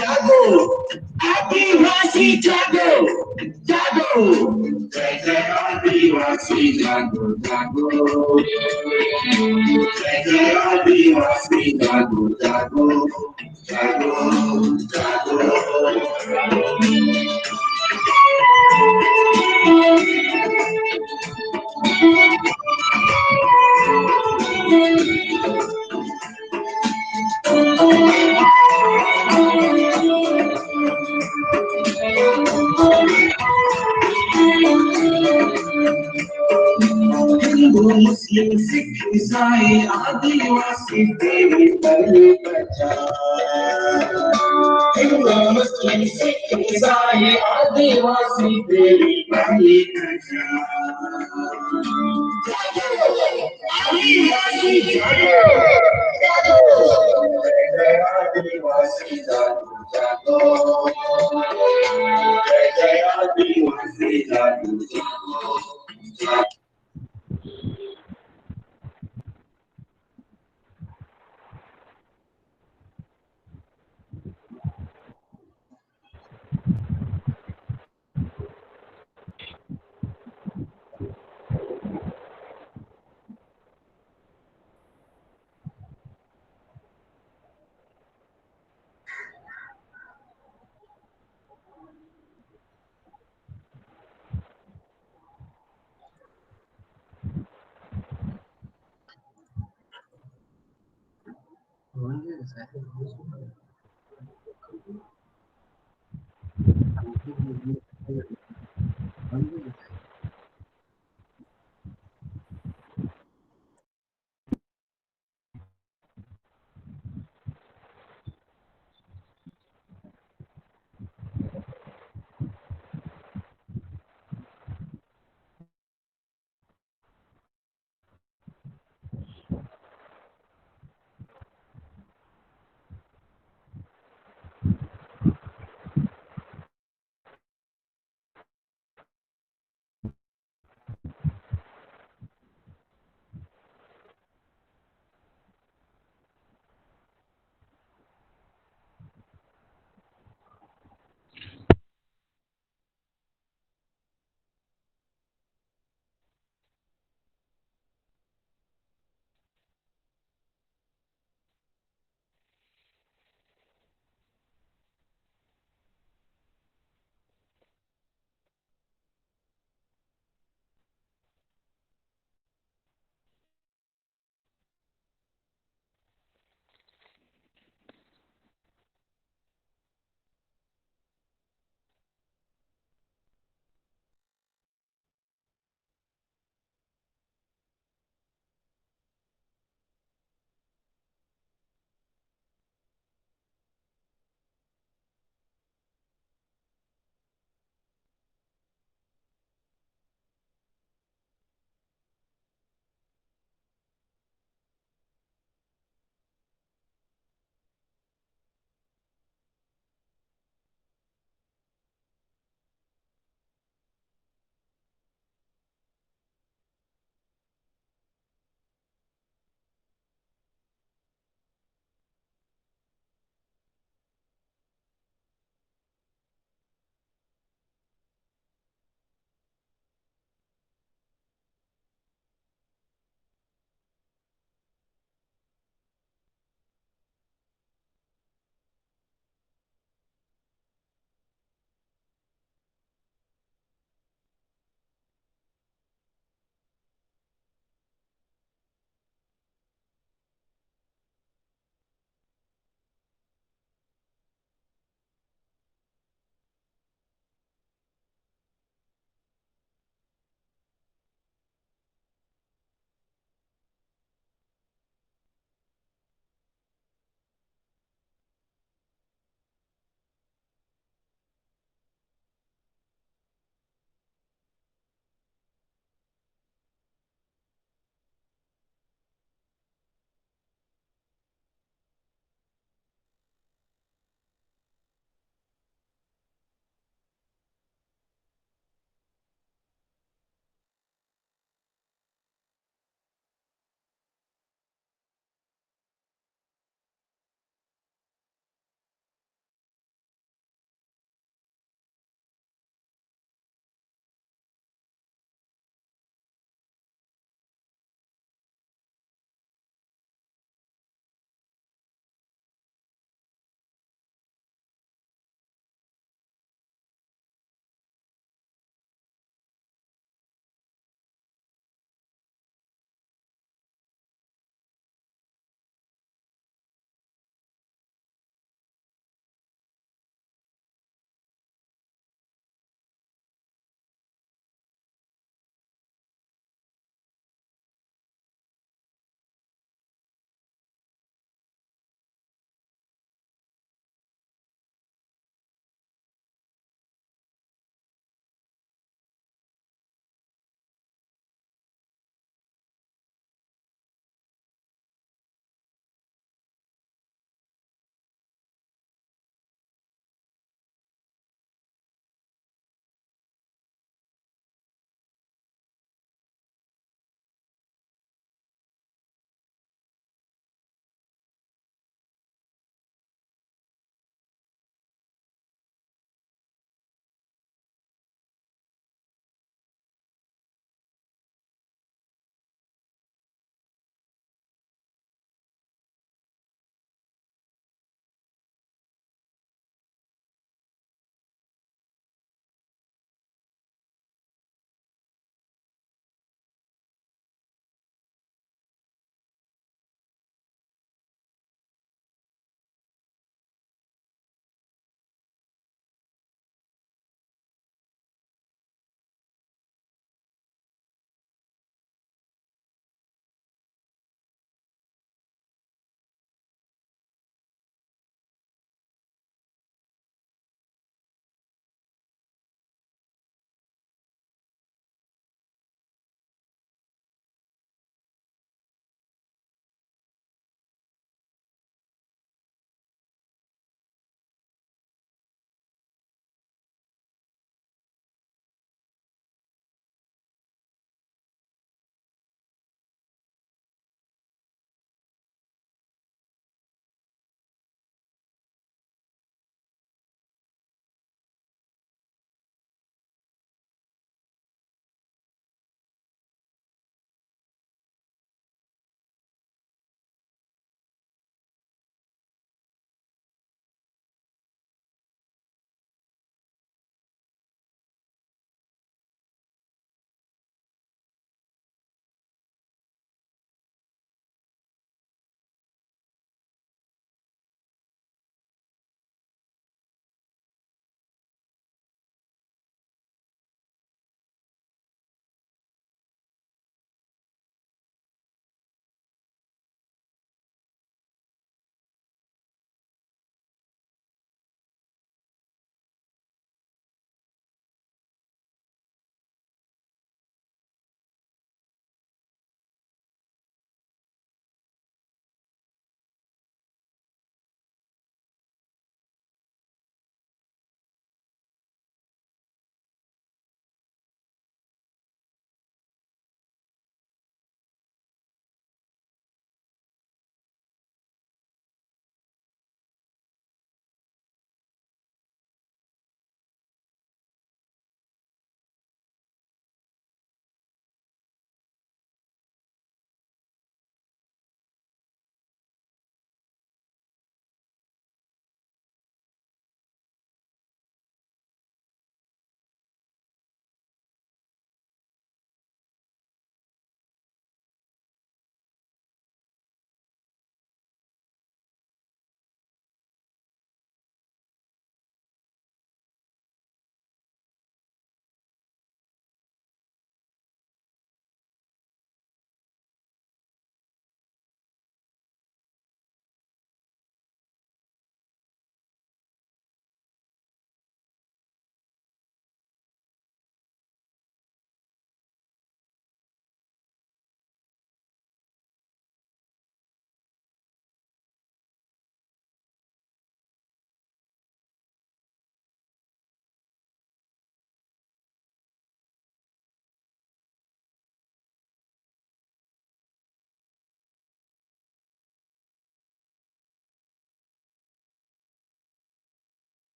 जागो आदिवासी जागो जागो जय जय आदिवासी जागो जागो जय जय आदिवासी जागो जागो जागो जागो हिंदू मुस्लिम सिख ईसाई आदिवासी देवी बलि प्रचार हिंदू मुस्लिम सिख ईसाई आदिवासी देवी बलि प्रचार आदिवासी जागो जागो जय जय आदिवासी जागो जागो जय जय आदिवासी जागो जागो